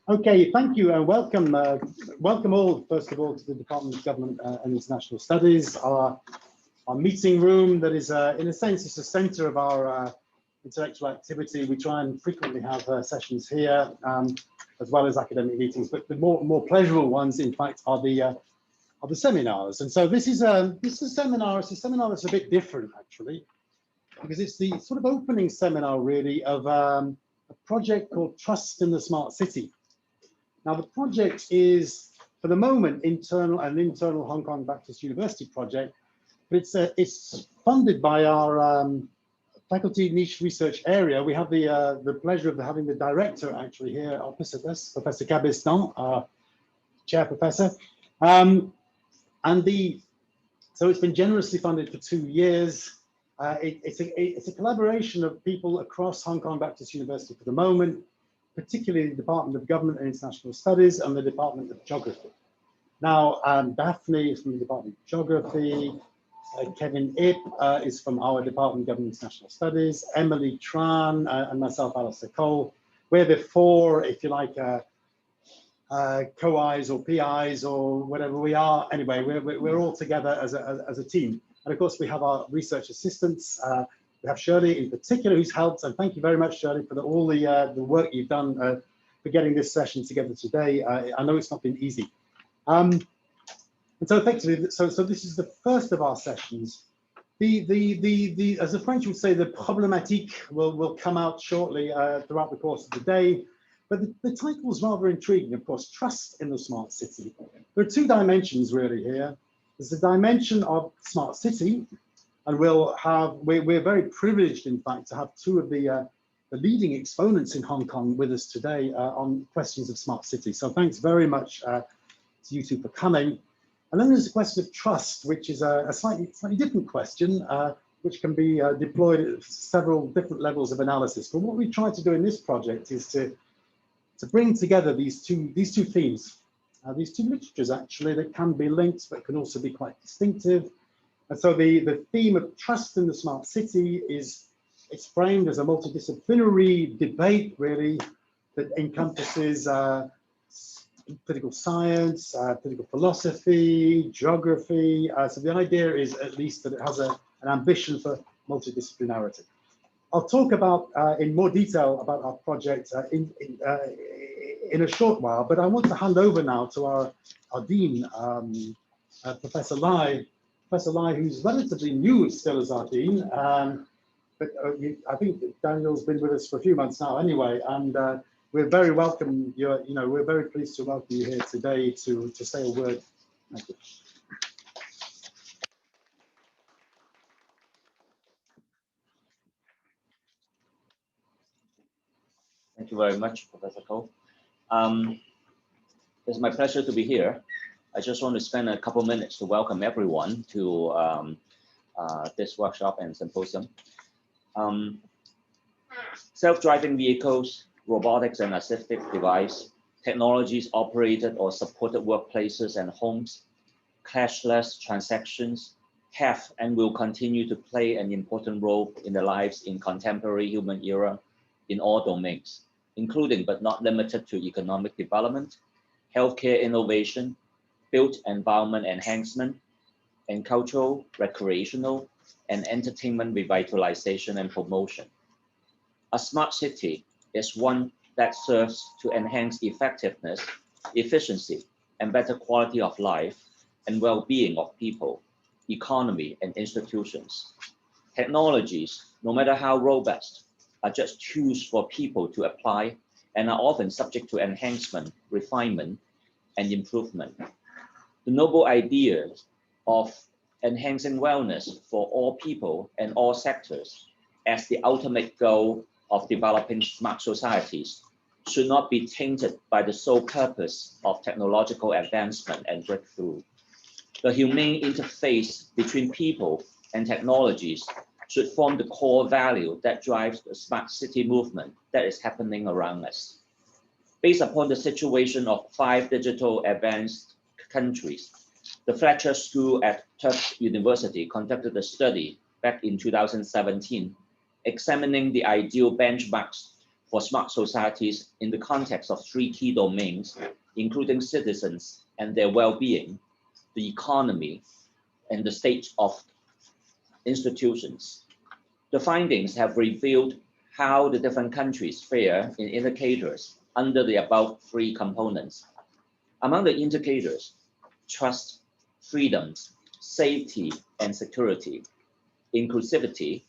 Okay, thank you and welcome. Welcome all, first of all, to the Department of Government and International Studies, our meeting room that is, in a sense, it's the center of our intellectual activity. We try and frequently have sessions here, as well as academic meetings, but the more pleasurable ones, in fact, are the seminars. And so this is a seminar. It's a seminar that's a bit different, actually, because it's the sort of opening seminar, really, of a project called Trust in the Smart City. Now, the project is, for the moment, an internal Hong Kong Baptist University project, but it's funded by our faculty niche research area. We have the pleasure of having the director actually here opposite us, Professor Cabestan, our chair professor. So it's been generously funded for 2 years. It's a collaboration of people across Hong Kong Baptist University for the moment, particularly the Department of Government and International Studies and the Department of Geography. Now, Daphne is from the Department of Geography, Kevin Ip is from our Department of Government and International Studies, Emily Tran and myself, Alistair Cole. We're the four, if you like, co-Is or PIs or whatever we are. Anyway, we're all together as a team. And of course, we have our research assistants. We have Shirley in particular, who's helped, and thank you very much, Shirley, for all the work you've done for getting this session together today. I know it's not been easy. And so effectively, so this is the first of our sessions. As the French would say, the problématique will come out shortly throughout the course of the day. But the title is rather intriguing, of course, Trust in the Smart City. There are two dimensions really here. There's the dimension of smart city, and we're very privileged, in fact, to have two of the leading exponents in Hong Kong with us today on questions of smart city. So thanks very much to you two for coming. And then there's a question of trust, which is a slightly different question, which can be deployed at several different levels of analysis. But what we try to do in this project is to bring together these two themes, these two literatures actually that can be linked, but can also be quite distinctive. And so the theme of trust in the smart city it's framed as a multidisciplinary debate, really, that encompasses political science, political philosophy, geography. So the idea is at least that it has an ambition for multidisciplinarity. I'll talk about in more detail about our project in a short while, but I want to hand over now to our Dean, Professor Lai. Professor Lai, who's relatively new still as our Dean, but I think Daniel's been with us for a few months now anyway, and we're very welcome. We're very pleased to welcome you here today to say a word. Thank you. Thank you very much, Professor Cole. It's my pleasure to be here. I just want to spend a couple minutes to welcome everyone to this workshop and symposium. Self-driving vehicles, robotics and assistive device, technologies operated or supported workplaces and homes, cashless transactions have and will continue to play an important role in the lives in contemporary human era in all domains, including but not limited to economic development, healthcare innovation, built environment enhancement, and cultural, recreational, and entertainment revitalization and promotion. A smart city is one that serves to enhance effectiveness, efficiency, and better quality of life and well-being of people, economy, and institutions. Technologies, no matter how robust, are just tools for people to apply and are often subject to enhancement, refinement, and improvement. The noble idea of enhancing wellness for all people and all sectors as the ultimate goal of developing smart societies should not be tainted by the sole purpose of technological advancement and breakthrough. The humane interface between people and technologies should form the core value that drives the smart city movement that is happening around us. Based upon the situation of 5 digital advanced countries, the Fletcher School at Tufts University conducted a study back in 2017, examining the ideal benchmarks for smart societies in the context of 3 key domains, including citizens and their well-being, the economy, and the state of institutions. The findings have revealed how the different countries fare in indicators under the above 3 components. Among the indicators, trust, freedoms, safety and security, inclusivity,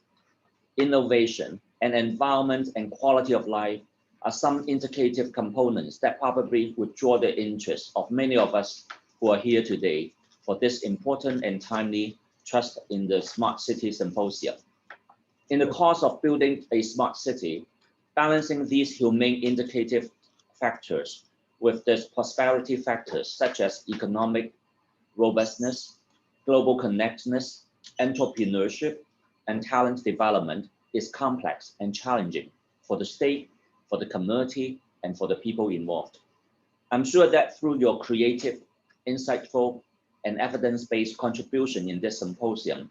innovation, and environment and quality of life are some indicative components that probably would draw the interest of many of us who are here today for this important and timely Trust in the Smart City Symposium. In the course of building a smart city, balancing these humane indicative factors with the prosperity factors such as economic robustness, global connectedness, entrepreneurship, and talent development is complex and challenging for the state, for the community, and for the people involved. I'm sure that through your creative, insightful, and evidence-based contribution in this symposium,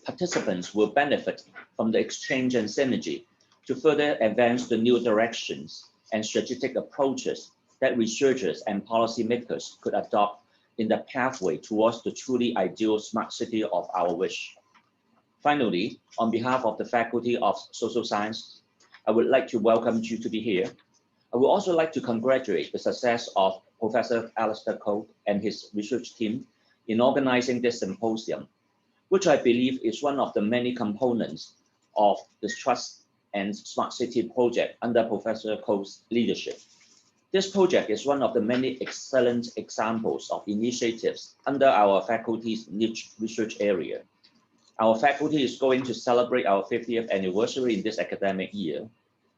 participants will benefit from the exchange and synergy to further advance the new directions and strategic approaches that researchers and policymakers could adopt in the pathway towards the truly ideal smart city of our wish. Finally, on behalf of the Faculty of Social Science, I would like to welcome you to be here. I would also like to congratulate the success of Professor Alistair and his research team in organizing this symposium, which I believe is one of the many components of the Trust and Smart City project under Professor Ko's leadership. This project is one of the many excellent examples of initiatives under our faculty's niche research area. Our faculty is going to celebrate our 50th anniversary in this academic year.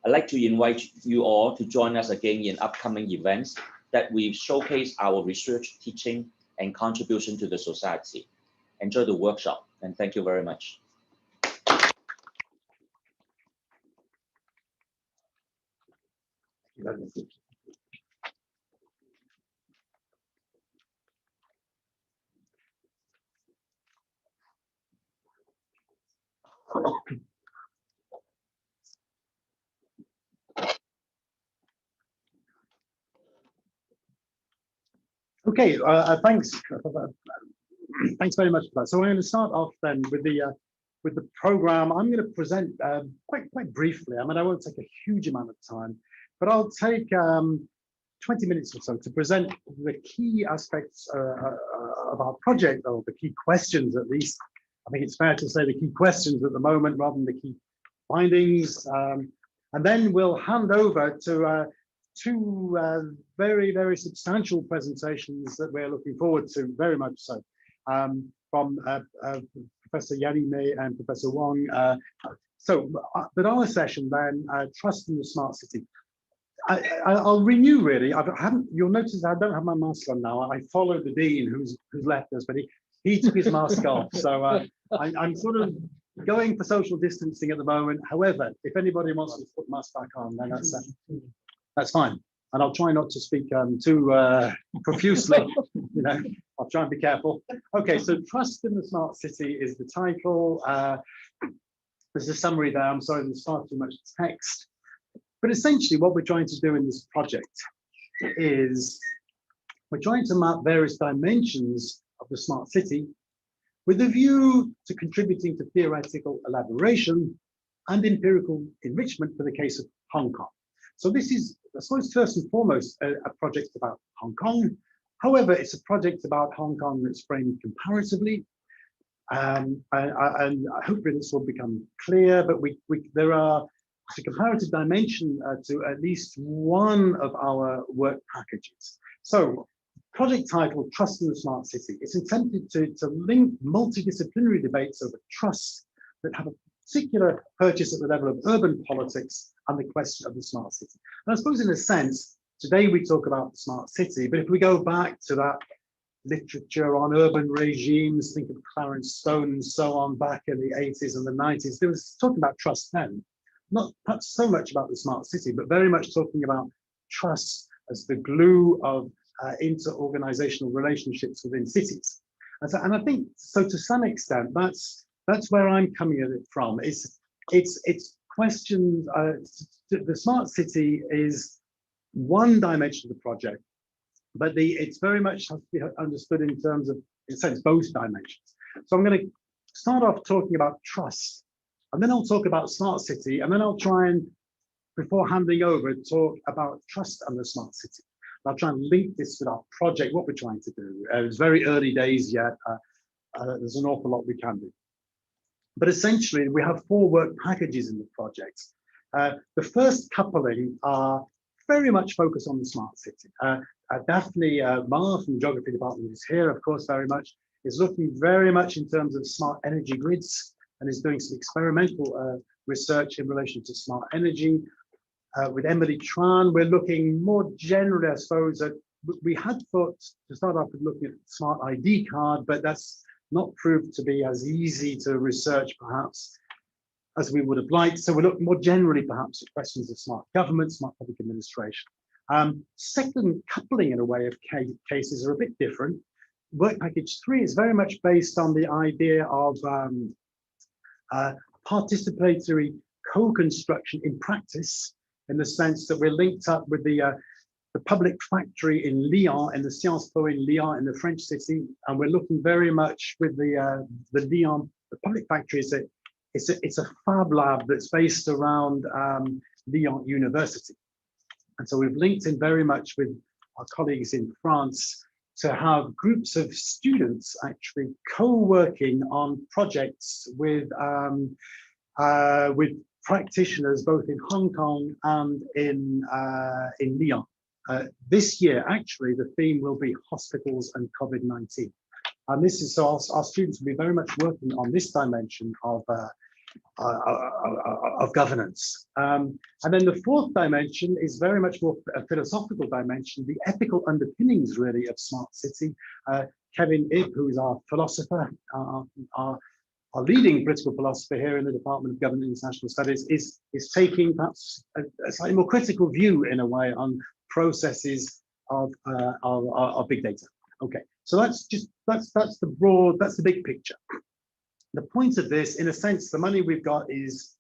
I'd like to invite you all to join us again in upcoming events that we showcase our research, teaching, and contribution to the society. Enjoy the workshop, and thank you very much. Okay, thanks. Thanks very much for that. So I'm going to start off then with the program. I'm going to present quite briefly. I mean, I won't take a huge amount of time, but I'll take 20 minutes or so to present the key aspects of our project, or the key questions at least. I think it's fair to say the key questions at the moment rather than the key findings. And then we'll hand over to two very substantial presentations that we're looking forward to, very much so, from Professor Yarime and Professor Wong. But our session then, Trust in the Smart City. I'll renew really. You'll notice I don't have my mask on now. I followed the dean who's left us, but he took his mask off. So I'm sort of going for social distancing at the moment. However, if anybody wants to put the mask back on, then that's fine. And I'll try not to speak too profusely. You know, I'll try and be careful. Okay, so Trust in the Smart City is the title. There's a summary there. I'm sorry, there's far too much text. But essentially what we're trying to do in this project is we're trying to map various dimensions of the smart city with a view to contributing to theoretical elaboration and empirical enrichment for the case of Hong Kong. So this is, I suppose, first and foremost, a project about Hong Kong. However, it's a project about Hong Kong that's framed comparatively. And hopefully this will become clear, but there are a comparative dimension to at least one of our work packages. So, project title, Trust in the Smart City. It's intended to link multidisciplinary debates over trust that have a particular purchase at the level of urban politics and the question of the smart city. And I suppose in a sense, today we talk about the smart city, but if we go back to that literature on urban regimes, think of Clarence Stone and so on, back in the 80s and the 90s, there was talking about trust then. Not perhaps so much about the smart city, but very much talking about trust as the glue of inter-organizational relationships within cities. And I think, so to some extent, that's where I'm coming at it from. It's questions, the smart city is one dimension of the project, but it's very much has to be understood in terms of, in a sense, both dimensions. So I'm going to start off talking about trust, and then I'll talk about smart city, and then I'll try and, before handing over, talk about trust and the smart city. I'll try and link this with our project, what we're trying to do. It's very early days yet. There's an awful lot we can do. But essentially, we have 4 work packages in the project. The first coupling are very much focused on the smart city. Daphne Marr from the Geography Department is here, of course, very much, is looking very much in terms of smart energy grids and is doing some experimental research in relation to smart energy. With Emily Tran, we're looking more generally, I suppose, at, we had thought to start off with looking at smart ID card, but that's not proved to be as easy to research perhaps as we would have liked. So we look more generally perhaps at questions of smart government, smart public administration. Second coupling in a way of cases are a bit different. Work package 3 is very much based on the idea of participatory co-construction in practice, in the sense that we're linked up with the public factory in Lyon, in the Sciences Po in Lyon, in the French city, and we're looking very much with the Lyon, the public factory it's a fab lab that's based around Lyon University. And so we've linked in very much with our colleagues in France to have groups of students actually co-working on projects with practitioners both in Hong Kong and in Lyon. This year, actually, the theme will be hospitals and COVID-19. And this is, so our students will be very much working on this dimension of governance. And then the 4th dimension is very much more a philosophical dimension, the ethical underpinnings really of smart city. Kevin Ip, who is our philosopher, our leading political philosopher here in the Department of Government and International Studies, is taking perhaps a slightly more critical view in a way on processes of big data. Okay, so that's the big picture. The point of this, in a sense, the money we've got is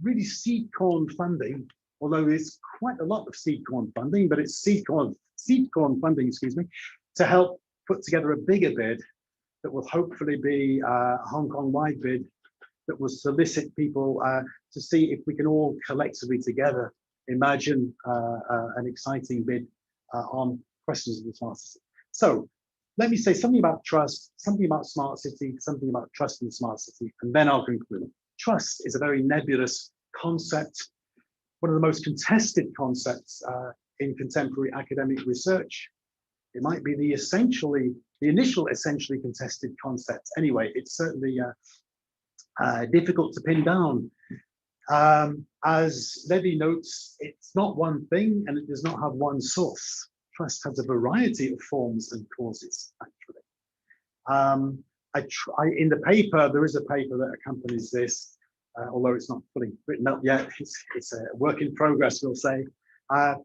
really seed corn funding, although it's quite a lot of seed corn funding, but it's seed corn funding, excuse me, to help put together a bigger bid that will hopefully be a Hong Kong-wide bid that will solicit people to see if we can all collectively together imagine an exciting bid on questions of the smart city. So let me say something about trust, something about smart city, something about trust in smart city, and then I'll conclude. Trust is a very nebulous concept, one of the most contested concepts in contemporary academic research. It might be the initial essentially contested concept. Anyway, it's certainly difficult to pin down. As Levy notes, it's not one thing and it does not have one source. Trust has a variety of forms and causes, actually. In the paper, there is a paper that accompanies this, although it's not fully written up yet. It's a work in progress, we'll say. I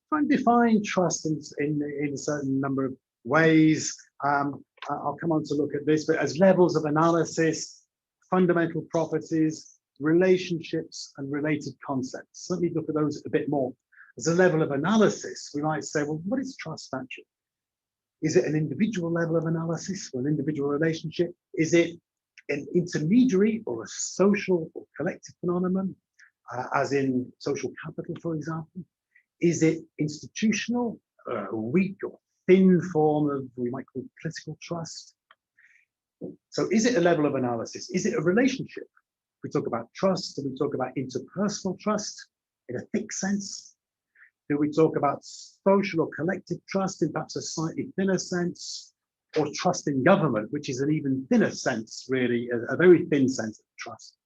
try and define trust in a certain number of ways. I'll come on to look at this, but as levels of analysis, fundamental properties, relationships, and related concepts. Let me look at those a bit more. As a level of analysis, we might say, well, what is trust actually? Is it an individual level of analysis or an individual relationship? Is it an intermediary or a social or collective phenomenon, as in social capital, for example? Is it institutional, a weak or thin form of what we might call political trust? So is it a level of analysis? Is it a relationship? We talk about trust, and we talk about interpersonal trust in a thick sense. Do we talk about social or collective trust in perhaps a slightly thinner sense, or trust in government, which is an even thinner sense, really, a very thin sense of trust,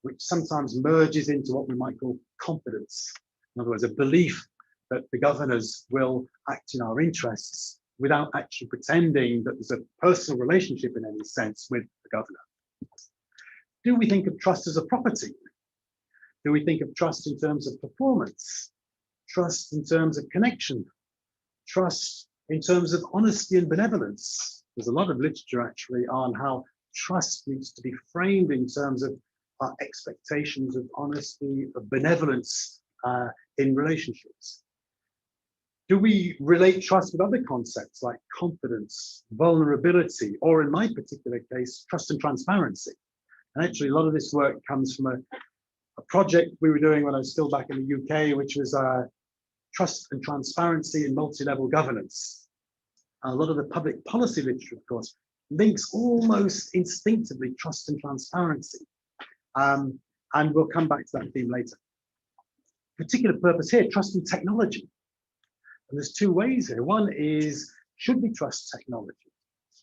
which sometimes merges into what we might call confidence. In other words, a belief that the governors will act in our interests without actually pretending that there's a personal relationship in any sense with the governor. Do we think of trust as a property? Do we think of trust in terms of performance? Trust in terms of connection? Trust in terms of honesty and benevolence? There's a lot of literature actually on how trust needs to be framed in terms of our expectations of honesty, of benevolence in relationships? Do we relate trust with other concepts like confidence, vulnerability, or in my particular case, trust and transparency? And actually, a lot of this work comes from a project we were doing when I was still back in the UK, which was trust and transparency in multi-level governance. A lot of the public policy literature, of course, links almost instinctively trust and transparency. And we'll come back to that theme later. Particular purpose here, trust in technology. And there's two ways here. One is, should we trust technology?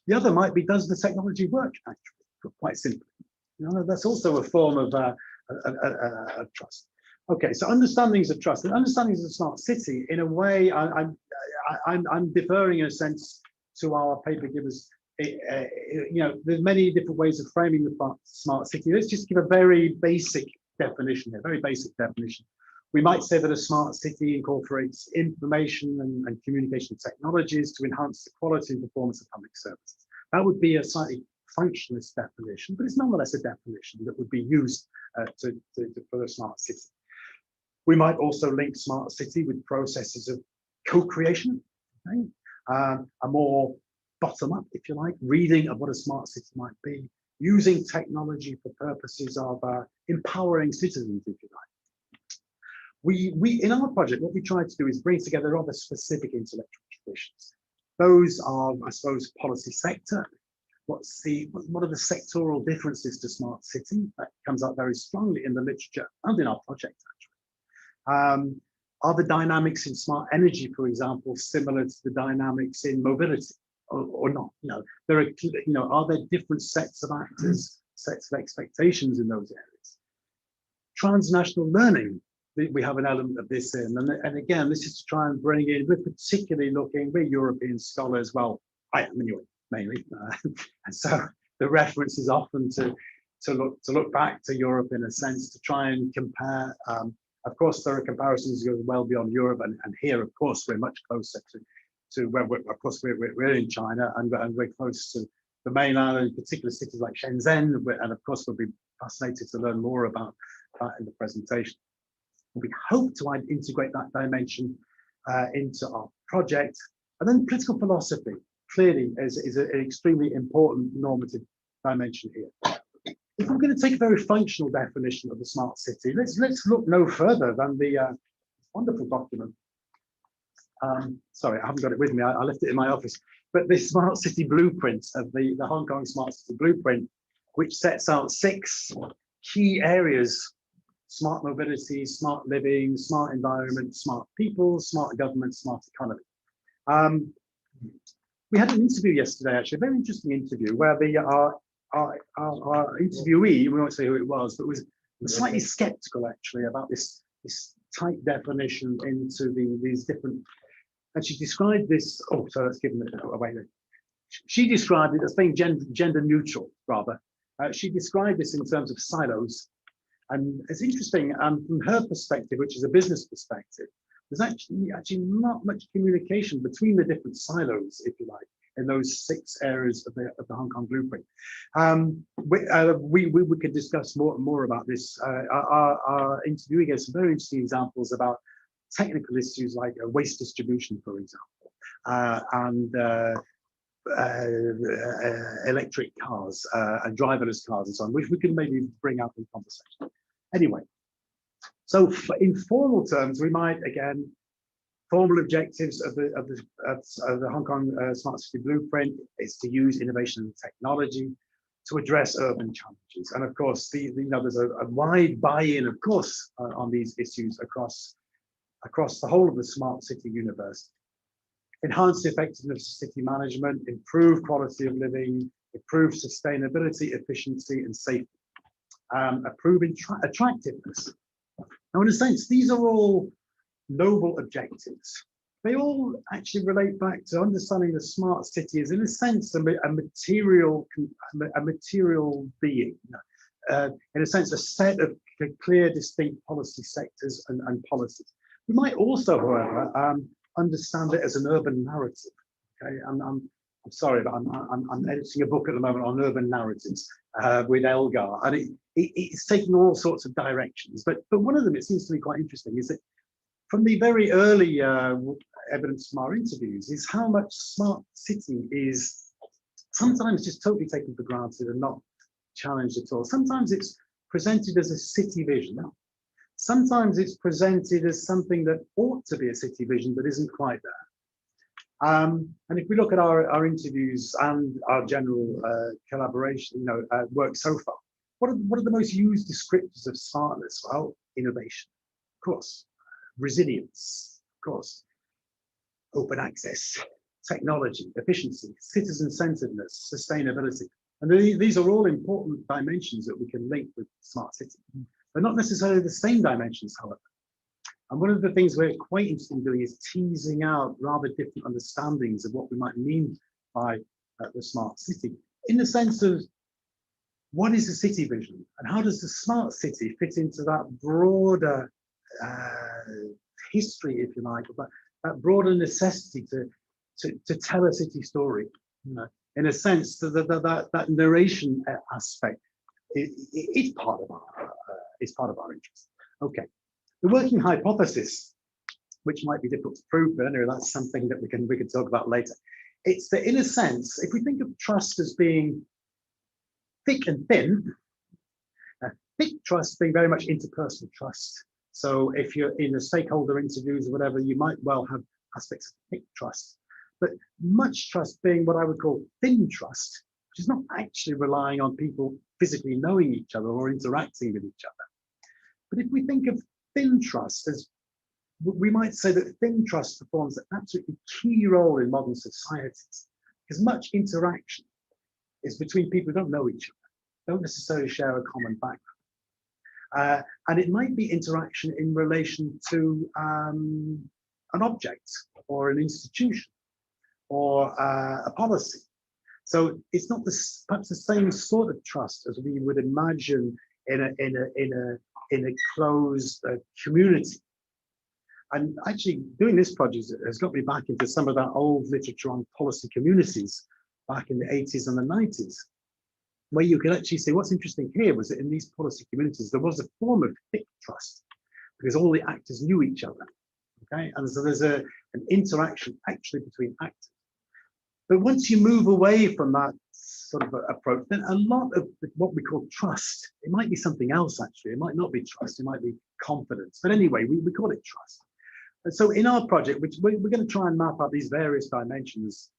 The other might be, does the technology work, actually, quite simply. You know, that's also a form of trust. Okay, so understandings of trust and understandings of smart city, in a way, I'm deferring in a sense to our paper givers. You know, there's many different ways of framing the smart city. Let's just give a very basic definition here, very basic definition. We might say that a smart city incorporates information and communication technologies to enhance the quality and performance of public services. That would be a slightly functionalist definition, but it's nonetheless a definition that would be used for a smart city. We might also link smart city with processes of co-creation, okay? A more bottom-up, if you like, reading of what a smart city might be, using technology for purposes of empowering citizens, if you like. We in our project, what we tried to do is bring together rather specific intellectual traditions. Those are, I suppose, policy sector. What are the sectoral differences to smart city? That comes up very strongly in the literature and in our project, actually. Are the dynamics in smart energy, for example, similar to the dynamics in mobility, or not? You know, there are, you know, are there different sets of actors, sets of expectations in those areas? Transnational learning, we have an element of this in, and again, this is to try and bring in, we're particularly looking, we're European scholars, well, I am anyway, mainly, and so the reference is often to look back to Europe in a sense, to try and compare. Of course, there are comparisons that go well beyond Europe, and here, of course, we're much closer to where of course we're in China, and we're close to the mainland, and in particular cities like Shenzhen, and of course we'll be fascinated to learn more about that in the presentation. We hope to integrate that dimension into our project, and then political philosophy clearly is an extremely important normative dimension here. If we're going to take a very functional definition of the smart city, let's look no further than the wonderful document. Sorry, I haven't got it with me. I left it in my office. But the smart city blueprint of the Hong Kong smart city blueprint, which sets out 6 key areas: smart mobility, smart living, smart environment, smart people, smart government, smart economy. We had an interview yesterday, actually, a very interesting interview, where our interviewee, we won't say who it was, but was slightly skeptical actually about this tight definition into these different, and she described this, oh, so let's give them away. She described it as being gender neutral, rather. She described this in terms of silos. And it's interesting, from her perspective, which is a business perspective, there's actually not much communication between the different silos, if you like, in those 6 areas of the Hong Kong blueprint. We could discuss more about this. Our interviewee gave some very interesting examples about technical issues like waste distribution, for example, and electric cars and driverless cars and so on, which we can maybe bring up in conversation. Anyway, so in formal terms, we might, again, formal objectives of the Hong Kong Smart City Blueprint is to use innovation and technology to address urban challenges. And of course, there's a wide buy-in, of course, on these issues across the whole of the smart city universe. Enhance the effectiveness of city management, improve quality of living, improve sustainability, efficiency, and safety. Improve attractiveness. Now, in a sense, these are all noble objectives. They all actually relate back to understanding the smart city as, in a sense, a material being. In a sense, a set of clear, distinct policy sectors and policies. We might also, however, understand it as an urban narrative. Okay, I'm sorry, but I'm editing a book at the moment on urban narratives. with Elgar, and it's taking all sorts of directions. But one of them, it seems to me quite interesting, is that from the very early evidence from our interviews is how much smart city is sometimes just totally taken for granted and not challenged at all. Sometimes it's presented as a city vision. Sometimes it's presented as something that ought to be a city vision but isn't quite there. And if we look at our interviews and our general collaboration, work so far, what are the most used descriptors of smartness? Well, innovation, of course, resilience, of course, open access, technology, efficiency, citizen-centeredness, sustainability. And these are all important dimensions that we can link with smart city, but not necessarily the same dimensions, however. And one of the things we're quite interested in doing is teasing out rather different understandings of what we might mean by the smart city, in the sense of what is the city vision and how does the smart city fit into that broader history, if you like, of that broader necessity to tell a city story. In a sense, that narration aspect is part of our interest. Okay, the working hypothesis, which might be difficult to prove, but anyway, that's something that we can talk about later. It's that, in a sense, if we think of trust as being thick and thin, thick trust being very much interpersonal trust. So if you're in a stakeholder interviews or whatever, you might well have aspects of thick trust. But much trust being what I would call thin trust, which is not actually relying on people physically knowing each other or interacting with each other. But if we think of thin trust as, we might say that thin trust performs an absolutely key role in modern societies, because much interaction is between people who don't know each other, don't necessarily share a common background. And it might be interaction in relation to an object or an institution, or a policy. So it's not perhaps the same sort of trust as we would imagine in a closed community. And actually doing this project has got me back into some of that old literature on policy communities back in the 80s and the 90s, where you could actually say what's interesting here was that in these policy communities, there was a form of thick trust because all the actors knew each other. Okay, and so there's an interaction actually between actors. But once you move away from that sort of approach, then a lot of what we call trust, it might be something else actually. It might not be trust, it might be confidence. But anyway, we call it trust. And so in our project, which we're going to try and map out these various dimensions,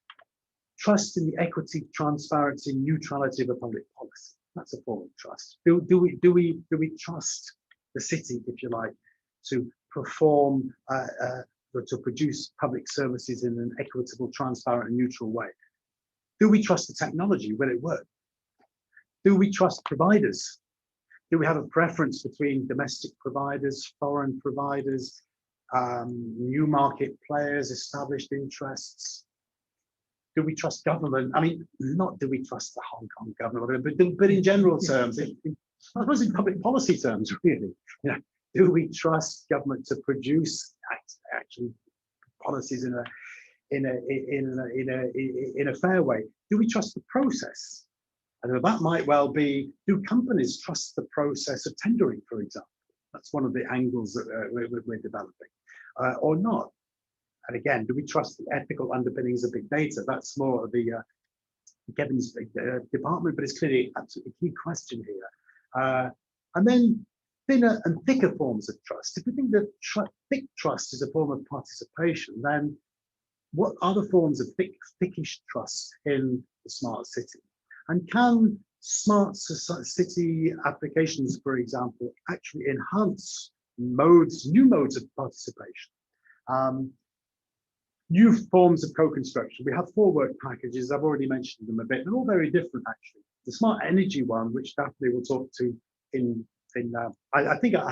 trust in the equity, transparency, neutrality of a public policy. That's a form of trust. Do we trust the city, if you like, to perform to produce public services in an equitable, transparent, and neutral way? Do we trust the technology? Will it work? Do we trust providers? Do we have a preference between domestic providers, foreign providers, new market players, established interests? Do we trust government? I mean, not do we trust the Hong Kong government, but in general terms, I suppose in public policy terms, really, do we trust government to produce actually policies in a fair way? Do we trust the process? And that might well be, do companies trust the process of tendering, for example? That's one of the angles that we're developing, or not. And again, do we trust the ethical underpinnings of big data? That's more of the Kevin's department, but it's clearly absolutely key question here. And then thinner and thicker forms of trust. If we think that thick trust is a form of participation, then what other forms of thickish trust in the smart city? And can smart city applications, for example, actually enhance new modes of participation? New forms of co-construction. We have 4 work packages. I've already mentioned them a bit. They're all very different, actually. The smart energy one, which Daphne will talk to I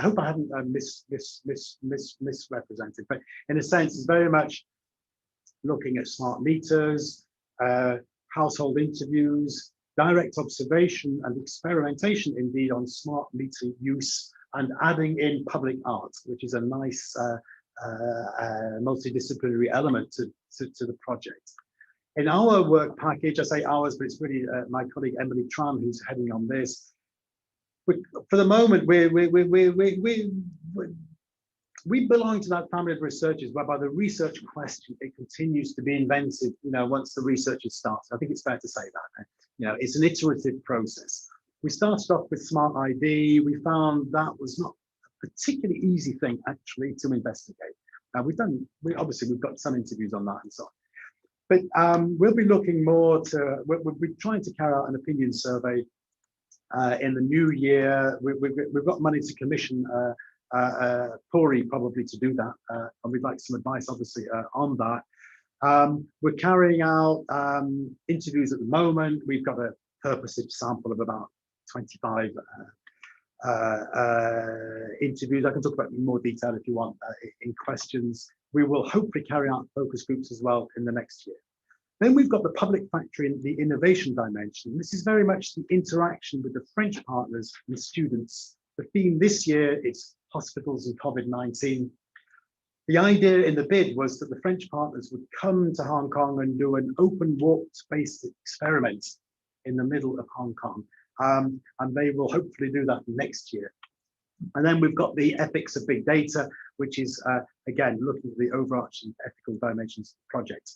hope I haven't misrepresented, but in a sense, it's very much looking at smart meters, household interviews, direct observation and experimentation, indeed, on smart meter use, and adding in public art, which is a nice multidisciplinary element to the project. In our work package, I say ours, but it's really my colleague Emily Tran who's heading on this. For the moment, we belong to that family of researchers whereby the research question, it continues to be invented, once the research starts. I think it's fair to say that. It's an iterative process. We started off with Smart ID. We found that was not a particularly easy thing, actually, to investigate. We've got some interviews on that and so on. But we'll be looking more to, we're trying to carry out an opinion survey in the new year. We've got money to commission Pori probably to do that, and we'd like some advice, obviously, on that. We're carrying out interviews at the moment. We've got a purposive sample of about 25 interviews. I can talk about it in more detail if you want in questions. We will hopefully carry out focus groups as well in the next year. Then we've got the public factor in the innovation dimension. This is very much the interaction with the French partners and students. The theme this year is hospitals and COVID-19. The idea in the bid was that the French partners would come to Hong Kong and do an open walk-based experiment in the middle of Hong Kong. And they will hopefully do that next year. And then we've got the ethics of big data, which is, again, looking at the overarching ethical dimensions of the project.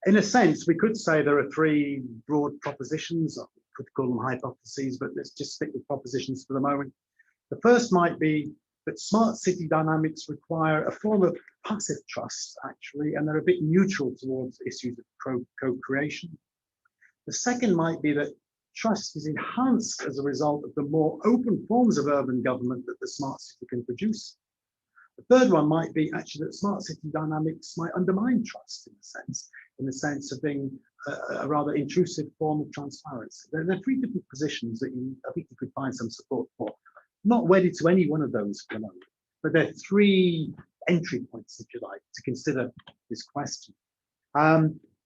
In a sense, we could say there are three broad propositions. We could call them hypotheses, but let's just stick with propositions for the moment. The first might be that smart city dynamics require a form of passive trust, actually, and they're a bit neutral towards issues of co-creation. The second might be that trust is enhanced as a result of the more open forms of urban government that the smart city can produce. The third one might be actually that smart city dynamics might undermine trust in the sense of being a rather intrusive form of transparency. There are three different positions that I think you could find some support for. Not wedded to any one of those for the moment, but there are three entry points, if you like, to consider this question.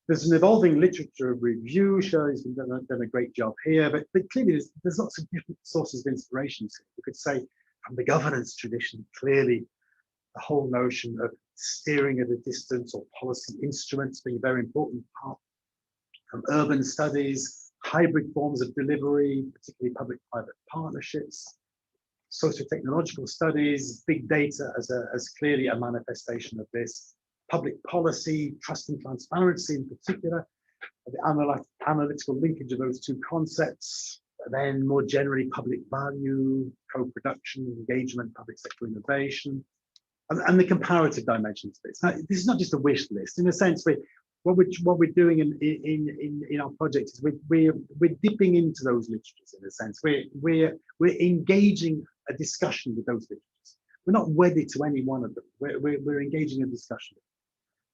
There's an evolving literature review. Shirley's done a great job here, but clearly there's lots of different sources of inspiration. You could say from the governance tradition, clearly the whole notion of steering at a distance or policy instruments being a very important part. From urban studies, hybrid forms of delivery, particularly public-private partnerships, socio-technological studies, big data as clearly a manifestation of this, public policy, trust and transparency in particular, the analytical linkage of those two concepts, and then more generally public value, co-production, engagement, public sector innovation, and the comparative dimensions of this. Now, this is not just a wish list. In a sense, what we're doing in our project is we're dipping into those literatures. In a sense, we're engaging a discussion with those literatures. We're not wedded to any one of them. We're engaging a discussion.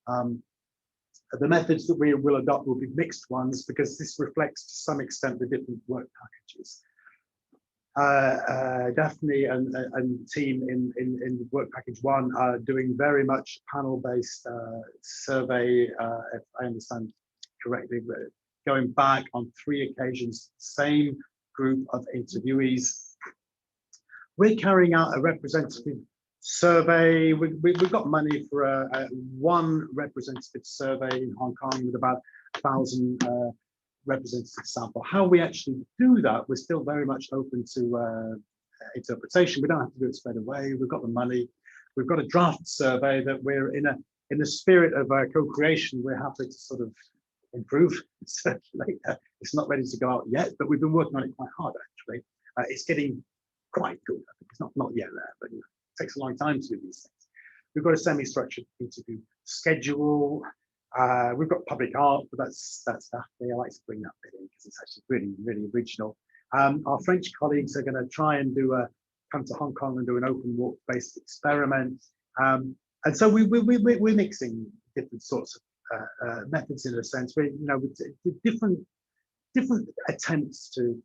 The methods that we will adopt will be mixed ones because this reflects to some extent the different work packages. Daphne and team in work package 1 are doing very much panel-based survey, if I understand correctly, going back on 3 occasions, same group of interviewees. We're carrying out a representative survey. We've got money for one representative survey in Hong Kong with about 1,000 representative sample. How we actually do that, we're still very much open to interpretation. We don't have to do it straight away. We've got the money. We've got a draft survey that we're in the spirit of co-creation. We're happy to sort of improve, circulate. It's not ready to go out yet, but we've been working on it quite hard actually. It's getting quite good. I think it's not yet there, but it takes a long time to do these things. We've got a semi-structured interview schedule. We've got public art, but that's Daphne. I like to bring that bit in because it's actually really, really original. Our French colleagues are going to try and come to Hong Kong and do an open walk-based experiment. And so we're mixing different sorts of methods in a sense. We, with different attempts to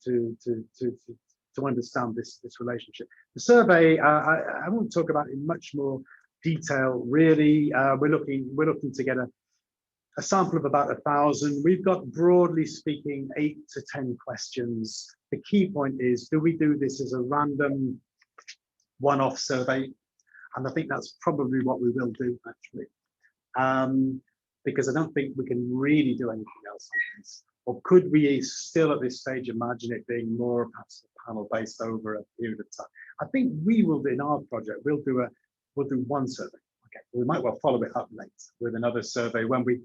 understand this relationship. The survey, I won't talk about in much more detail. Really, we're looking to get a sample of about 1,000. We've got, broadly speaking, 8 to 10 questions. The key point is, do we do this as a random one-off survey? And I think that's probably what we will do, actually. because I don't think we can really do anything else on this. Or could we still at this stage imagine it being more perhaps a panel based over a period of time? I think we will do in our project, we'll do one survey. Okay, we might well follow it up later with another survey when we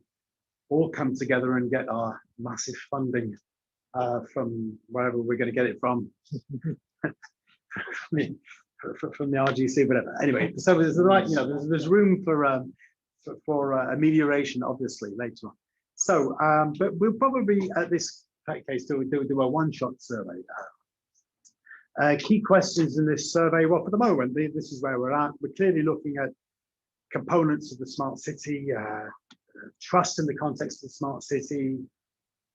all come together and get our massive funding from wherever we're going to get it from. From the RGC, whatever. Anyway, so there's the right, there's room for amelioration, obviously, later on. So, but we'll probably at this case do a one-shot survey. Key questions in this survey. Well, for the moment, this is where we're at. We're clearly looking at components of the smart city, trust in the context of the smart city,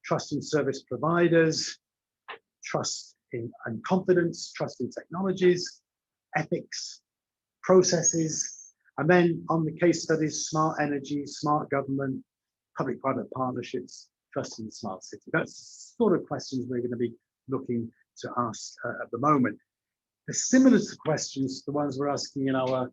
trust in service providers, trust in and confidence, trust in technologies, ethics, processes, and then on the case studies, smart energy, smart government, public-private partnerships, trust in the smart city. That's the sort of questions we're going to be looking to ask at the moment. They're similar to questions to the ones we're asking in our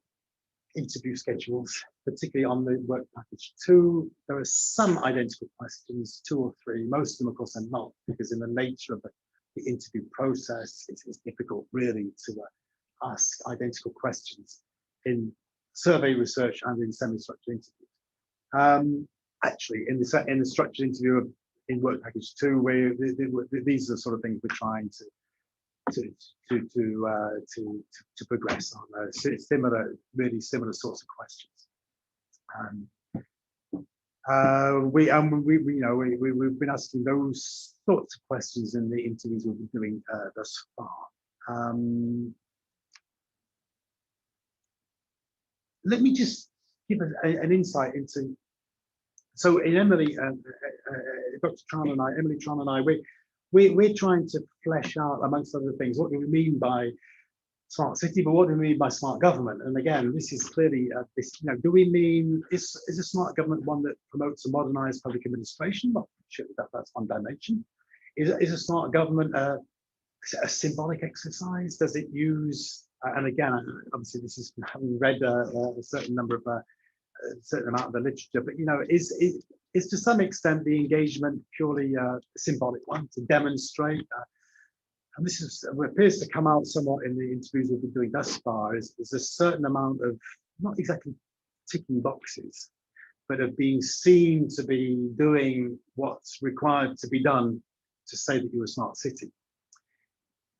interview schedules, particularly on the work package 2. There are some identical questions, 2 or 3. Most of them, of course, are not, because in the nature of the interview process, it's difficult really to ask identical questions in survey research and in semi-structured interviews. Actually, in the structured interview in work package 2, where these are the sort of things we're trying to progress on. Really similar sorts of questions. We've been asking those sorts of questions in the interviews we've been doing thus far. Let me just give an insight into. So in Emily, Dr. Tran and I, Emily Tran and I, we're trying to flesh out, amongst other things, what do we mean by smart city, but what do we mean by smart government? And again, this is clearly do we mean is a smart government one that promotes a modernized public administration? Not sure that's one dimension. Is a smart government a symbolic exercise? Does it use and again, obviously, this is having read a certain number of a certain amount of the literature, but is to some extent the engagement purely a symbolic one to demonstrate. And this appears to come out somewhat in the interviews we've been doing thus far. Is a certain amount of not exactly ticking boxes, but of being seen to be doing what's required to be done to say that you're a smart city.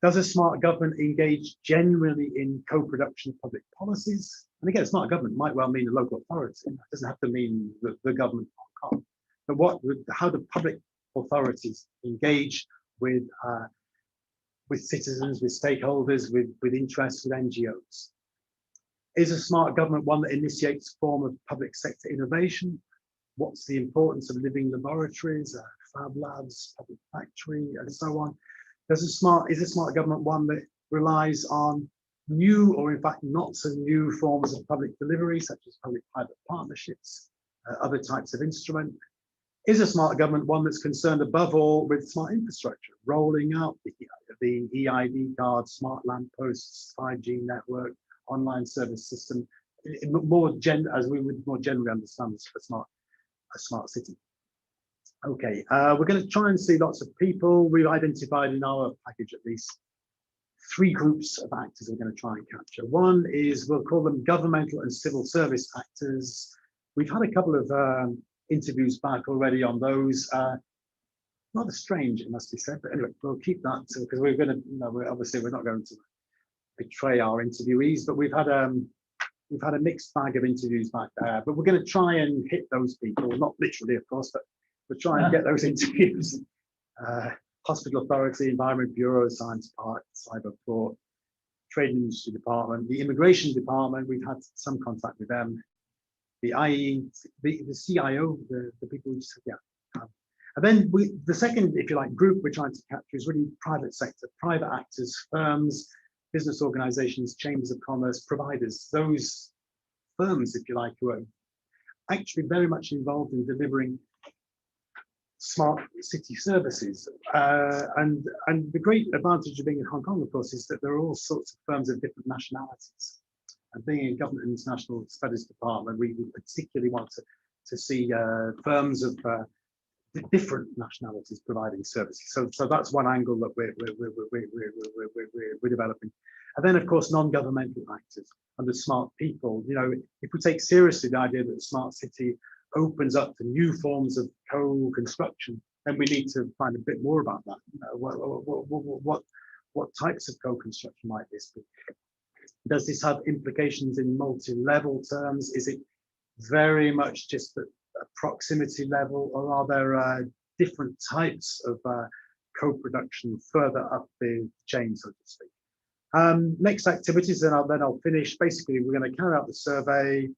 Does a smart government engage genuinely in co-production of public policies? And again, smart government might well mean a local authority. It doesn't have to mean the government of Hong Kong. But how do public authorities engage with citizens, with stakeholders, with interests, with NGOs? Is a smart government one that initiates a form of public sector innovation? What's the importance of living laboratories, fab labs, public factory, and so on? Is a smart government one that relies on new, or in fact not so new, forms of public delivery, such as public-private partnerships, other types of instrument? Is a smart government one that's concerned above all with smart infrastructure, rolling out the EID card, smart lampposts, 5G network, online service system, as we would more generally understand this for a smart city? Okay, we're going to try and see lots of people. We've identified in our package at least 3 groups of actors we're going to try and capture. One is, we'll call them governmental and civil service actors. We've had a couple of interviews back already on those. Rather strange, it must be said, but anyway, we'll keep that because we're going to, obviously we're not going to betray our interviewees, but we've had a mixed bag of interviews back there. But we're going to try and hit those people, not literally, of course, but we'll try and get those interviews. Hospital Authority, Environment Bureau, Science Park, Cyber Port, Trade and Industry Department, the Immigration Department, we've had some contact with them, the IE, the CIO, the people who just, and then the second, if you like, group we're trying to capture is really private sector, private actors, firms, business organizations, chambers of commerce, providers, those firms, if you like, who are actually very much involved in delivering smart city services. And the great advantage of being in Hong Kong, of course, is that there are all sorts of firms of different nationalities. And being in Government and International Studies Department, we particularly want to to see firms of different nationalities providing services. So that's one angle that we're developing. And then, of course, non-governmental actors and the smart people. You know, if we take seriously the idea that the smart city opens up to new forms of co-construction, then we need to find a bit more about that. You know, what types of co-construction might this be? Does this have implications in multi-level terms? Is it very much just at a proximity level, or are there different types of co-production further up the chain, so to speak? Next activities, then I'll finish. Basically, we're going to carry out the survey.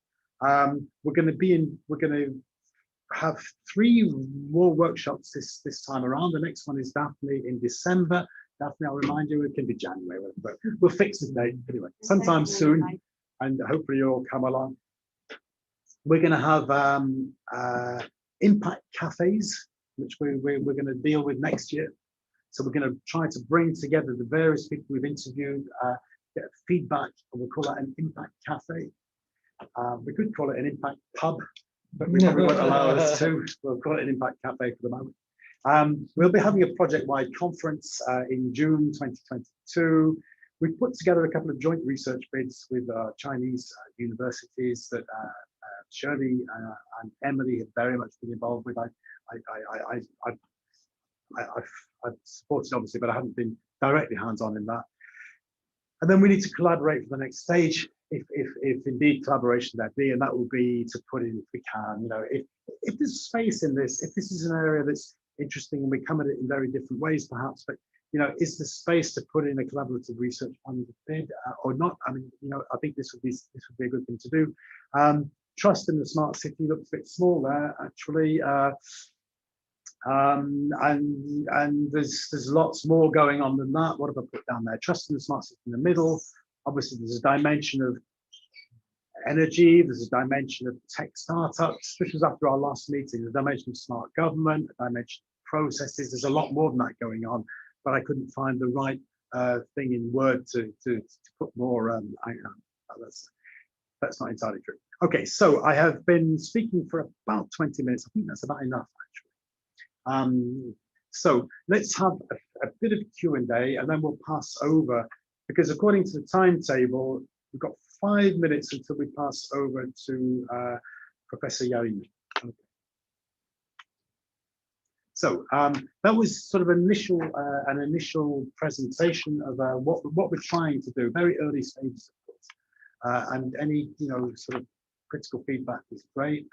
We're going to have 3 more workshops this time around. The next one is Daphne in December. Daphne, I'll remind you, it can be January, but we'll fix the date anyway, sometime soon, and hopefully you'll all come along. We're going to have impact cafes, which we're going to deal with next year. So we're going to try to bring together the various people we've interviewed, get feedback, and we'll call that an impact cafe. We could call it an impact pub, but we probably won't allow us to. We'll call it an impact cafe for the moment. We'll be having a project-wide conference in June 2022. We've put together a couple of joint research bids with Chinese universities that Shirley and Emily have very much been involved with. I've supported, obviously, but I haven't been directly hands-on in that. And then we need to collaborate for the next stage, if indeed collaboration there be, and that will be to put in, if we can, you know, if there's space in this, if this is an area that's interesting and we come at it in very different ways, perhaps, but you know, is there space to put in a collaborative research fund bid or not? I mean, you know, I think this would be a good thing to do. Trust in the smart city looks a bit small there, actually. And there's lots more going on than that. What have I put down there? Trust in the smart city in the middle. Obviously, there's a dimension of energy. There's a dimension of tech startups. This was after our last meeting. There's a dimension of smart government, a dimension of processes. There's a lot more than that going on, but I couldn't find the right thing in Word to put more. That's not entirely true. Okay, so I have been speaking for about 20 minutes. I think that's about enough, actually. So let's have a bit of Q&A, and then we'll pass over, because according to the timetable, we've got 5 minutes until we pass over to Professor Yarime. Okay. So that was sort of an initial presentation of what we're trying to do, very early stages, of course. And any sort of critical feedback is great.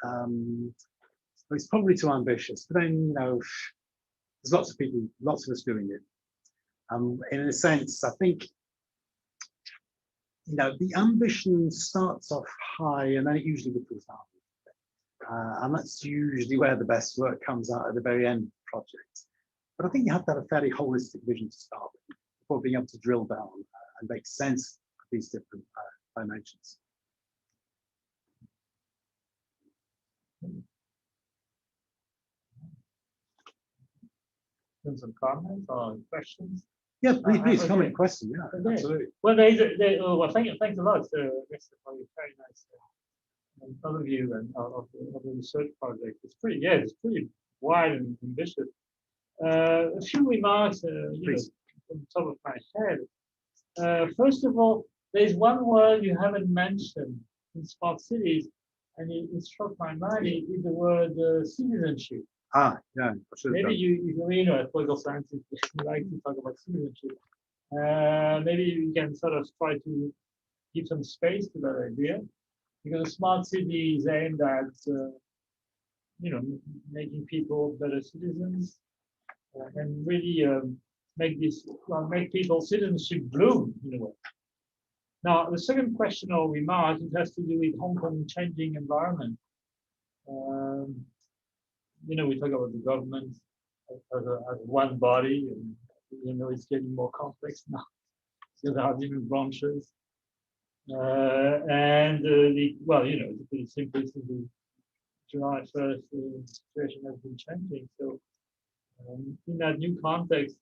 It's probably too ambitious, but then there's lots of people, lots of us doing it. In a sense, I think the ambition starts off high and then it usually becomes down. And that's usually where the best work comes out at the very end of the project. But I think you have to have a fairly holistic vision to start with before being able to drill down and make sense of these different dimensions. Some comments or questions? Yeah, please okay. comment, question. Yeah, Okay. absolutely. Well, well, thanks a lot, Mr. for your very nice overview and of the research project. It's pretty wide and ambitious. A few remarks, from the top of my head. First of all, there's one word you haven't mentioned in smart cities, and it struck my mind. Is the word citizenship. Yeah. Maybe you as political scientists, you like to talk about citizenship. Maybe you can sort of try to give some space to that idea, because a smart city is aimed at, making people better citizens, and really make people citizenship bloom in a way. Now, the second question or remark, it has to do with Hong Kong's changing environment. We talk about the government as one body, and it's getting more complex now. So there are different branches, and the pretty simple. The July 1st situation has been changing. So, in that new context,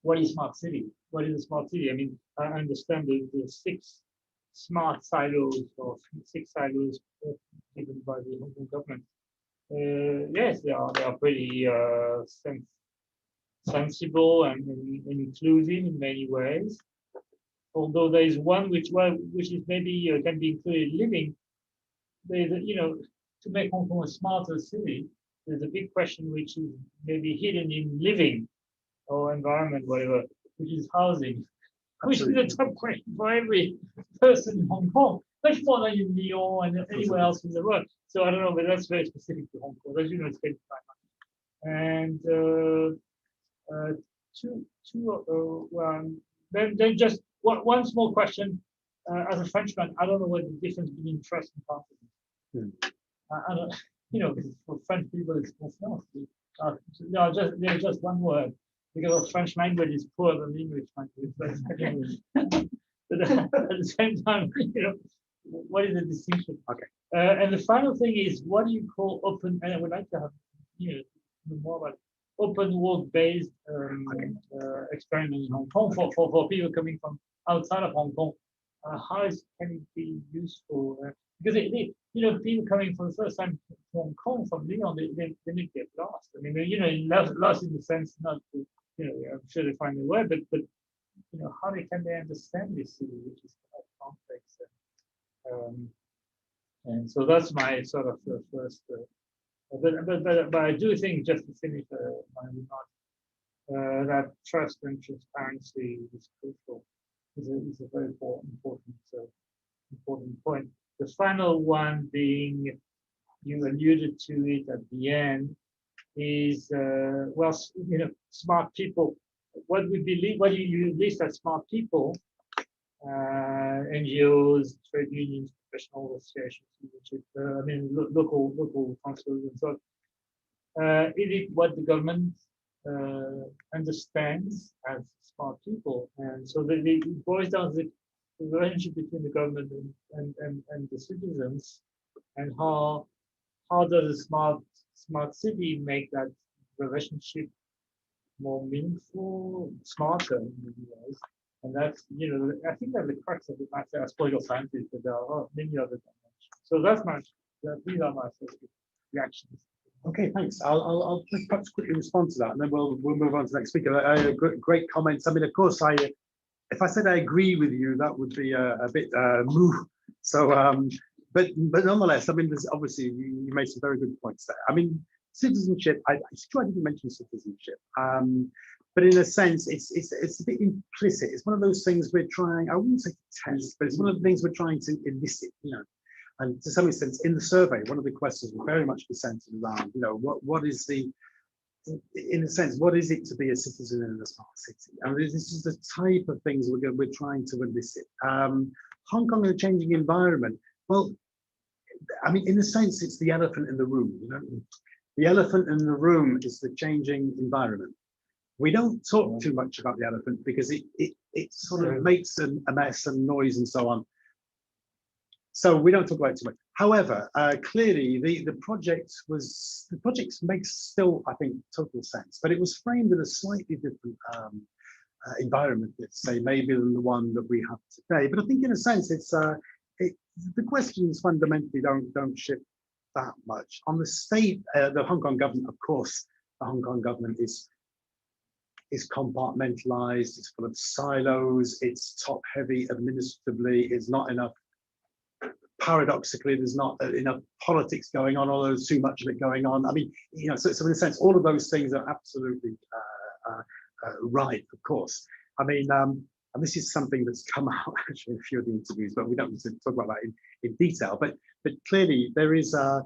what is smart city? What is a smart city? I mean, I understand the six smart silos or 6 silos given by the Hong Kong government. Yes, they are pretty sensible and inclusive in many ways. Although there is one which is maybe can be included living. There's to make Hong Kong a smarter city, there's a big question which is maybe hidden in living or environment, whatever, which is housing, which is a top question for every person in Hong Kong, much more than in Lyon and anywhere else in the world. So I don't know, but that's very specific to Hong Kong. As you know, it's 25 months. And then just one small question. As a Frenchman, I don't know what the difference between trust and confidence. I don't, because for French people, it's nationality. No, just one word, because the French language is poorer than the English language. But at the same time, what is the distinction? Okay. And the final thing is, what do you call open? And I would like to have know more about open world-based experiments in Hong Kong for people coming from outside of Hong Kong. How can it be useful? Because people coming for the first time to Hong Kong from Lyon, they may get lost. I mean, lost in the sense not to, I'm sure they find their way, but how can they understand this city, which is quite complex? And so that's my sort of first. But I do think, just to finish my remarks, that trust and transparency is crucial. Is a very important point. The final one being, you alluded to it at the end, is smart people. What do you list as smart people? NGOs, trade unions, professional associations, local councils and so on. Is it what the government understands as smart people? And so it boils down to the relationship between the government and the citizens, and how does a smart city make that relationship more meaningful, smarter in many ways? And that's, I think that's the crux of the matter as political scientists, but there are many other dimensions. So these are my first reactions. Okay, thanks. I'll just perhaps quickly respond to that, and then we'll move on to the next speaker. Great comments. I mean, of course, if I said I agree with you, that would be a bit move. So, but nonetheless, I mean, there's obviously you made some very good points there. I mean, citizenship. I didn't mention citizenship, but in a sense, it's a bit implicit. It's one of those things we're trying. I wouldn't say to test, but it's one of the things we're trying to elicit. And to some extent, in the survey, one of the questions will very much be centered around, what is the, in a sense, what is it to be a citizen in a smart city? And this is the type of things we're trying to elicit. Hong Kong in a changing environment. Well, I mean, in a sense, it's the elephant in the room. The elephant in the room is the changing environment. We don't talk too much about the elephant because it sort of makes a mess and noise and so on. So we don't talk about it too much. However, clearly the project makes still, I think, total sense, but it was framed in a slightly different environment, let's say, maybe than the one that we have today. But I think in a sense, the questions fundamentally don't shift that much. On the state, the Hong Kong government, of course, the Hong Kong government is compartmentalized, it's full of silos, it's top heavy administratively, it's not enough. Paradoxically, there's not enough politics going on, although there's too much of it going on. I mean, so in a sense, all of those things are absolutely right, of course. I mean, and this is something that's come out actually in a few of the interviews, but we don't need to talk about that in detail. But clearly, there's a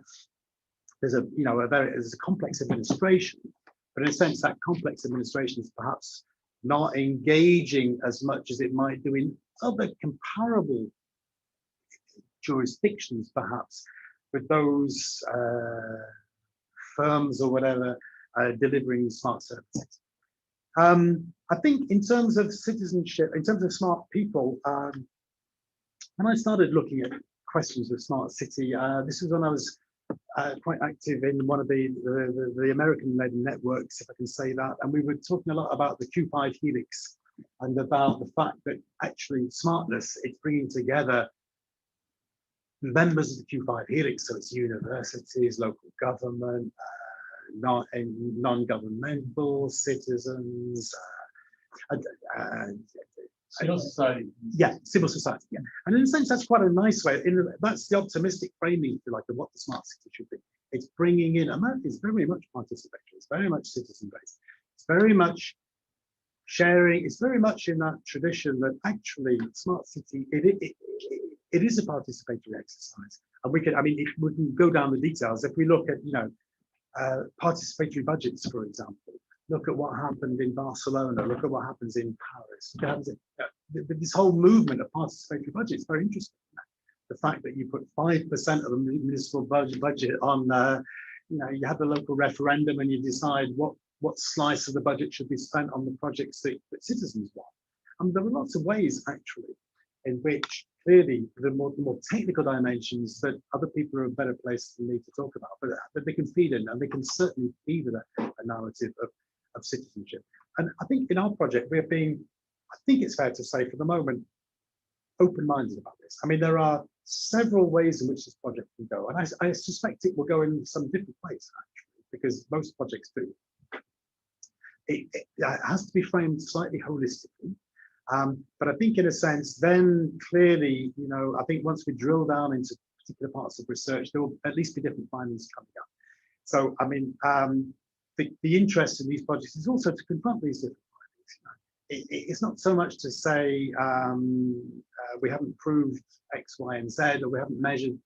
complex administration, but in a sense, that complex administration is perhaps not engaging as much as it might do in other comparable jurisdictions, perhaps, with those firms or whatever delivering smart services. I think in terms of citizenship, in terms of smart people, when I started looking at questions of smart city, this was when I was quite active in one of the American-led networks, if I can say that, and we were talking a lot about the Q5 helix and about the fact that actually smartness, it's bringing together members of the Q5 helix, so it's universities, local government, non-governmental citizens, Civil society. yeah, civil society. Yeah, and in a sense, that's quite a nice way. That's the optimistic framing, if you like, of what the smart city should be. It's bringing in. America is very much participatory. It's very much citizen-based. It's very much sharing. It's very much in that tradition that actually smart city it is a participatory exercise, and we can. I mean, we can go down the details if we look at participatory budgets, for example. Look at what happened in Barcelona. Look at what happens in Paris. This whole movement of participatory budgets is very interesting. The fact that you put 5% of the municipal budget on, you have the local referendum and you decide what slice of the budget should be spent on the projects that citizens want. And there are lots of ways, actually, in which clearly the more technical dimensions that other people are a better place than me to talk about, but they can feed in, and they can certainly feed in a narrative of citizenship. And I think in our project, we're being, I think it's fair to say for the moment, open-minded about this. I mean, there are several ways in which this project can go, and I suspect it will go in some different ways, actually, because most projects do. It has to be framed slightly holistically, but I think in a sense, then clearly, I think once we drill down into particular parts of research, there will at least be different findings coming up. So, I mean, the interest in these projects is also to confront these different findings. It's not so much to say we haven't proved X, Y, and Z, or we haven't measured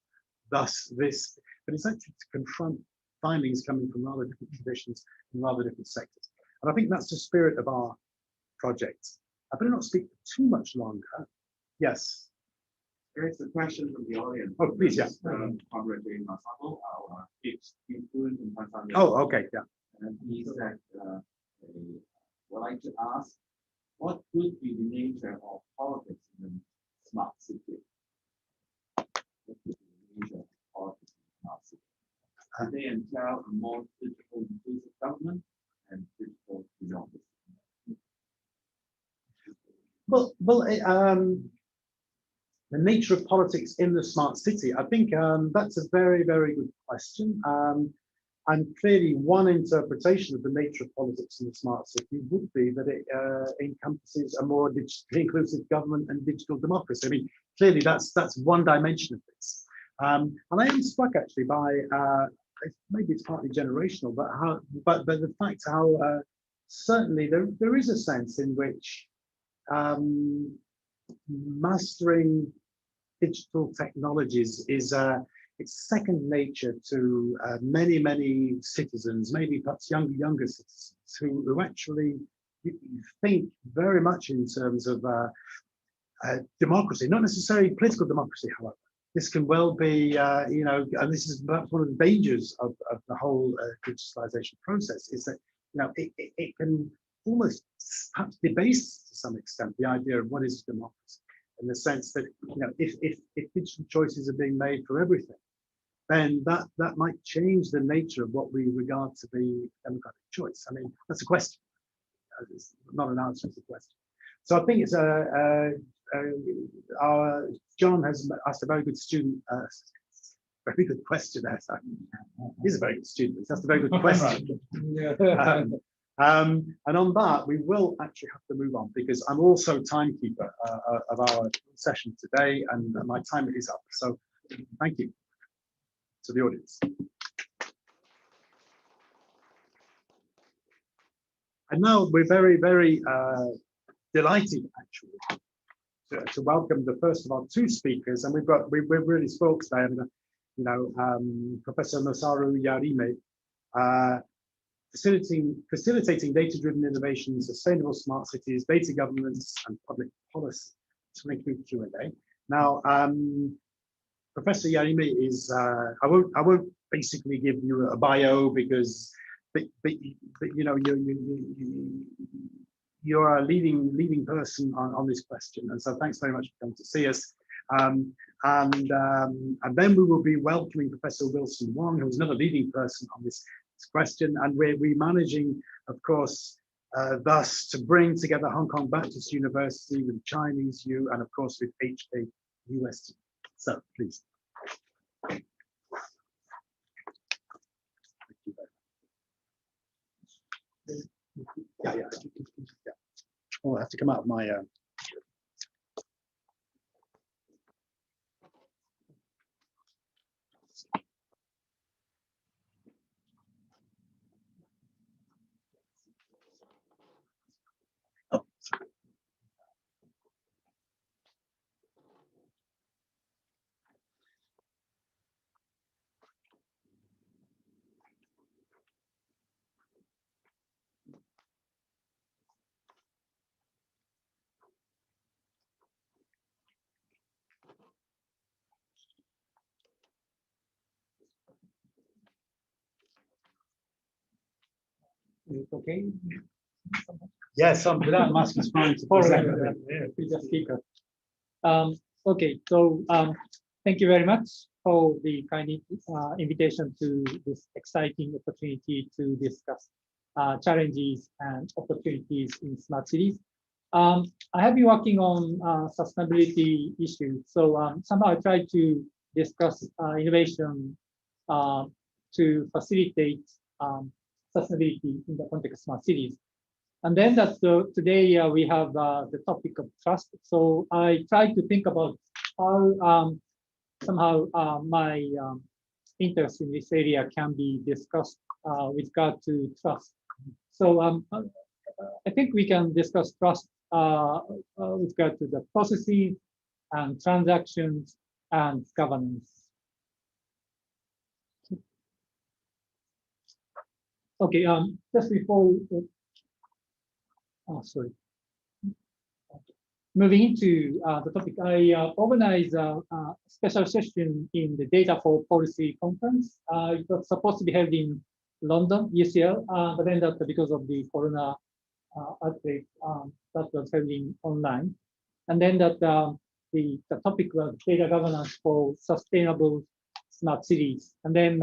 thus this, but it's actually to confront findings coming from rather different traditions and rather different sectors. And I think that's the spirit of our project. I better not speak for too much longer. Yes. There's a question from the audience. Oh, please, yeah. Comrade Masaru, our student in Tanzania. Oh, okay, yeah. And he said, would like to ask, what would be the nature of politics in a smart city? What would be the nature of politics in a smart city? Do they entail a more digital inclusive government and digital democracy? Well, the nature of politics in the smart city, I think that's a very, very good question. And clearly, one interpretation of the nature of politics in the smart city would be that it encompasses a more digitally inclusive government and digital democracy. I mean, clearly, that's one dimension of this. And I am struck actually by maybe it's partly generational, but the fact how certainly there is a sense in which mastering digital technologies is it's second nature to many citizens, maybe perhaps younger citizens who actually think very much in terms of democracy, not necessarily political democracy, however. This can well be, and this is perhaps one of the dangers of the whole digitalization process, is that it can almost perhaps debase to some extent the idea of what is democracy, in the sense that if digital choices are being made for everything, then that might change the nature of what we regard to be democratic choice. I mean, that's a question. It's not an answer, it's a question. So I think it's John has asked a very good student, very good question. He's a very good student. He's asked a very good question. And on that, we will actually have to move on because I'm also timekeeper of our session today, and my time is up. So thank you to the audience. And now we're very, very delighted actually to welcome the first of our two speakers, and we're really spoke today. Professor Masaru Yarime, facilitating data-driven innovation, sustainable smart cities, data governance, and public policy. So make me Q&A. Now, Professor Yarime is. I won't basically give you a bio because, but you're a leading person on this question, and so thanks very much for coming to see us. And then we will be welcoming Professor Wilson Wong, who's another leading person on this question, and we're managing, of course, thus to bring together Hong Kong Baptist University with Chinese U, and of course with HKUST. So please. Yeah. Oh, I have to come out of my. Oh, sorry. Okay. Yes, without mask, it's fine to present. Speaker. Okay, so thank you very much for the kind invitation to this exciting opportunity to discuss challenges and opportunities in smart cities. I have been working on sustainability issues, so somehow I try to discuss innovation to facilitate sustainability in the context of smart cities. And then today we have the topic of trust. So I try to think about how somehow my interest in this area can be discussed with regard to trust. So I think we can discuss trust with regard to the processes and transactions and governance. Okay, just before, sorry. Moving into the topic, I organized a special session in the Data for Policy conference. It was supposed to be held in London, UCL, but then because of the corona outbreak, that was held in online. And then the topic was data governance for sustainable smart cities. And then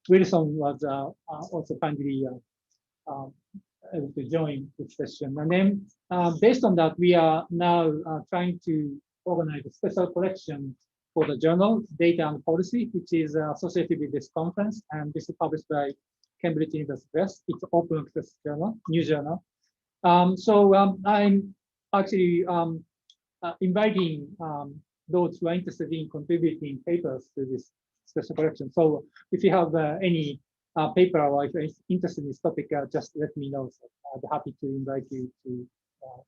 Wilson was also kindly able to join this session. And then based on that, we are now trying to organize a special collection for the journal, Data and Policy, which is associated with this conference. And this is published by Cambridge University Press. It's an open access journal, new journal. So I'm actually inviting those who are interested in contributing papers to this special collection. So if you have any paper or if you're interested in this topic, just let me know. So I'd be happy to invite you to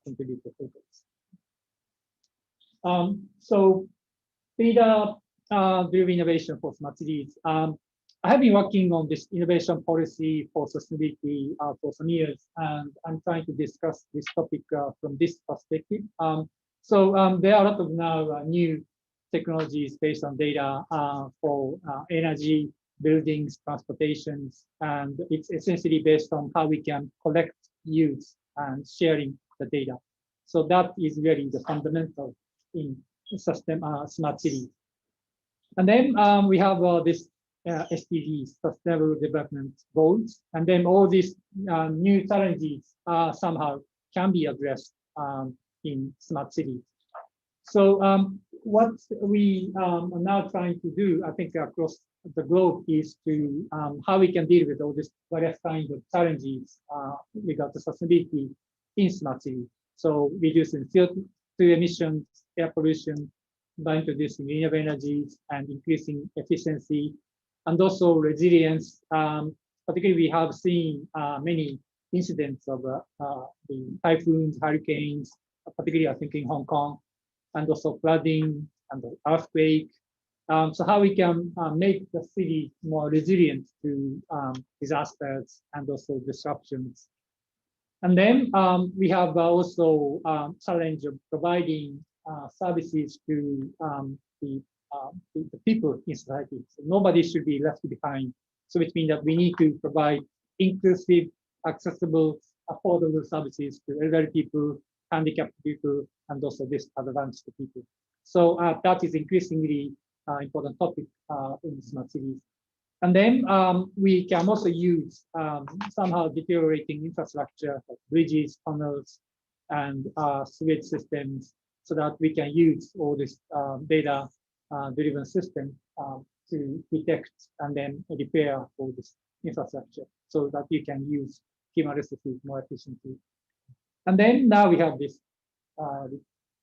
contribute the papers. So data-driven innovation for smart cities. I have been working on this innovation policy for sustainability for some years, and I'm trying to discuss this topic from this perspective. So there are a lot of now new technologies based on data for energy, buildings, transportations, and it's essentially based on how we can collect, use, and sharing the data. So that is really the fundamental in smart cities. And then we have this SDGs, Sustainable Development Goals, and then all these new challenges somehow can be addressed in smart cities. So what we are now trying to do, I think across the globe, is to how we can deal with all these various kinds of challenges regard to sustainability in smart cities. So reducing CO2 emissions, air pollution, by introducing renewable energies and increasing efficiency, and also resilience. Particularly, we have seen many incidents of the typhoons, hurricanes, particularly I think in Hong Kong, and also flooding and the earthquake. So how we can make the city more resilient to disasters and also disruptions. And then we have also challenge of providing services to the people in society. So nobody should be left behind. So which means that we need to provide inclusive, accessible, affordable services to elderly people, handicapped people, and also disadvantaged people. So that is increasingly important topic in smart cities. And then we can also use somehow deteriorating infrastructure like bridges, tunnels, and sewage systems, so that we can use all this data driven system to detect and then repair all this infrastructure so that you can use human resources more efficiently. And then now we have this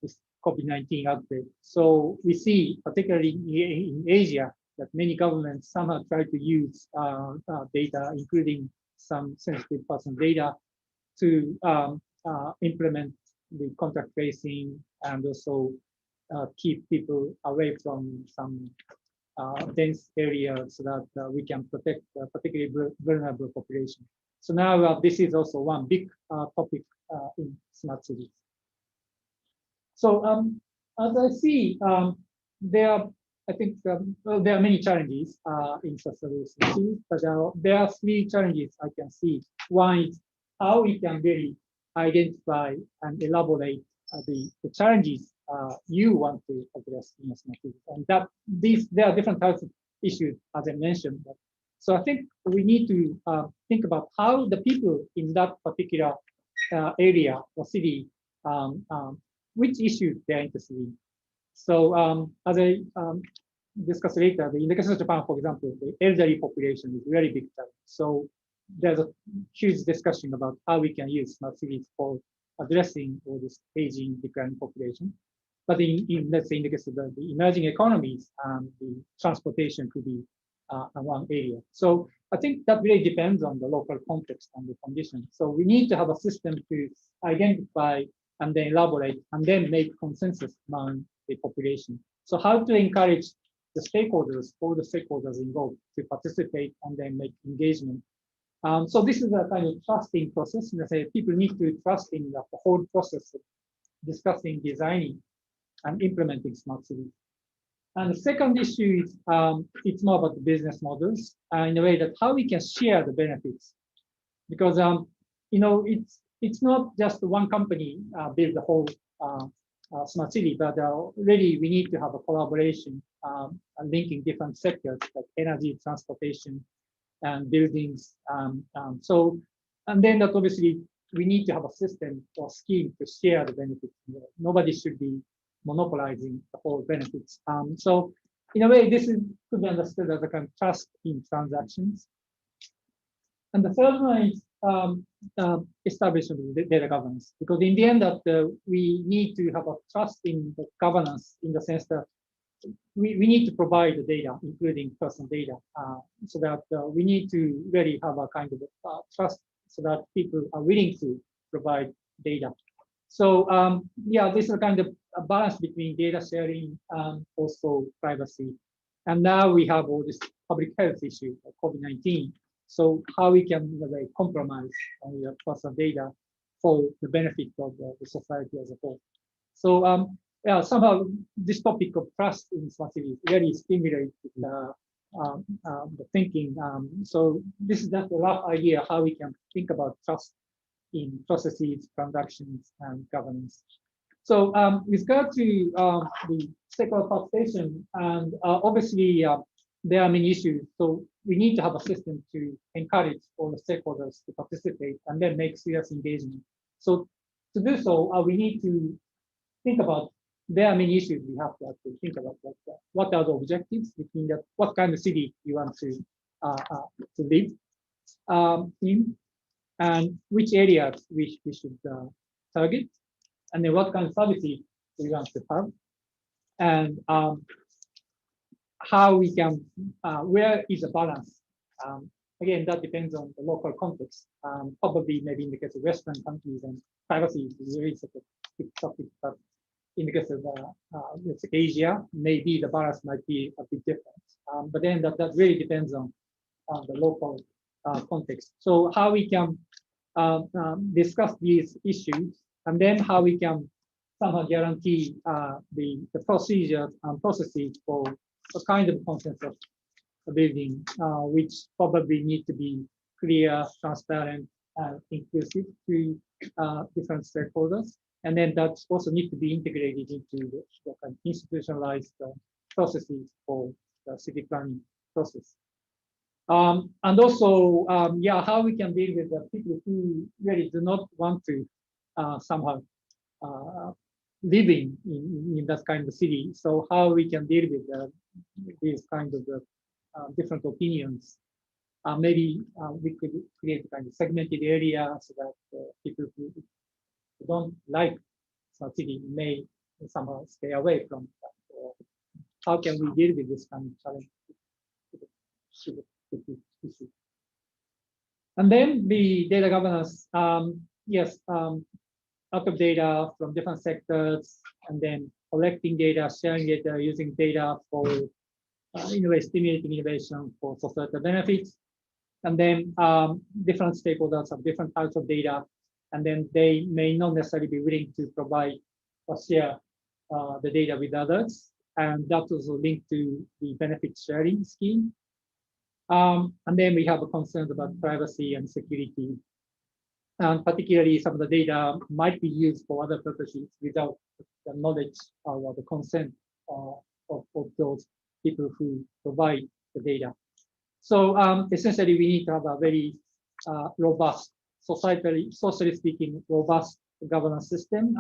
this COVID-19 outbreak. So we see, particularly in Asia, that many governments somehow try to use data, including some sensitive person data, to implement the contact tracing and also keep people away from some dense areas so that we can protect particularly vulnerable population. So now this is also one big topic in smart cities. So as I see, I think there are many challenges in such solutions, but there are three challenges I can see. One is how we can really identify and elaborate the challenges you want to address in a smart city, and that there are different types of issues as I mentioned. So I think we need to think about how the people in that particular area or city, which issues they're interested in. So as I discuss later, in the case of Japan, for example, the elderly population is very big challenge. So there's a huge discussion about how we can use smart cities for addressing all this aging, declining population. But let's say in the case of the emerging economies, the transportation could be one area. So I think that really depends on the local context and the conditions. So we need to have a system to identify and then elaborate and then make consensus among the population. So how to encourage the stakeholders, all the stakeholders involved to participate and then make engagement. So this is a kind of trusting process. Let's say people need to trust in the whole process of discussing, designing, and implementing smart cities. And the second issue is it's more about the business models in a way that how we can share the benefits, because you know it's not just one company build the whole smart city, but really we need to have a collaboration linking different sectors like energy, transportation, and buildings. So and then that obviously we need to have a system or scheme to share the benefits. Nobody should be monopolizing the whole benefits. So in a way, this could be understood as a kind of trust in transactions. And the third one is establishment of data governance, because in the end that we need to have a trust in the governance in the sense that we need to provide the data, including personal data, so that we need to really have a kind of trust so that people are willing to provide data. So yeah, this is a kind of a balance between data sharing and also privacy. And now we have all this public health issue, like COVID-19. So how we can compromise on the personal data for the benefit of the society as a whole. So yeah, somehow this topic of trust in smart cities really stimulates the thinking. So this is just a rough idea how we can think about trust in processes, transactions, and governance. So with regard to the stakeholder participation, and obviously there are many issues. So we need to have a system to encourage all the stakeholders to participate and then make serious engagement. So to do so, we need to think about, there are many issues we have to actually think about. Like, what are the objectives between that? What kind of city you want to live in, and which areas we should target, and then what kind of services we want to have, and how we can, where is the balance? Again, that depends on the local context. Probably maybe in the case of Western countries, and privacy is really such a big topic, but in the case of let's say Asia, maybe the balance might be a bit different. But then that really depends on the local context. So how we can discuss these issues, and then how we can somehow guarantee the procedures and processes for a kind of consensus building, which probably need to be clear, transparent, and inclusive to different stakeholders. And then that also need to be integrated into the kind of institutionalized processes for the city planning process. And also, yeah, how we can deal with the people who really do not want to somehow living in that kind of city. So how we can deal with these kind of different opinions. Maybe we could create a kind of segmented area so that people who don't like smart city may somehow stay away from that. How can we deal with this kind of challenge? And then the data governance, yes, out of data from different sectors, and then collecting data, sharing data, using data for in a way stimulating innovation for societal benefits. And then different stakeholders have different types of data, and then they may not necessarily be willing to provide or share the data with others. And that's also linked to the benefit sharing scheme. And then we have a concern about privacy and security. And particularly some of the data might be used for other purposes without the knowledge or the consent of those people who provide the data. So essentially, we need to have a very robust, socially speaking, robust governance system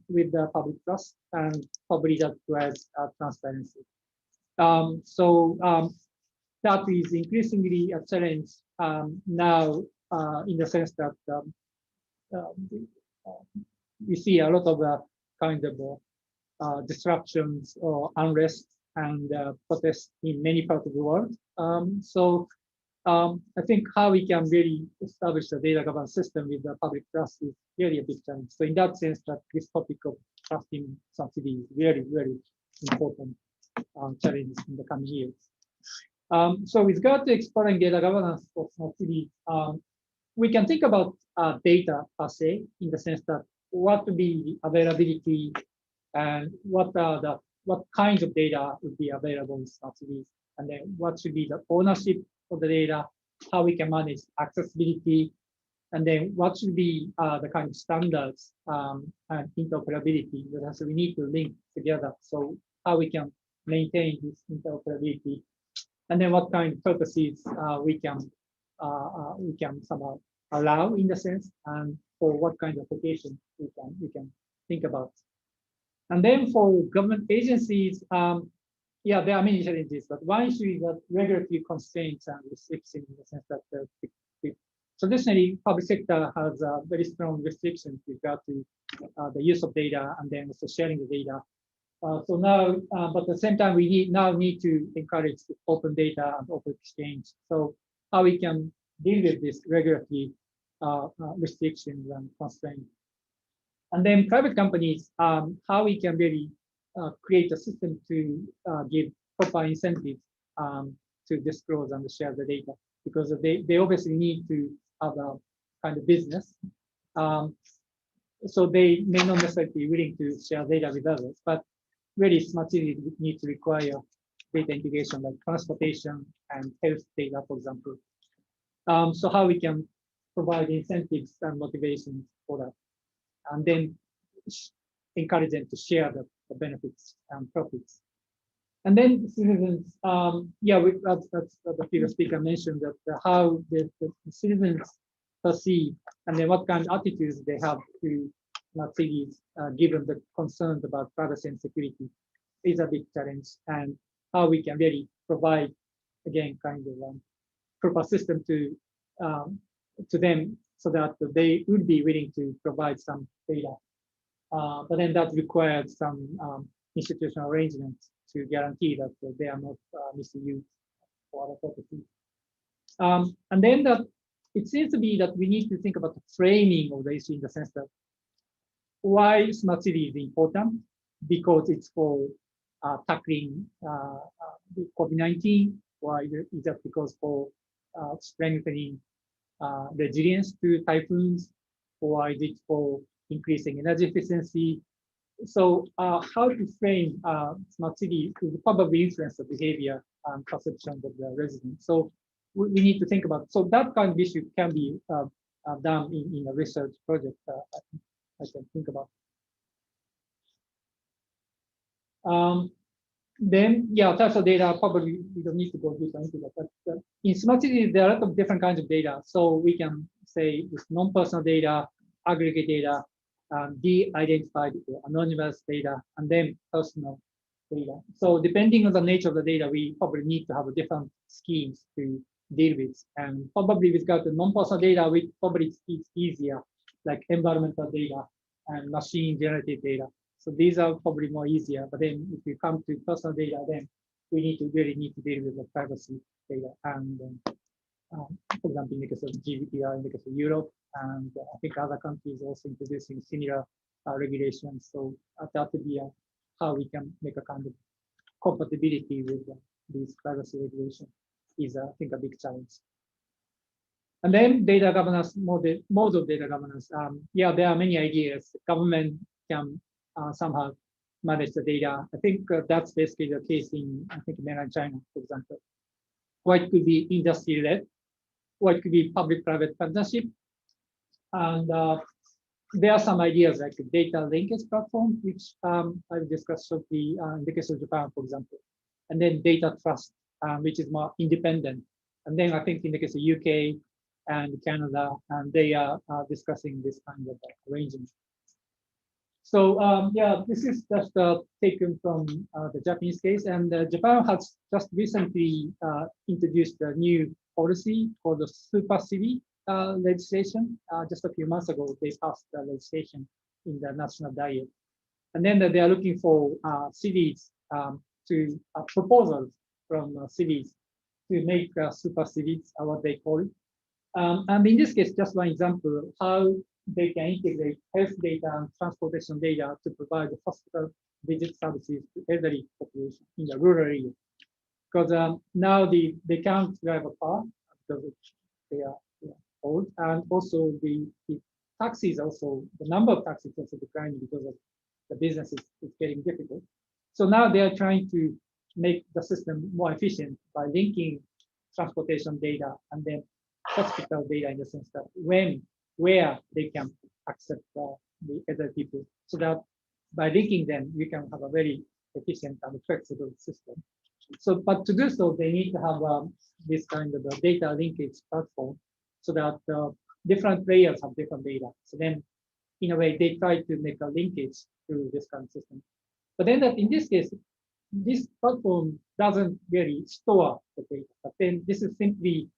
with the public trust and probably that requires transparency. That is increasingly a challenge now in the sense that we see a lot of kind of disruptions or unrest and protests in many parts of the world. I think how we can really establish a data governance system with the public trust is really a big challenge. So in that sense, that this topic of trusting subsidy is very, very important challenge in the coming years. So with regard to exploring data governance for smart cities, we can think about data per se in the sense that what would be the availability and what kinds of data would be available in smart cities, and then what should be the ownership of the data, how we can manage accessibility, and then what should be the kind of standards and interoperability. So we need to link together. So how we can maintain this interoperability, and then what kind of purposes we can somehow allow in the sense, and for what kind of application we can think about. And then for government agencies, yeah, there are many challenges, but one issue is that regulatory constraints and restrictions in the sense that traditionally public sector has very strong restrictions with regard to the use of data and then also sharing the data. So now, but at the same time, we now need to encourage open data and open exchange. So how we can deal with this regulatory restrictions and constraints. And then private companies, how we can really create a system to give proper incentives to disclose and share the data, because they obviously need to have a kind of business. So they may not necessarily be willing to share data with others, but really smart cities need to require data integration like transportation and health data, for example. So how we can provide incentives and motivations for that, and then encourage them to share the benefits and profits. And then citizens, yeah, that's the previous speaker mentioned that how the citizens perceive and then what kind of attitudes they have to smart cities, given the concerns about privacy and security, is a big challenge. And how we can really provide, again, kind of proper system to them so that they would be willing to provide some data. But then that requires some institutional arrangements to guarantee that they are not misused for other purposes. And then that it seems to be that we need to think about the framing of the issue in the sense that why smart city is important, because it's for tackling COVID-19, or is that because for strengthening resilience to typhoons, or is it for increasing energy efficiency? So how to frame smart city will probably influence the behavior and perception of the residents. So we need to think about, so that kind of issue can be done in a research project I can think about. Then, yeah, types of data, probably we don't need to go deeper into that, but in smart cities, there are a lot of different kinds of data. So we can say this non-personal data, aggregate data, de-identified anonymous data, and then personal data. So depending on the nature of the data, we probably need to have different schemes to deal with. And probably with regard to non-personal data, we probably it's easier, like environmental data and machine-generated data. So these are probably more easier. But then if we come to personal data, then we really need to deal with the privacy data. And for example, in the case of GDPR, in the case of Europe, and I think other countries also introducing similar regulations. So that would be how we can make a kind of compatibility with these privacy regulations is, I think, a big challenge. And then data governance, modes of data governance. Yeah, there are many ideas. Government can somehow manage the data. I think that's basically the case in, I think, mainland China, for example. Or it could be industry-led, or it could be public-private partnership. And there are some ideas like a data linkage platform, which I've discussed shortly in the case of Japan, for example. And then data trust, which is more independent. And then I think in the case of UK and Canada, they are discussing this kind of arrangement. So yeah, this is just taken from the Japanese case. And Japan has just recently introduced a new policy called the super city legislation. Just a few months ago, they passed the legislation in the national diet. And then they are looking for cities to proposals from cities to make super cities, what they call it. And in this case, just one example, how they can integrate health data and transportation data to provide hospital visit services to elderly population in the rural area. Because now they can't drive a car because they are old, and also the taxis also, the number of taxis also declining because of the business is getting difficult. So now they are trying to make the system more efficient by linking transportation data and then hospital data in the sense that where they can accept the other people, so that by linking them, we can have a very efficient and flexible system. So, but to do so, they need to have this kind of a data linkage platform, so that different players have different data. So then, in a way, they try to make a linkage to this kind of system. But then that in this case, this platform doesn't really store the data, but then this is simply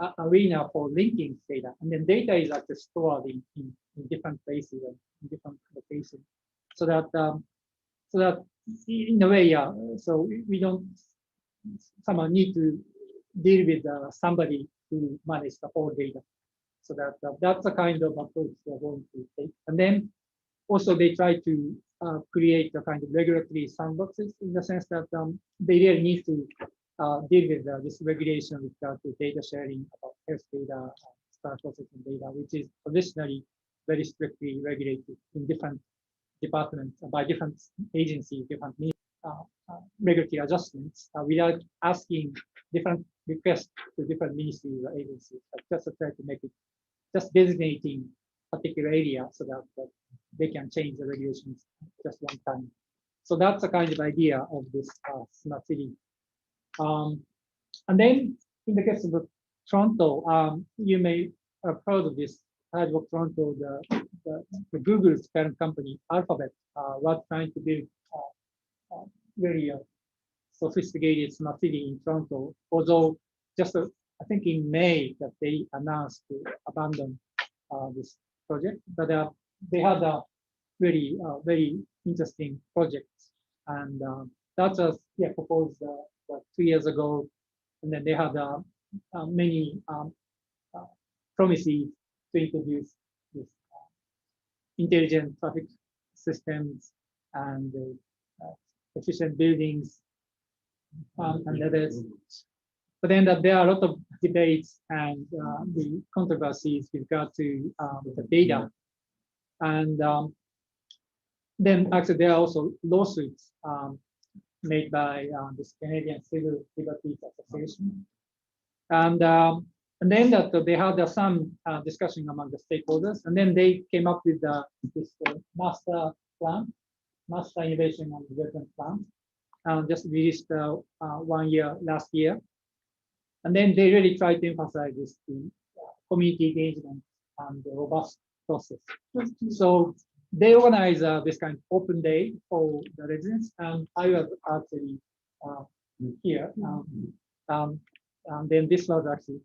an arena for linking data. And then data is actually stored in different places and in different locations. So that in a way, yeah, so we don't somehow need to deal with somebody to manage the whole data. So that's a kind of approach they're going to take. And then also they try to create a kind of regulatory sandboxes in the sense that they really need to deal with this regulation with regard to data sharing about health data, processing data, which is traditionally very strictly regulated in different departments by different agencies, different regulatory adjustments without asking different requests to different ministries or agencies. Just to try to make it just designating particular area so that they can change the regulations just one time. So that's the kind of idea of this smart city. And then in the case of the Toronto, you may have heard of this. Heard of Toronto, the Google's parent company, Alphabet, was trying to build very sophisticated smart city in Toronto. Although just I think in May that they announced to abandon this project, but they had a very interesting project, and that was proposed 2 years ago, and then they had many promises to introduce this intelligent traffic systems and efficient buildings and others. But then there are a lot of debates and the controversies with regard to the data. And then actually there are also lawsuits made by this Canadian Civil Liberties Association. And then that they had some discussion among the stakeholders, and then they came up with this master plan, master innovation and development plan, just released 1 year last year. And then they really tried to emphasize the community engagement and the robust process. So they organize this kind of open day for the residents, and I was actually here. And then this was actually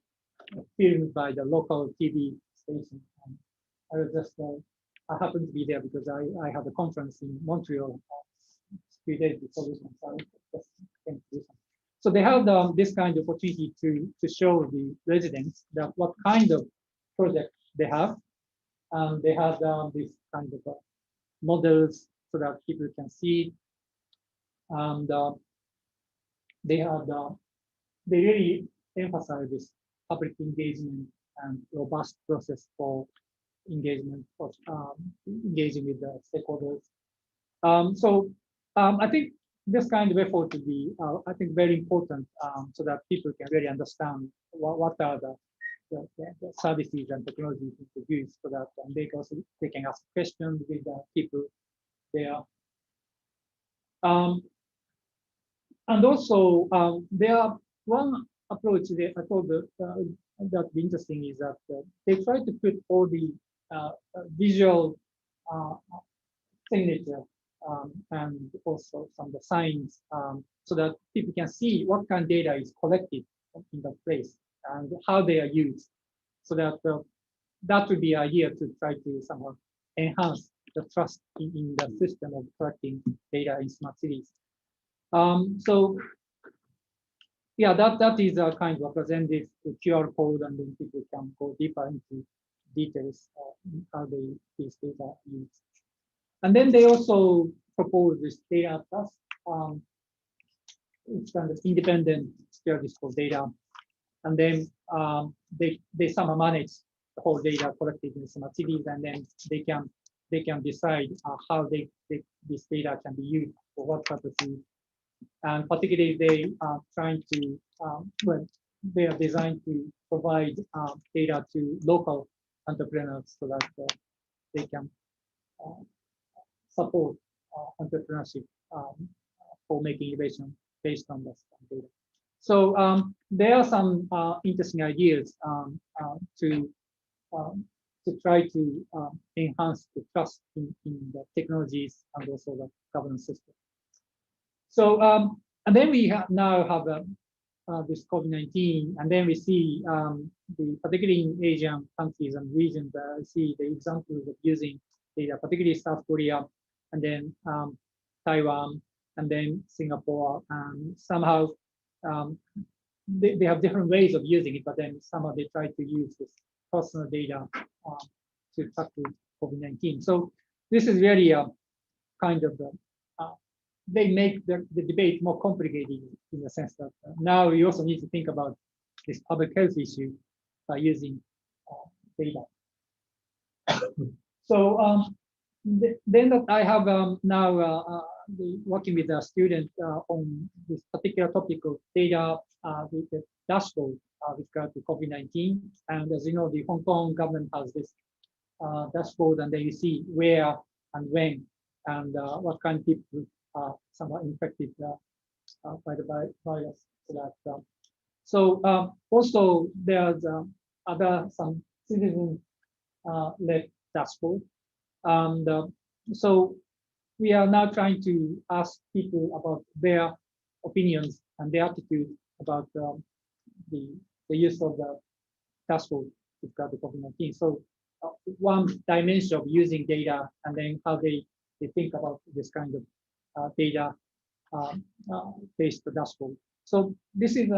filmed by the local TV station. I was just, I happened to be there because I had a conference in Montreal 3 days before this one. So I just came to this one. So they had this kind of opportunity to show the residents that what kind of project they have. They had this kind of models so that people can see. And they had they really emphasize this public engagement and robust process for engagement of engaging with the stakeholders. I think this kind of effort would be, I think, very important so that people can really understand what are the services and technologies introduced, so that they can ask questions with the people there. And also, there are one approach that I thought that be interesting is that they try to put all the visual signature and also some of the signs so that people can see what kind of data is collected in that place and how they are used. So that that would be an idea to try to somehow enhance the trust in the system of collecting data in smart cities. So yeah, that is a kind of representative QR code, and then people can go deeper into details how these data are used. And then they also propose this data trust. It's kind of independent theoretical data, and then they somehow manage the whole data collected in smart cities, and then they can decide how this data can be used for what purposes. And particularly, they are trying to, well, they are designed to provide data to local entrepreneurs so that they can support entrepreneurship for making innovation based on this data. So there are some interesting ideas to try to enhance the trust in the technologies and also the governance system. So, and then we now have this COVID-19, and then we see particularly in Asian countries and regions, see the examples of using data, particularly South Korea, and then Taiwan, and then Singapore. Somehow they have different ways of using it, but then somehow they try to use this personal data to tackle COVID-19. So this is really a kind of they make the debate more complicated in the sense that now we also need to think about this public health issue by using data. So then that I have now working with a student on this particular topic of data with the dashboard with regard to COVID-19. And as you know, the Hong Kong government has this dashboard, and then you see where and when and what kind of people are somewhat infected by the virus. So also there's some citizen-led dashboard. And so we are now trying to ask people about their opinions and their attitude about the use of the dashboard with regard to COVID-19. So one dimension of using data, and then how they think about this kind of data based dashboard. So this is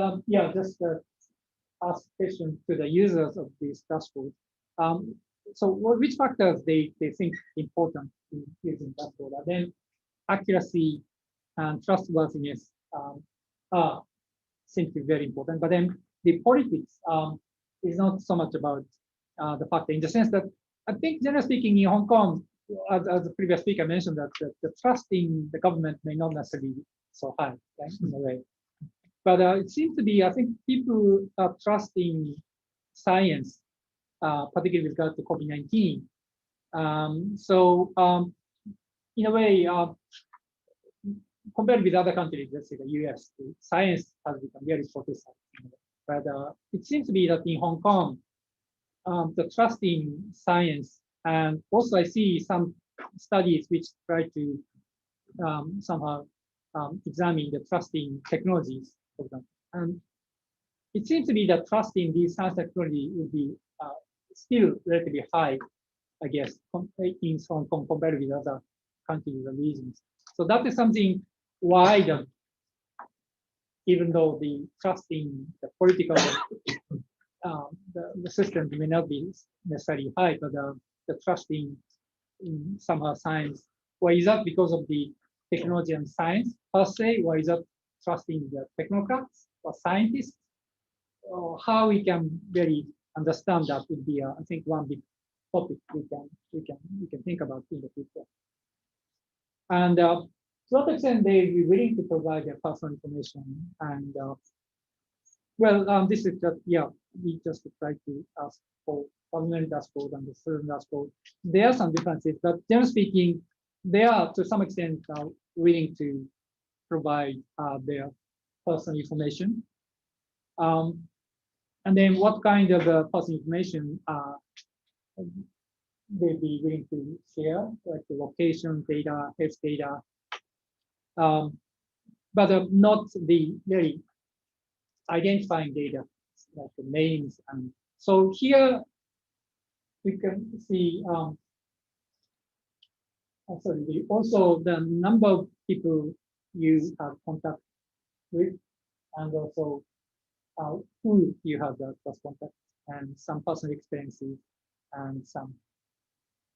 just ask question to the users of this dashboard. So which factors they think important in using dashboard? And then accuracy and trustworthiness seem to be very important. But then the politics is not so much about the factor, in the sense that I think, generally speaking, in Hong Kong, as the previous speaker mentioned, that the trust in the government may not necessarily be so high, right, in a way. But it seems to be, I think, people are trusting science, particularly with regard to COVID-19. In a way, compared with other countries, let's say the US, science has become very politicized. But it seems to be that in Hong Kong, the trust in science, and also I see some studies which try to somehow examine the trust in technologies, for example. And it seems to be that trust in these science technology would be still relatively high, I guess, in Hong Kong compared with other countries or regions. So that is something why even though the trust in the political the system may not be necessarily high, but the trust in somehow science, why is that because of the technology and science per se? Why is that trusting the technocrats or scientists? Or how we can really understand that would be, I think, one big topic we can think about in the future. And to what extent they be willing to provide their personal information? And well, this is just we just try to ask for ordinary dashboard and the student dashboard. There are some differences, but generally speaking, they are to some extent willing to provide their personal information. And then what kind of personal information they'd be willing to share, like the location data, health data, but not the very identifying data, like the names. And so here we can see also the number of people you have contact with, and also who you have the first contact, and some personal experiences, and some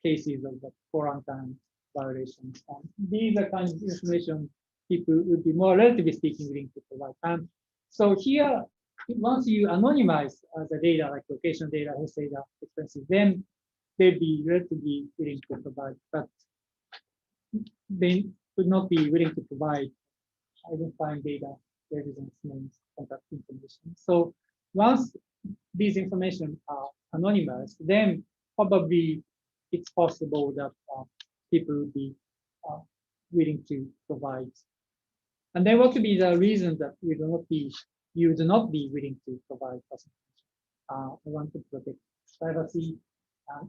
cases of the quarantine violations. And these are kind of information people would be more relatively speaking willing to provide. And so here, once you anonymize the data, like location data, health data, experiences, then they'd be relatively willing to provide, but they would not be willing to provide identifying data, residence names, contact information. So once these information are anonymized, then probably it's possible that people will be willing to provide. And then what would be the reason that you do not be willing to provide personal information? I want to protect privacy,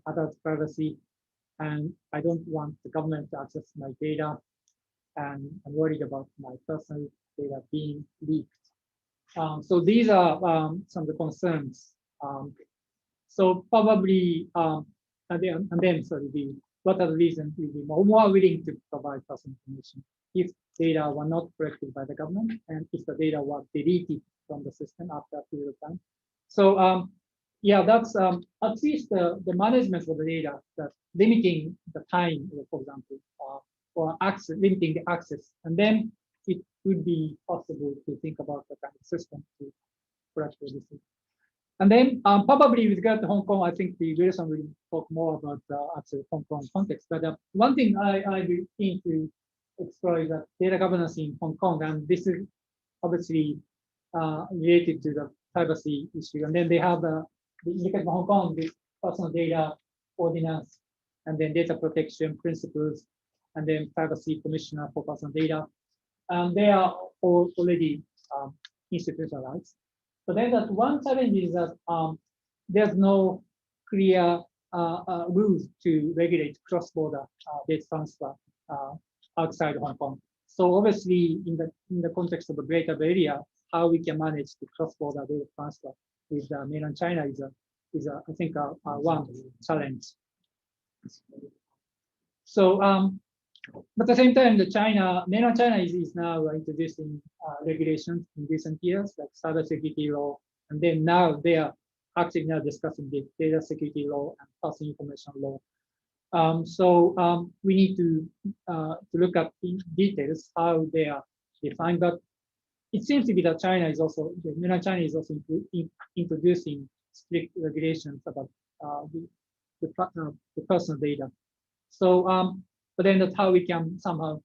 adult privacy, and I don't want the government to access my data, and I'm worried about my personal data being leaked. So these are some of the concerns. So probably, what are the reasons you'll be more willing to provide personal information if data were not collected by the government and if the data were deleted from the system after a period of time. So yeah, that's at least the management of the data, that limiting the time, for example, or access, limiting the access, and then it would be possible to think about the kind of system to correct this. And then probably with regard to Hong Kong, I think the Wilson will talk more about the actual Hong Kong context. But one thing I'd be keen to explore is that data governance in Hong Kong, and this is obviously related to the privacy issue. And then they have the look at Hong Kong, this personal data ordinance, and then data protection principles, and then privacy commissioner for personal data. They are all already institutionalized. But then that one challenge is that there's no clear rules to regulate cross-border data transfer outside Hong Kong. So obviously, in the context of the greater Bay Area, how we can manage the cross-border data transfer with mainland China is I think one challenge. So, but at the same time, mainland China is now introducing regulations in recent years, like cybersecurity law, and then now they are actually now discussing the data security law and personal information law. So we need to look at in details how they are defined. But it seems to be that mainland China is also introducing strict regulations about the personal data. So, but then that's how we can somehow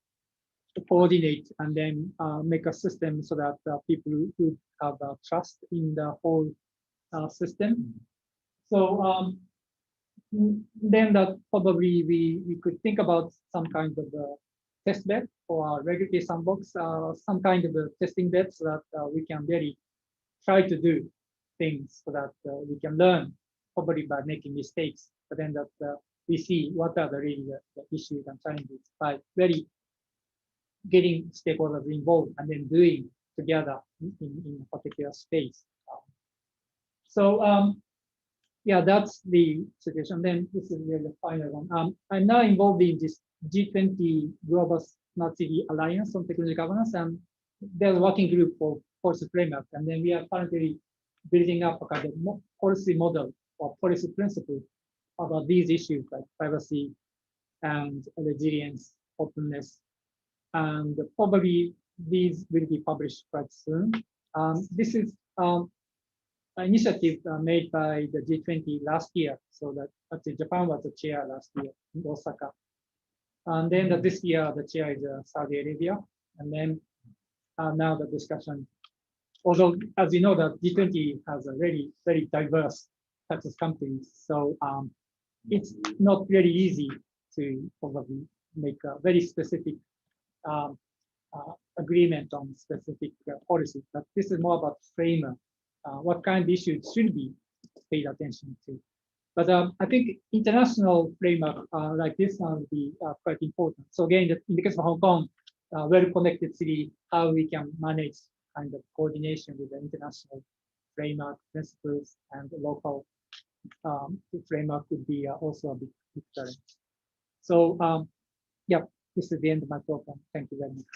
coordinate and then make a system so that people would have trust in the whole system. So then that probably we could think about some kind of test bed or regulatory sandbox, some kind of a testing bed, so that we can really try to do things so that we can learn probably by making mistakes, but then that we see what are the really the issues and challenges by really getting stakeholders involved and then doing together in a particular space. Yeah, that's the situation. Then this is really the final one. I'm now involved in this G20 Global Smart City Alliance on Technology Governance, and there's a working group for policy framework. And then we are currently building up a kind of policy model or policy principle about these issues like privacy and resilience, openness, and probably these will be published quite soon. This is an initiative made by the G20 last year, so that actually Japan was the chair last year in Osaka. And then this year, the chair is Saudi Arabia. And then now the discussion, although as you know, that G20 has a very, very diverse types of companies. So it's not really easy to probably make a very specific agreement on specific policy. But this is more about framework, what kind of issues should be paid attention to. But I think international framework like this one will be quite important. So again, in the case of Hong Kong, well-connected city, how we can manage kind of coordination with the international framework principles and the local framework would be also a big challenge. So yeah, this is the end of my program. Thank you very much.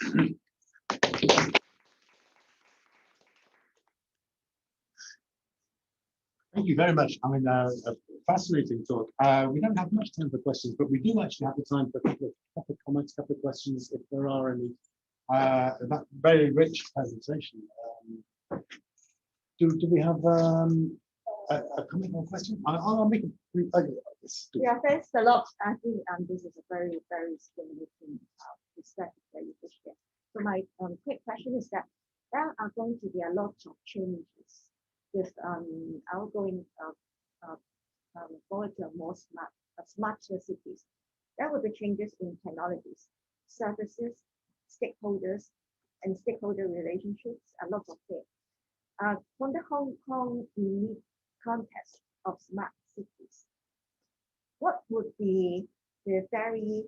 Thank you very much. I mean, a fascinating talk. We don't have much time for questions, but we do actually have the time for a couple of comments, a couple of questions, if there are any. That very rich presentation. Do we have a comment or question? I'll make a Yeah, thanks a lot. I think this is a very, very stimulating perspective that you just shared. So my quick question is that there are going to be a lot of changes with our going forward to a more smarter cities. There will be changes in technologies, services, stakeholders, and stakeholder relationships, a lot of things. From the Hong Kong unique context of smart cities, what would be the very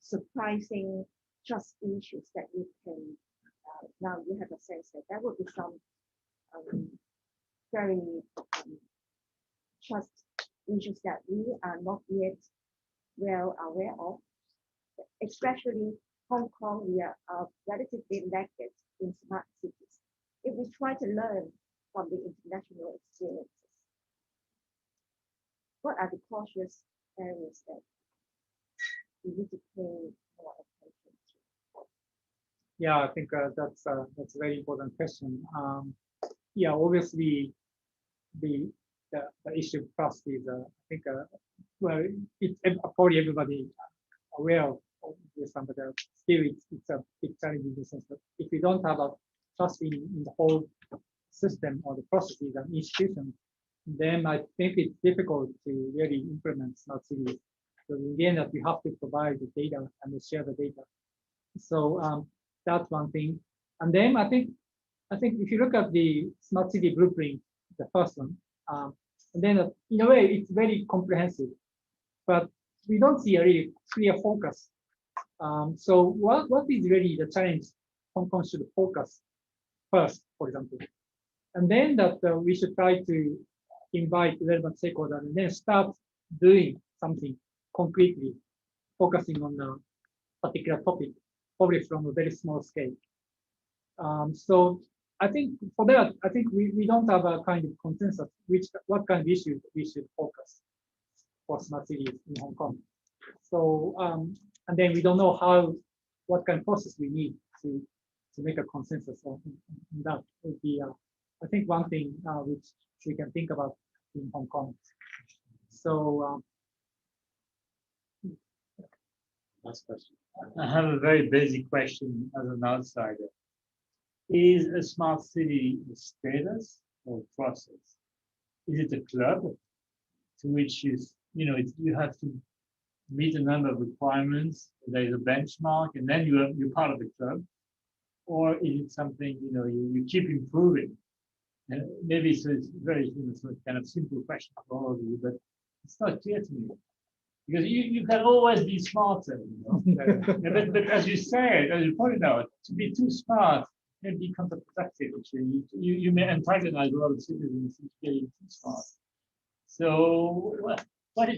surprising trust issues that you can, now you have a sense that there will be some very trust issues that we are not yet well aware of, especially Hong Kong, we are relatively laggard in smart cities. If we try to learn from the international experiences, what are the cautious areas that we need to pay more attention to? Yeah, I think that's a very important question. Yeah, obviously, the issue of trust is, I think, well, it's probably everybody aware of this, but still it's a big challenge in the sense that if you don't have a trust in the whole system or the processes and institutions, then I think it's difficult to really implement smart cities. So again, that we have to provide the data and share the data. So that's one thing. And then I think if you look at the smart city blueprint, the first one, and then in a way it's very comprehensive, but we don't see a really clear focus. So what is really the challenge Hong Kong should focus first, for example, and then that we should try to invite relevant stakeholders and then start doing something concretely, focusing on a particular topic, probably from a very small scale. So I think for that, I think we don't have a kind of consensus what kind of issues we should focus for smart cities in Hong Kong. So and then we don't know what kind of process we need to make a consensus on that. Would be I think one thing which we can think about in Hong Kong. So last question. I have a very basic question as an outsider. Is a smart city a status or process? Is it a club to which you have to meet a number of requirements, there is a benchmark, and then you're part of the club? Or is it something you keep improving? And maybe it's a very kind of simple question for all of you, but It's not clear to me. Because you can always be smarter, but as you said, as you pointed out, to be too smart can be counterproductive. Actually, you may antagonize a lot of citizens into being too smart. So,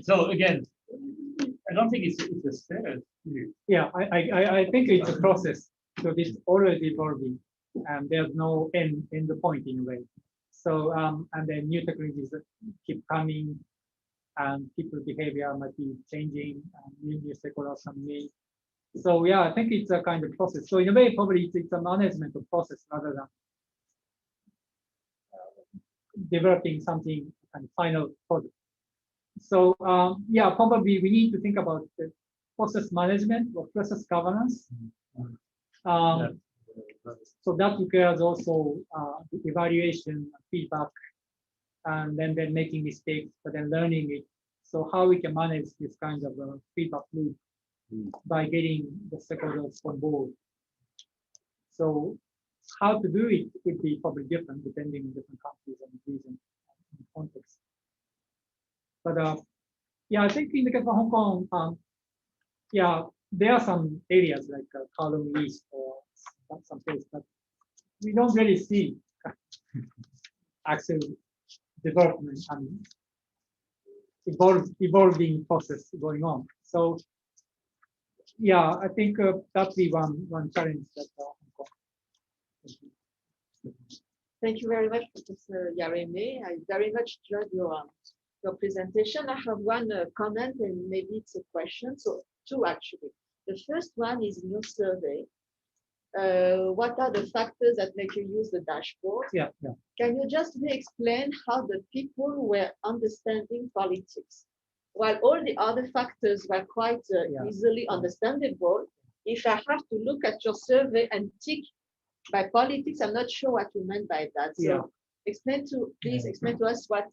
so again, I don't think it's a status. Yeah, I think it's a process. So it's always evolving, and there's no end point in a way. So and then new technologies keep coming, and people's behavior might be changing, and new stakeholders come in. So yeah, I think it's a kind of process. So in a way, probably it's a management of process rather than developing something kind of final product. So yeah, probably we need to think about the process management or process governance. So that requires also the evaluation, feedback, and then making mistakes, but then learning it. So how we can manage this kind of feedback loop by getting the stakeholders on board. So how to do it would be probably different depending on different countries and regions and context. But yeah, I think in the case of Hong Kong, yeah, there are some areas like Kowloon East or some place, but we don't really see actual development and evolving process going on. So yeah, I think that'd be one challenge that Hong Kong. Thank you very much, Professor Yarime. I very much enjoyed your presentation. I have one comment and maybe it's a question. So two actually. The first one is in your survey. What are the factors that make you use the dashboard? Yeah. Can you just explain how the people were understanding politics? While all the other factors were quite easily understandable, if I have to look at your survey and tick by politics, I'm not sure what you meant by that. So please explain to us what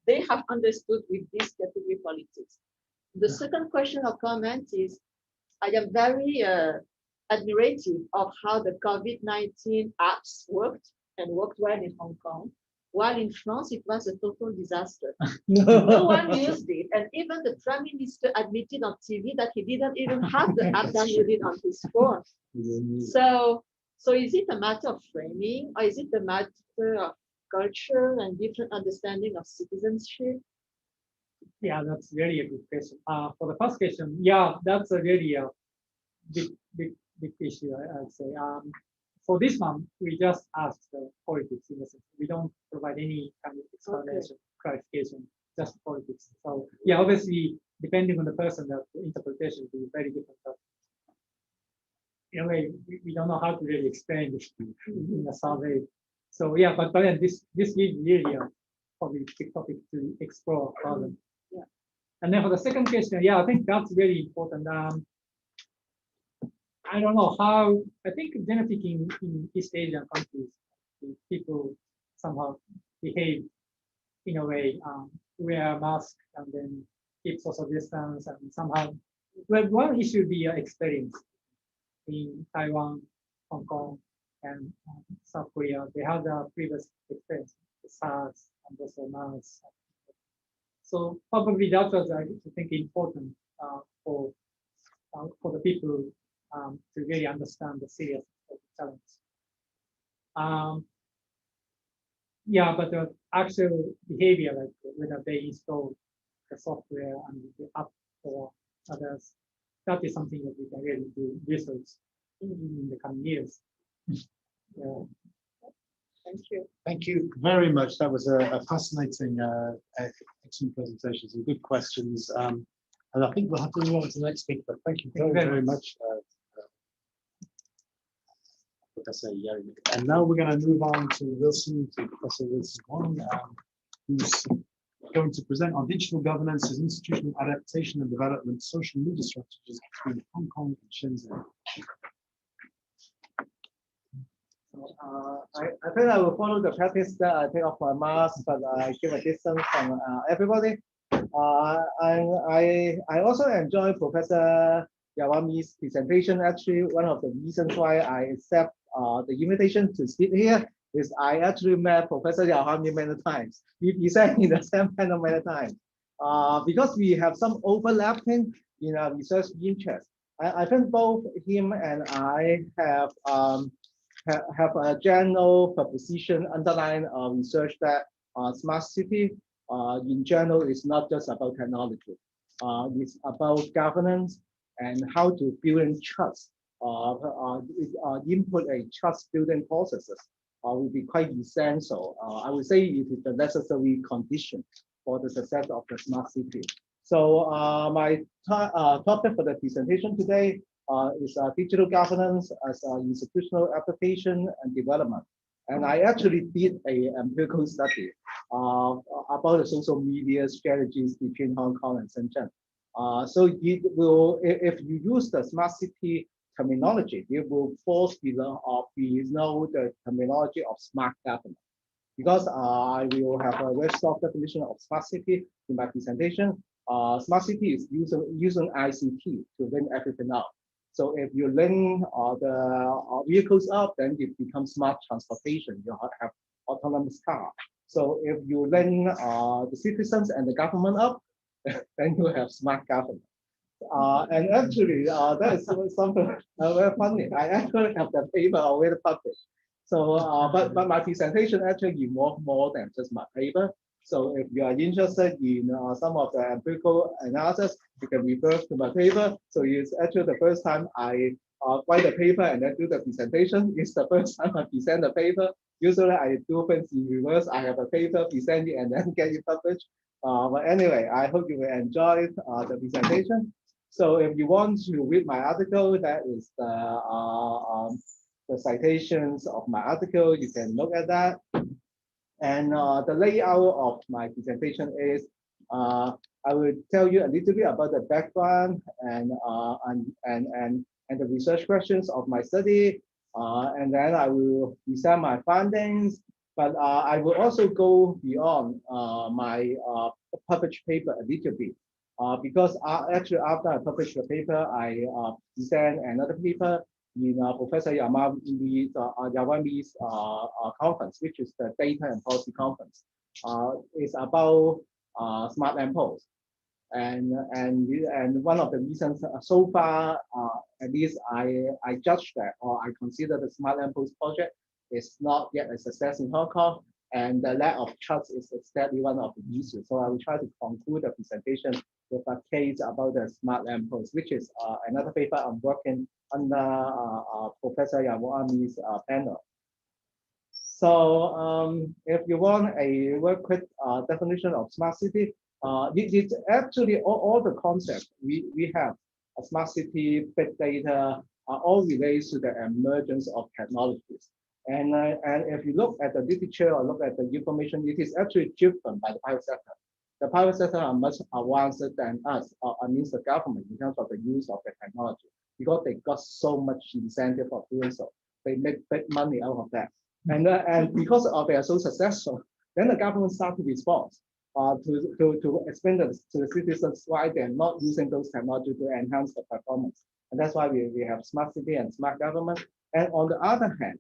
they have understood with this category politics. The second question or comment is, I am very admirative of how the COVID-19 apps worked and worked well in Hong Kong, while in France it was a total disaster. No one used it, and even the Prime Minister admitted on TV that he didn't even have the app downloaded on his phone. So is it a matter of framing, or is it a matter of culture and different understanding of citizenship? Yeah, that's really a good question. For the first question, yeah, that's a really big issue, I'd say. For this one, we just asked politics in a sense. We don't provide any kind of explanation, clarification, just politics. So yeah, obviously, depending on the person, the interpretation will be very different. But in a way, we don't know how to really explain this in a survey. So yeah, but then this is really a probably big topic to explore further. Yeah. And then for the second question, yeah, I think that's very important. I don't know how, I think generally in East Asian countries, people somehow behave in a way, wear a mask and then keep social distance and somehow, well, one issue be experience in Taiwan, Hong Kong, and South Korea. They had a previous experience, the SARS and also MERS. So probably that was, I think, important for the people to really understand the seriousness of the challenge. Yeah, but the actual behavior, like whether they install the software and the app or others, that is something that we can really do research in the coming years. Yeah. Thank you. Thank you very much. That was a fascinating, excellent presentation. Some good questions. And I think we'll have to move on to the next speaker. But thank you very much, Professor Yarime. And now we're going to move on to Professor Wilson Wong, who's going to present on digital governance as institutional adaptation and development, social media strategies between Hong Kong and Shenzhen. I think I will follow the practice that I take off my mask, but I keep a distance from everybody. I also enjoy Professor Yarime's presentation. Actually, one of the reasons why I accept the invitation to speak here is I actually met Professor Yarime many times. We presented in the same panel many times. because we have some overlapping in our research interest. I think both him and I have a general proposition underlying research that smart city in general is not just about technology. It's about governance and how to build in trust. Input a trust building processes will be quite essential. I would say it is the necessary condition for the success of the smart city. So my topic for the presentation today is digital governance as institutional application and development. And I actually did an empirical study about the social media strategies between Hong Kong and Shenzhen. So it will, if you use the smart city terminology, it will fall below the terminology of smart government. Because I will have a very soft definition of smart city in my presentation. Smart city is using ICT to link everything up. So if you link the vehicles up, then it becomes smart transportation. You have autonomous car. So if you link the citizens and the government up, then you have smart government. And actually, that is something very funny. I actually have the paper already published. So, but my presentation actually involves more than just my paper. So if you are interested in some of the empirical analysis, you can refer to my paper. So it's actually the first time I write the paper and then do the presentation. It's the first time I present the paper. Usually I do things in reverse. I have a paper, present it, and then get it published. But anyway, I hope you will enjoy the presentation. So if you want to read my article, that is the citations of my article. You can look at that. And the layout of my presentation is I will tell you a little bit about the background and the research questions of my study, and then I will present my findings. But I will also go beyond my published paper a little bit, because actually after I published the paper, I present another paper in Professor Yarami's conference, which is the Data and Policy Conference. It's about smart lampposts. And one of the reasons so far, at least I judge that, or I consider the smart lamppost project is not yet a success in Hong Kong, and the lack of trust is exactly one of the issues. So I will try to conclude the presentation with a case about the smart lamppost, which is another paper I'm working under Professor Yarami's panel. So if you want a very quick definition of smart city, it's actually all the concepts we have. A smart city, big data, all relates to the emergence of technologies. And if you look at the literature or look at the information, it is actually driven by the private sector. The private sector are much advanced than us, I mean the government, in terms of the use of the technology, because they got so much incentive for doing so. They make big money out of that. And because of they are so successful, then the government start to respond to explain to the citizens why they're not using those technology to enhance the performance. And that's why we have smart city and smart government. And on the other hand,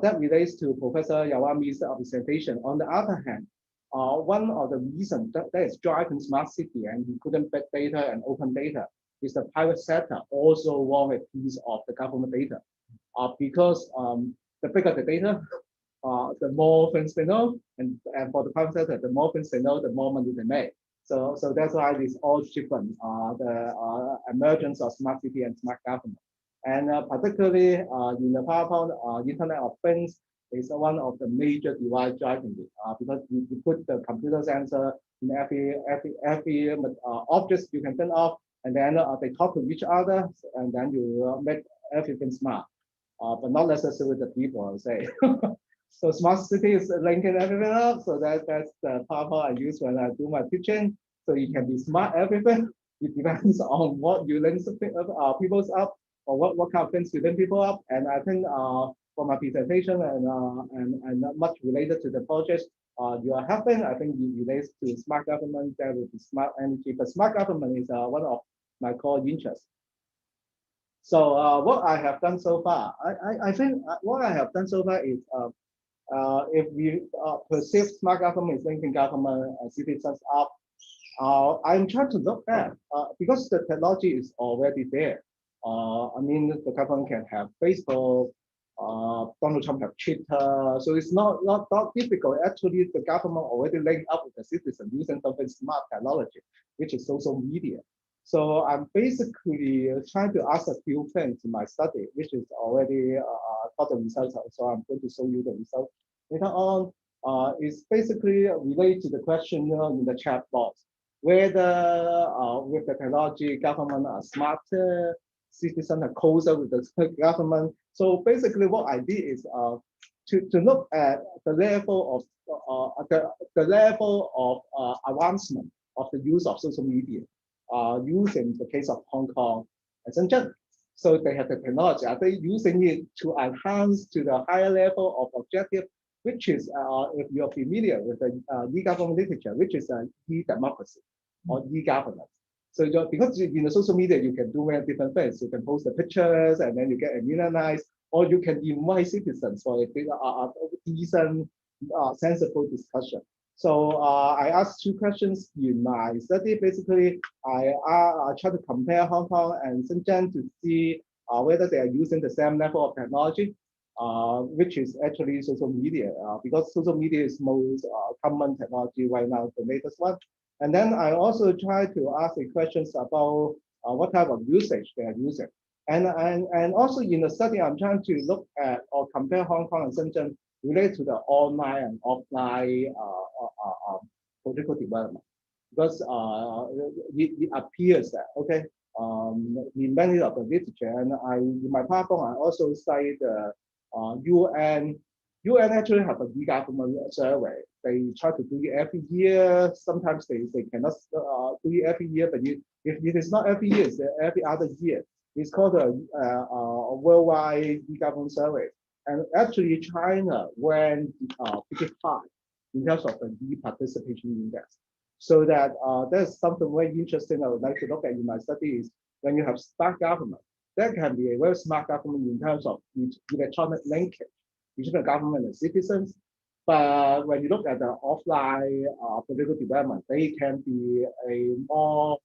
that relates to Professor Yarami's presentation. On the other hand, one of the reasons that is driving smart city and including big data and open data is the private sector also want a piece of the government data. Because the bigger the data, the more things they know, and for the private sector, the more things they know, the more money they make. So that's why this all driven the emergence of smart city and smart government. And particularly in the PowerPoint, Internet of Things is one of the major device driving it, because you put the computer sensor in every object you can think of, and then they talk to each other, and then you make everything smart, but not necessarily the people, I would say. So smart city is linking everything up. So that's the PowerPoint I use when I do my teaching. So you can be smart everything. It depends on what you link people's up, or what kind of things you link people up. And I think for my presentation and not much related to the project you are having, I think it relates to smart government. There will be smart energy, but smart government is one of my core interests. So what I have done so far, I think what I have done so far is if we perceive smart government is linking government and citizens up, I'm trying to look at, because the technology is already there. I mean, the government can have Facebook, Donald Trump have Twitter, so it's not difficult. Actually, the government already linked up with the citizen using something smart technology, which is social media. So I'm basically trying to ask a few things in my study, which is already got the results. So I'm going to show you the results later on. It's basically related to the question in the chat box, whether with the technology, government are smarter, citizens are closer with the government. So basically what I did is to look at the level of the level of advancement of the use of social media, using the case of Hong Kong and Shenzhen. So they have the technology. Are they using it to enhance to the higher level of objective, which is, if you're familiar with the e-government literature, which is e-democracy or e-governance. So because in the social media, you can do many different things. You can post the pictures and then you get immunized, or you can invite citizens for a decent, sensible discussion. So I asked two questions in my study. Basically, I try to compare Hong Kong and Shenzhen to see whether they are using the same level of technology, which is actually social media, because social media is most common technology right now, the latest one. And then I also try to ask the questions about what type of usage they are using. And also in the study, I'm trying to look at or compare Hong Kong and Shenzhen related to the online and offline political development, because it appears that, okay, in many of the literature, and in my PowerPoint, I also cite the UN actually have a e-government survey. They try to do it every year. Sometimes they cannot do it every year, but if it is not every year, it's every other year. It's called a worldwide e-government survey. And actually, China went pretty high in terms of the e-participation index. So that there's something very interesting I would like to look at in my study is when you have smart government, that can be a very smart government in terms of electronic linkage between the government and citizens. But when you look at the offline political development, they can be a more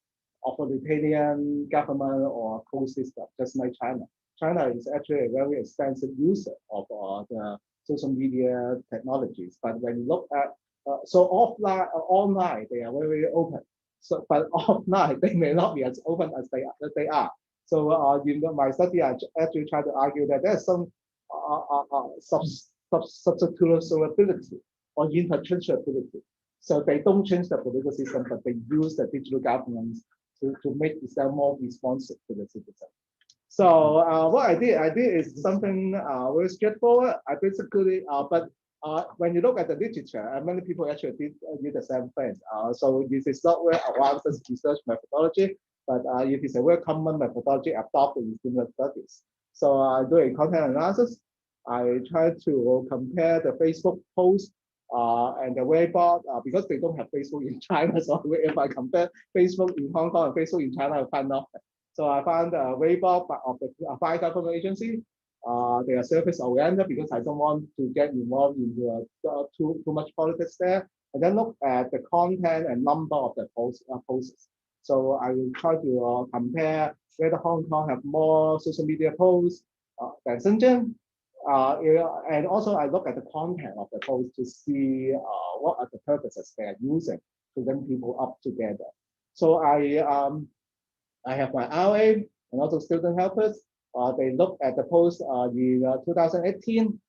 authoritarian government or closed system, just like China. China is actually a very extensive user of the social media technologies. But when you look at, so offline, online, they are very open. So, but offline, they may not be as open as they are. So in my study, I actually try to argue that there's some substitutability or interchangeability. So they don't change the political system, but they use the digital governance to make itself more responsive to the citizen. So what I did is something very straightforward. I basically, when you look at the literature, many people actually did the same thing. So this is not very advanced research methodology, but it is a very common methodology adopted in similar studies. So I do a content analysis. I try to compare the Facebook post and the Weibo, because they don't have Facebook in China. So if I compare Facebook in Hong Kong and Facebook in China, I find nothing. So I found the Weibo of the 5 government agency. They are service oriented because I don't want to get involved in too much politics there. And then look at the content and number of the posts. So I will try to compare whether Hong Kong have more social media posts than Shenzhen. And also I look at the content of the post to see what are the purposes they are using to link people up together. So I have my RA and also student helpers. They look at the post in 2018.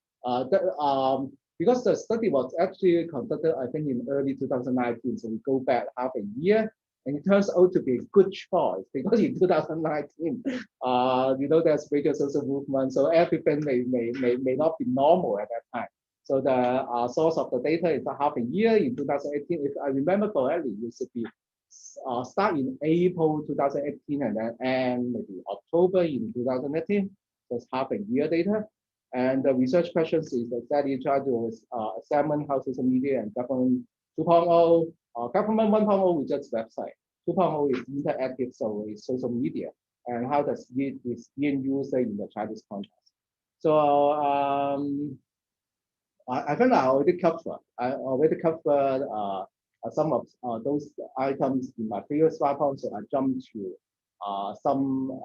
Because the study was actually conducted, I think, in early 2019. So we go back half a year. And it turns out to be a good choice because in 2019, there's major social movement, so everything may not be normal at that time. So the source of the data is half a year in 2018. If I remember correctly, it should be start in April 2018 and then end maybe October in 2018. So it's half a year data. And the research questions is exactly try to examine how social media and government 2.0. Government 1.0 is just website. 2.0 is interactive, so it's social media. And how does it is being used in the Chinese context? So I think I already covered some of those items in my previous PowerPoint, so I jumped to some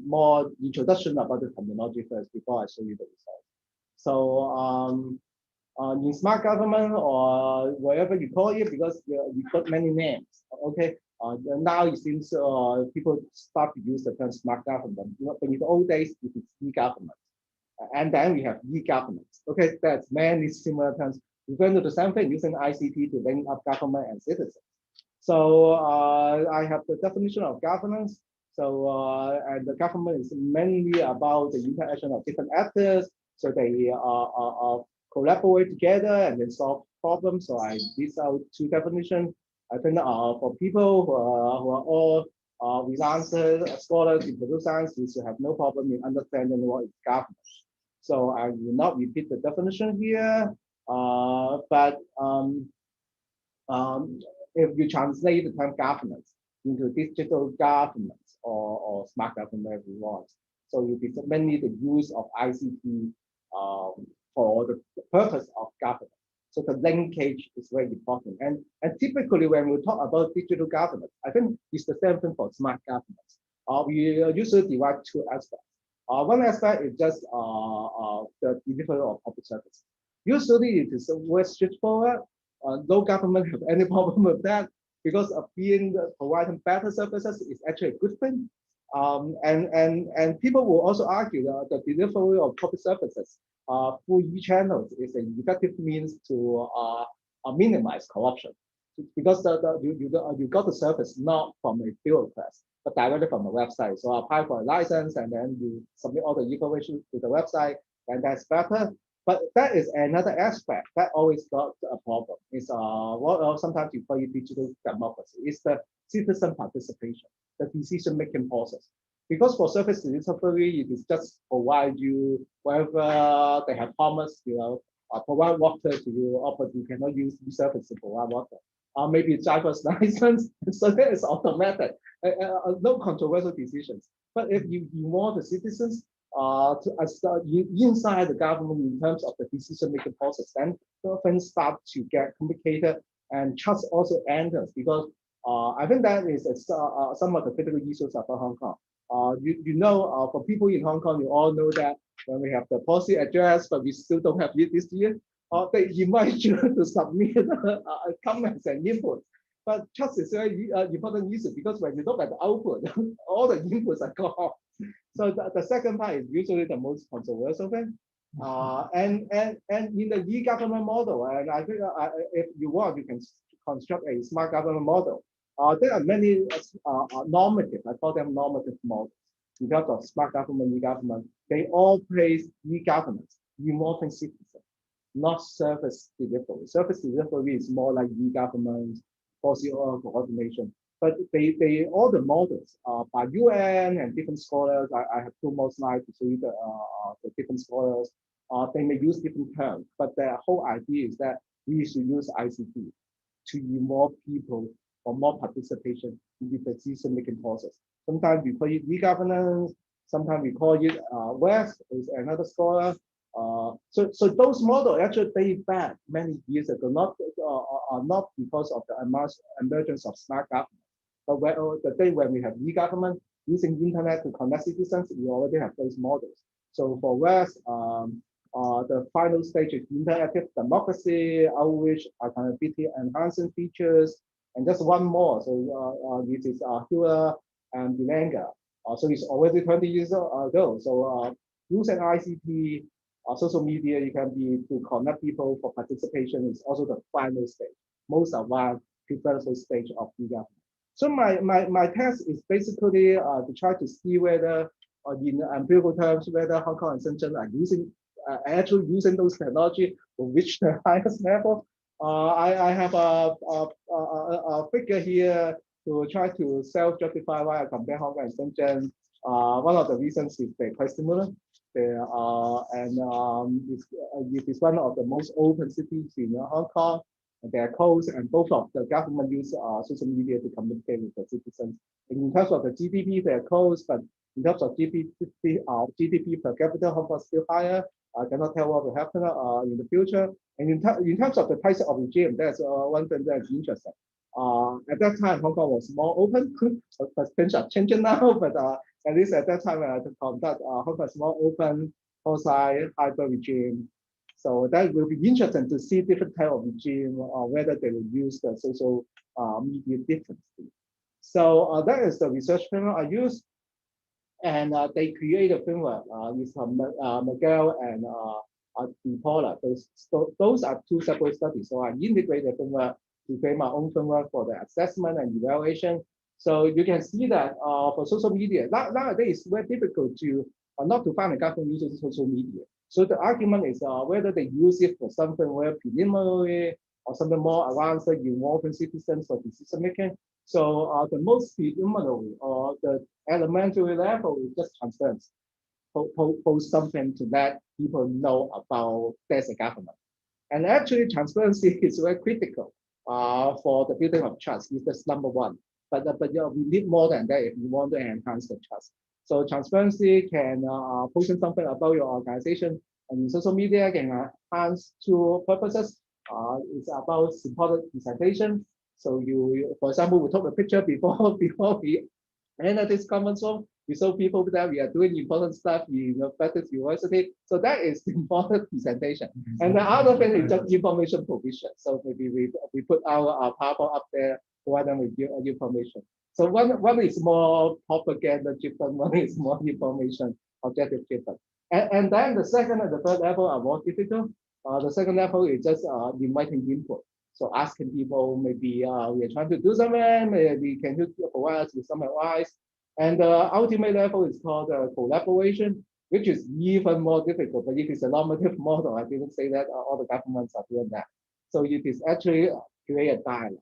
more introduction about the terminology first before I show you the results. So in smart government or whatever you call it, because we got many names. Okay, now it seems people start to use the term smart government. But in the old days, it is e-government, and then we have e-government. Okay, that's many similar terms. We're going to do the same thing using ICT to link up government and citizens. So I have the definition of governance. So and the government is mainly about the interaction of different actors. So they collaborate together and then solve problems. So I list out two definitions. I think for people who are all freelancers, scholars in computer science, you should have no problem in understanding what is governance. So I will not repeat the definition here, but if you translate the term governance into digital governance or smart government if you want, so it is mainly the use of ICT for the purpose of governance. So the linkage is very important. And typically when we talk about digital governance, I think it's the same thing for smart governance. We usually divide two aspects. One aspect is just the delivery of public service. Usually it is very straightforward. No government have any problem with that because of providing better services is actually a good thing. And people will also argue that the delivery of public services through e-channels is an effective means to minimize corruption, because you got the service not from a bureaucrat, but directly from the website. So apply for a license and then you submit all the information to the website, and that's better. But that is another aspect that always got a problem. Is what sometimes you call it digital democracy. It's the citizen participation, the decision-making process. Because for service delivery, it is just provide you whatever they have promised, provide water to you, but you cannot use the service to provide water. Maybe driver's license, so that is automatic, no controversial decisions. But if you want the citizens inside the government in terms of the decision-making process, then things start to get complicated and trust also enters, because I think that is some of the critical issues about Hong Kong. For people in Hong Kong, you all know that when we have the policy address, but we still don't have it this year, they invite you to submit comments and inputs. But trust is a very important issue, because when you look at the output, all the inputs are gone. So the second part is usually the most controversial thing. And in the e-government model, and I think if you want, you can construct a smart government model. There are many normative, I call them normative models. In terms of smart government, e-government, they all place e-governance involving citizens, not service delivery. Service delivery is more like e-government, policy or coordination. But they all the models by UN and different scholars. I have two more slides to show you the different scholars. They may use different terms, but the whole idea is that we should use ICT to involve people for more participation in the decision-making process. Sometimes we call it e-governance, sometimes we call it WEST, is another scholar. So those models actually date back many years ago, not because of the emergence of smart government, but the day when we have e-government using internet to connect citizens, we already have those models. So for WEST, the final stage is interactive democracy, outreach, accountability, enhancing features, and just one more. So this is Hua and Bilanga. So it's already 20 years ago. So using ICT, social media, you can be to connect people for participation is also the final stage, most advanced preparatory stage of e-government. So my task is basically to try to see whether, in empirical terms, whether Hong Kong and Shenzhen are actually using those technology to reach the highest level. I have a figure here to try to self-justify why I compare Hong Kong and Shenzhen. One of the reasons is they're quite similar. It is one of the most open cities in Hong Kong. Their codes, and both of the government use social media to communicate with the citizens. And in terms of the GDP, they're close, but in terms of GDP per capita, Hong Kong is still higher. I cannot tell what will happen in the future. And in terms of the types of regime, that's one thing that's interesting. At that time, Hong Kong was more open, but things are changing now. But at least at that time, the conduct, Hong Kong is more open, hybrid regime. So that will be interesting to see different type of regime, whether they will use the social media differently. So that is the research framework I use. And they create a framework with Miguel and Paula. Those are two separate studies. So I integrate the framework to create my own framework for the assessment and evaluation. So you can see that for social media, nowadays it's very difficult to not to find a government uses social media. So the argument is whether they use it for something very preliminary or something more advanced, involving citizens for decision making. So the most preliminary or the elementary level is just transparency. Post something to let people know about there's a government. And actually transparency is very critical for the building of trust. It's just number one. But we need more than that if we want to enhance the trust. So transparency can post something about your organization, and social media can enhance two purposes. It's about supported presentation. So you, for example, we took a picture before we ended this conference room. We show people that we are doing important stuff in the Baptist University. So that is important presentation. And the other thing is just information provision. So maybe we put our PowerPoint up there, provide them with information. So one is more propaganda driven, one is more information objective driven. And then the second and the third level are more difficult. The second level is just inviting input. So asking people, maybe we are trying to do something, maybe can you provide us with some advice? And the ultimate level is called collaboration, which is even more difficult. But if it's a normative model, I didn't say that all the governments are doing that. So it is actually create a dialogue.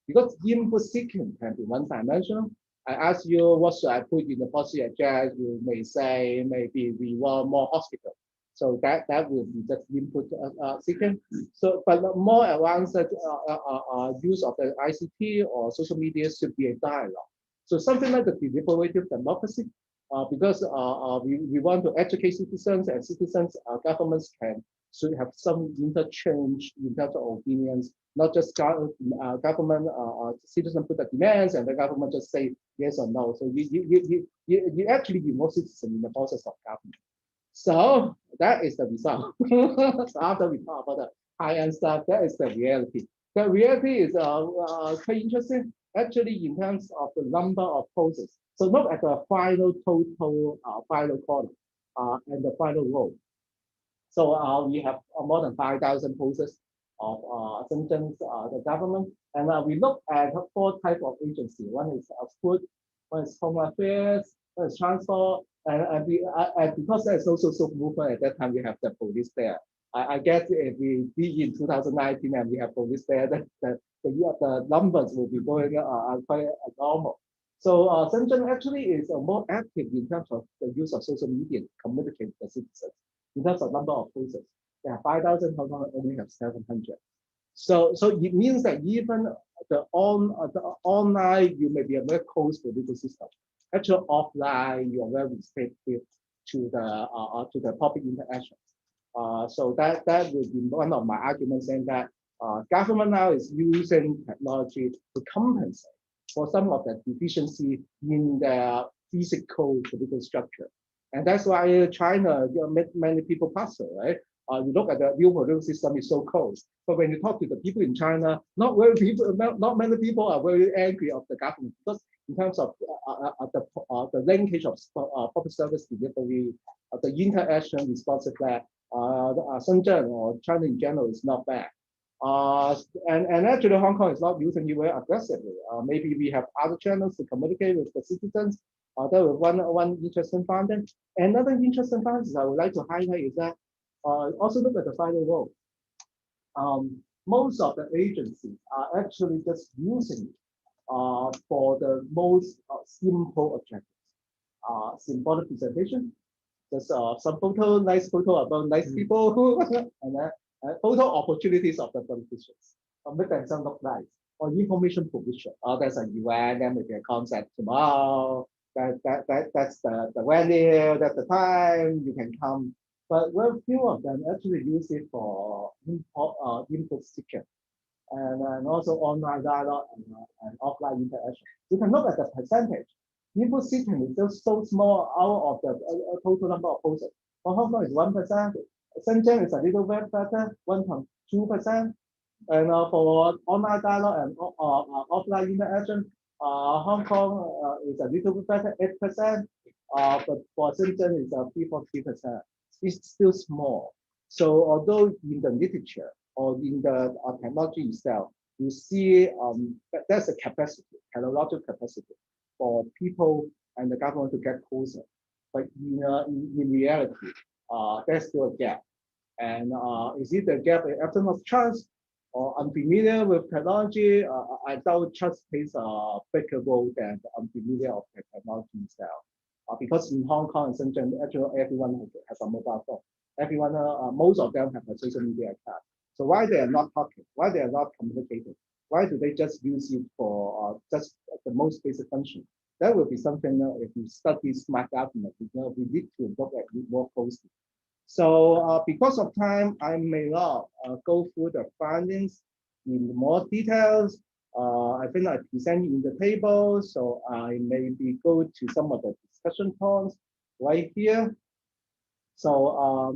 Because input seeking can be one-dimensional. I ask you, what should I put in the policy agenda? You may say, maybe we want more hospital. So that will be just input seeking. So, but more advanced use of the ICT or social media should be a dialogue. So something like the deliberative democracy, because we want to educate citizens, and citizens, governments should have some interchange in terms of opinions, not just government citizens put the demands and the government just say yes or no. So you actually involve citizens in the process of government. So that is the result. So after we talk about the high-end stuff, that is the reality. The reality is quite interesting, actually, in terms of the number of poses. So look at the final total, final column, and the final row. So we have more than 5,000 poses of Shenzhen's the government, and we look at 4 types of agency. One is food, one is home affairs, one is transport, and because there's no social movement at that time, we have the police there. I guess if we be in 2019 and we have police there, the numbers will be going quite normal. So Shenzhen actually is more active in terms of the use of social media to communicate with the citizens. In terms of number of poses, there are 5,000, Hong Kong only have 700. So it means that even the online, you may be a very close political system. Actually, offline, you are very restrictive to the public interactions. So that will be one of my arguments, saying that government now is using technology to compensate for some of the deficiency in their physical political structure. And that's why China, many people puzzle, right? You look at the new political system is so close, but when you talk to the people in China, not many people are very angry of the government, because in terms of the linkage of public service delivery, the interaction responsive that Shenzhen or China in general is not bad. And actually Hong Kong is not using it very aggressively. Maybe we have other channels to communicate with the citizens. That was one interesting finding. Another interesting finding I would like to highlight is that also look at the final role. Most of the agencies are actually just using it for the most simple objectives. Symbolic presentation, just some photo, nice photo about nice people, and photo opportunities of the politicians. Make themselves look nice. Or information provision. There's an event, there may be a concert tomorrow. That's the venue, that's the time you can come. but very few of them actually use it for input seeking and also online dialogue and offline interaction. You can look at the percentage. Input seeking is just so small out of the total number of posts. For Hong Kong is 1%. Shenzhen is a little bit better, 1.2%. And for online dialogue and offline interaction, Hong Kong is a little bit better, 8%. But for Shenzhen is 3.3%. It's still small. So although in the literature or in the technology itself, you see that there's a capacity, technological capacity for people and the government to get closer. But in reality, there's still a gap. And is it a gap in absence of trust or unfamiliar with technology? I doubt trust plays a bigger role than unfamiliar of the technology itself. Because in Hong Kong and Shenzhen, actually everyone has a mobile phone. Everyone, most of them have a social media account. So why they are not talking? Why they are not communicating? Why do they just use it for just the most basic function? That will be something if you study smart government, we need to look at it more closely. So because of time, I may not go through the findings in more details. I think I present in the table, so I maybe go to some of the discussion points right here. So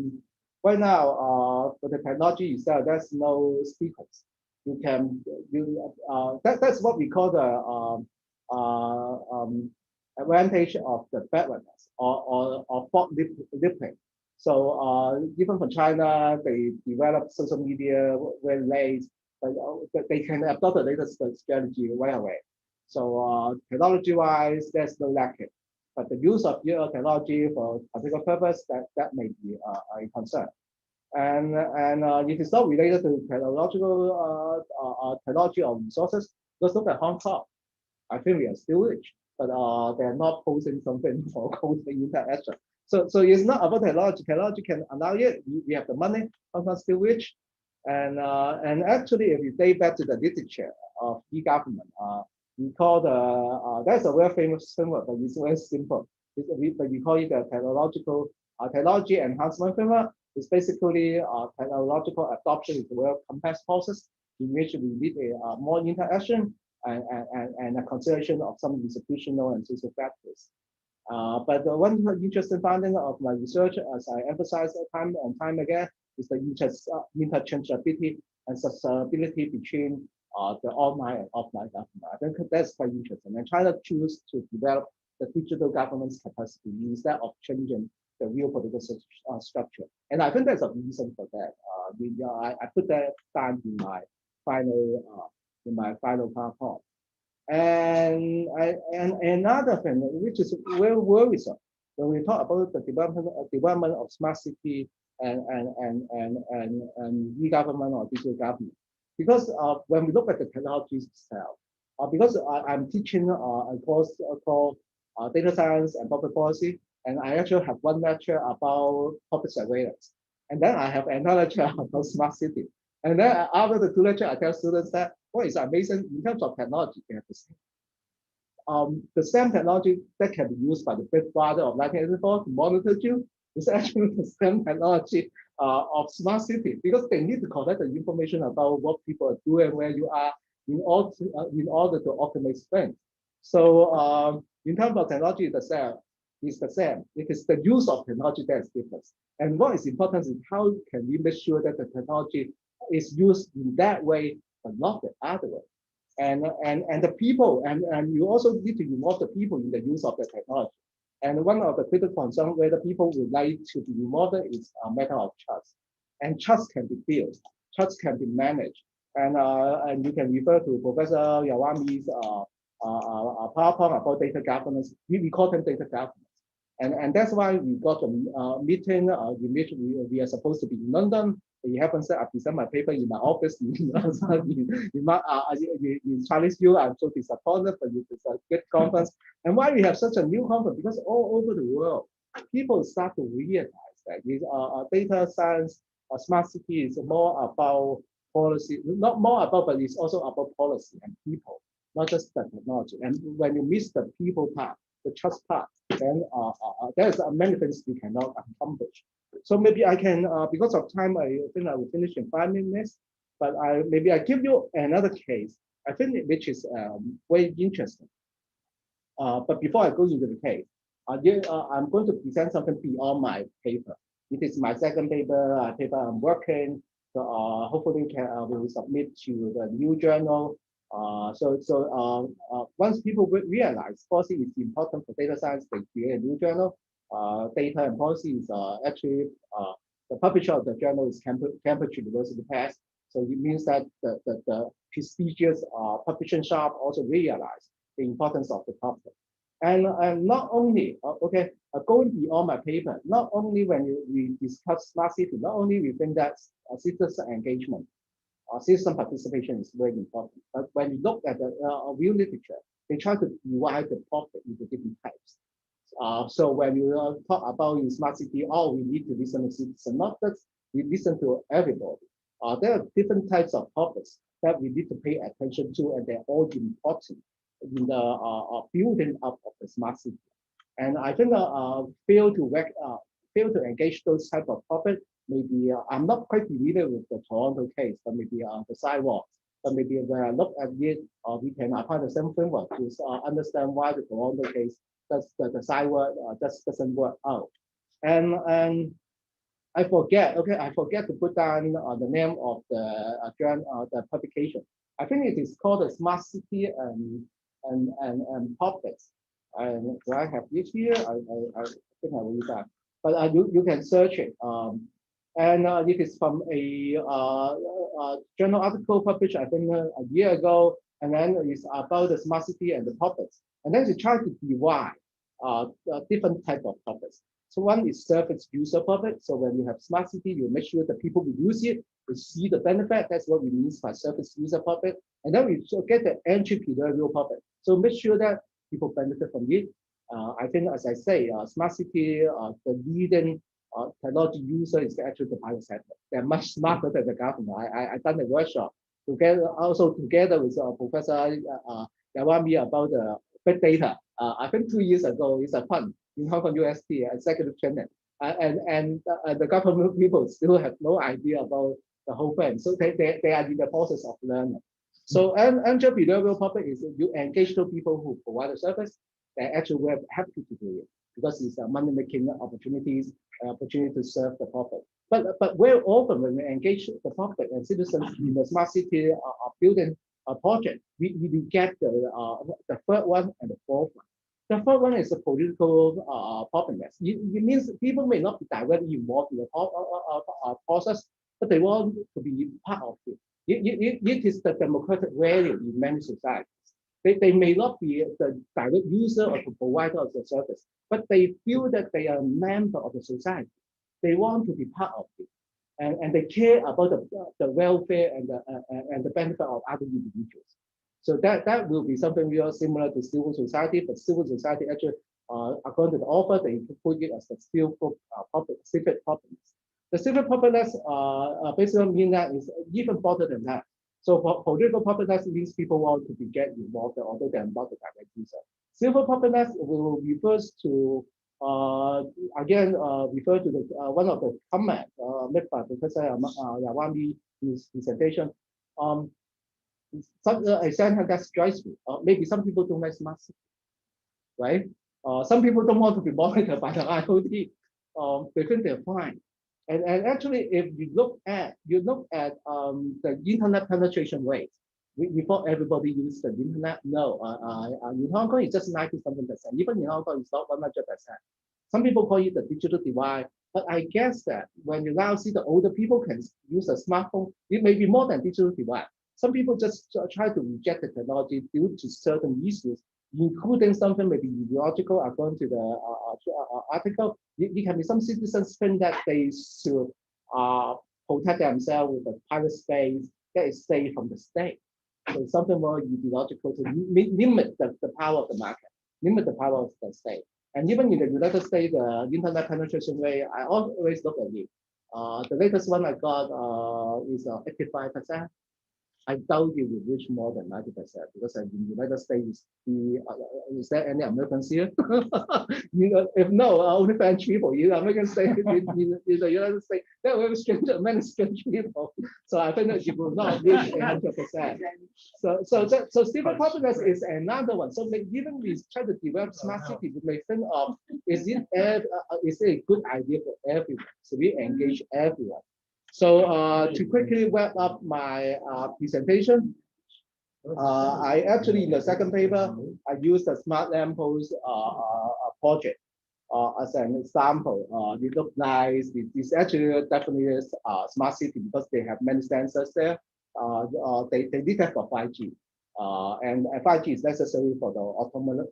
right now, for the technology itself, there's no sequence. You can that's what we call the advantage of the backwardness or fault lipping. So even for China, they developed social media very late, but they can adopt the latest strategy right away. So technology-wise, there's no lacking. But the use of your technology for a particular purpose, that may be a concern. And it is not related to technological technology or resources. Let's look at Hong Kong. I think we are still rich, but they're not posing something for close interaction. So it's not about technology. Technology can allow it. We have the money. Hong Kong still rich, and actually, if you date back to the literature of e-government, we call that's a very famous framework, but it's very simple. We call it the technology enhancement framework. It's basically technological adoption is a very complex process in which we need a more interaction and a consideration of some institutional and social factors. But the one interesting finding of my research, as I emphasize time and time again, is the interchangeability and susceptibility between the online and offline government. I think that's quite interesting. And China chooses to develop the digital governance capacity instead of changing the real political structure. And I think there's a reason for that. I put that down in my final PowerPoint. And another thing which is very worrisome when we talk about the development of smart city and e-government or digital government, because when we look at the technologies itself, because I'm teaching a course called data science and public policy, and I actually have one lecture about public surveillance, and then I have another lecture about smart city. And then after the two lectures, I tell students that what is amazing in terms of technology, they have the same technology that can be used by the Big Brother of 1984 to monitor you is actually the same technology of smart city, because they need to collect the information about what people are doing, where you are, in order to optimize things. So in terms of technology, it's the same. It is the use of technology that is different. And what is important is how can we make sure that the technology is used in that way, but not the other way. And the people, and you also need to involve the people in the use of the technology. And one of the critical concerns whether people would like to be involved is a matter of trust. And trust can be built, trust can be managed. And you can refer to Professor Yarime's PowerPoint about data governance. We call them data governance. And that's why we got a meeting in which we are supposed to be in London. It happens that I present my paper in my office in Chinese U. I'm so disappointed, but it's a good conference. And why we have such a new conference? Because all over the world, people start to realize that data science, smart city is more about policy, not more about, but it's also about policy and people, not just the technology. And when you miss the people part, the trust part, then there's many things we cannot accomplish. so maybe I can, because of time, I think I will finish in 5 minutes, but maybe I give you another case, I think which is very interesting. But before I go into the case, I'm going to present something beyond my paper. It is my second paper, I'm working, so hopefully we will submit to the new journal. Once people realize policy is important for data science, they create a new journal. Data and policy is actually the publisher of the journal is Cambridge University Press. So it means that the prestigious publishing shop also realize the importance of the topic. And not only, going beyond my paper, not only when we discuss smart city, not only we think that citizen engagement, citizen participation is very important, but when you look at the real literature, they try to divide the topic into different types. So when you talk about in smart city, we need to listen to citizens, not that we listen to everybody. There are different types of topics that we need to pay attention to, and they're all important in the building up of the smart city. And I think fail to engage those type of topics. Maybe I'm not quite familiar with the Toronto case, but maybe the sidewalks. But maybe when I look at it, we can apply the same framework to understand why the Toronto case the sidewalk just doesn't work out. And I forget to put down the name of the publication. I think it is called the Smart City and Topics. And do I have it here? I think I will use that. But you can search it. And it is from a journal article published, I think, a year ago. And then it's about the smart city and the topics. And then they try to divide different type of topics. So one is surface user topic. So when you have smart city, you make sure that people will use it, will see the benefit. That's what we mean by surface user topic. And then we get the entrepreneurial topic. So make sure that people benefit from it. I think, as I say, smart city, the leading technology user is actually the private sector. They're much smarter than the government. I done a workshop together with Professor Yarime about the big data. I think 2 years ago, it's a fun in Hong Kong UST executive training, and the government people still have no idea about the whole thing. So they are in the process of learning. So entrepreneurial topic is you engage those people who provide the service. They actually were happy to do it because it's money-making opportunities, opportunity to serve the public. But very often when we engage the public and citizens in the smart city building project, we get the third one and the fourth one. The third one is the political openness. It means people may not be directly involved in the process, but they want to be part of it. It is the democratic value in many societies. They may not be the direct user or the provider of the service, but they feel that they are a member of the society. They want to be part of it, and they care about the welfare and the benefit of other individuals. So that will be something real similar to civil society, but civil society actually, according to the author, they put it as the civic populace. The civic populace basically mean that is even broader than that. So for political populace means people want to be get involved, although they're not the direct user. Civil populace will refers to again refer to the one of the comments made by Professor Yarime in his presentation. A sentence that strikes me. Maybe some people don't like smart city, right? Some people don't want to be monitored by the IoT. They think they're fine. And actually, if you look at the internet penetration rate, we thought everybody used the internet. No, in Hong Kong it's just 90-something%. Even in Hong Kong it's not 100%. Some people call it the digital divide, but I guess that when you now see the older people can use a smartphone, it may be more than digital divide. Some people just try to reject the technology due to certain issues, including something maybe ideological, according to the article. It can be some citizens think that they should protect themselves with a private space that is safe from the state. So something more ideological to limit the power of the market, limit the power of the state. And even in the United States, the internet penetration rate, I always look at it. The latest one I got is 85%. I doubt it will reach more than 90% because in the United States, is there any Americans here? If no, only French people. Americans stay in the United States. There will be many strange people. So I think that it will not reach 100%. So stable populace is another one. So even we try to develop smart city, we may think of is it a good idea for everyone? So we engage everyone. So to quickly wrap up my presentation, I actually in the second paper I used the smart lamppost project as an example. It looked nice. It's actually definitely a smart city because they have many sensors there. They did have a 5G. And 5G is necessary for the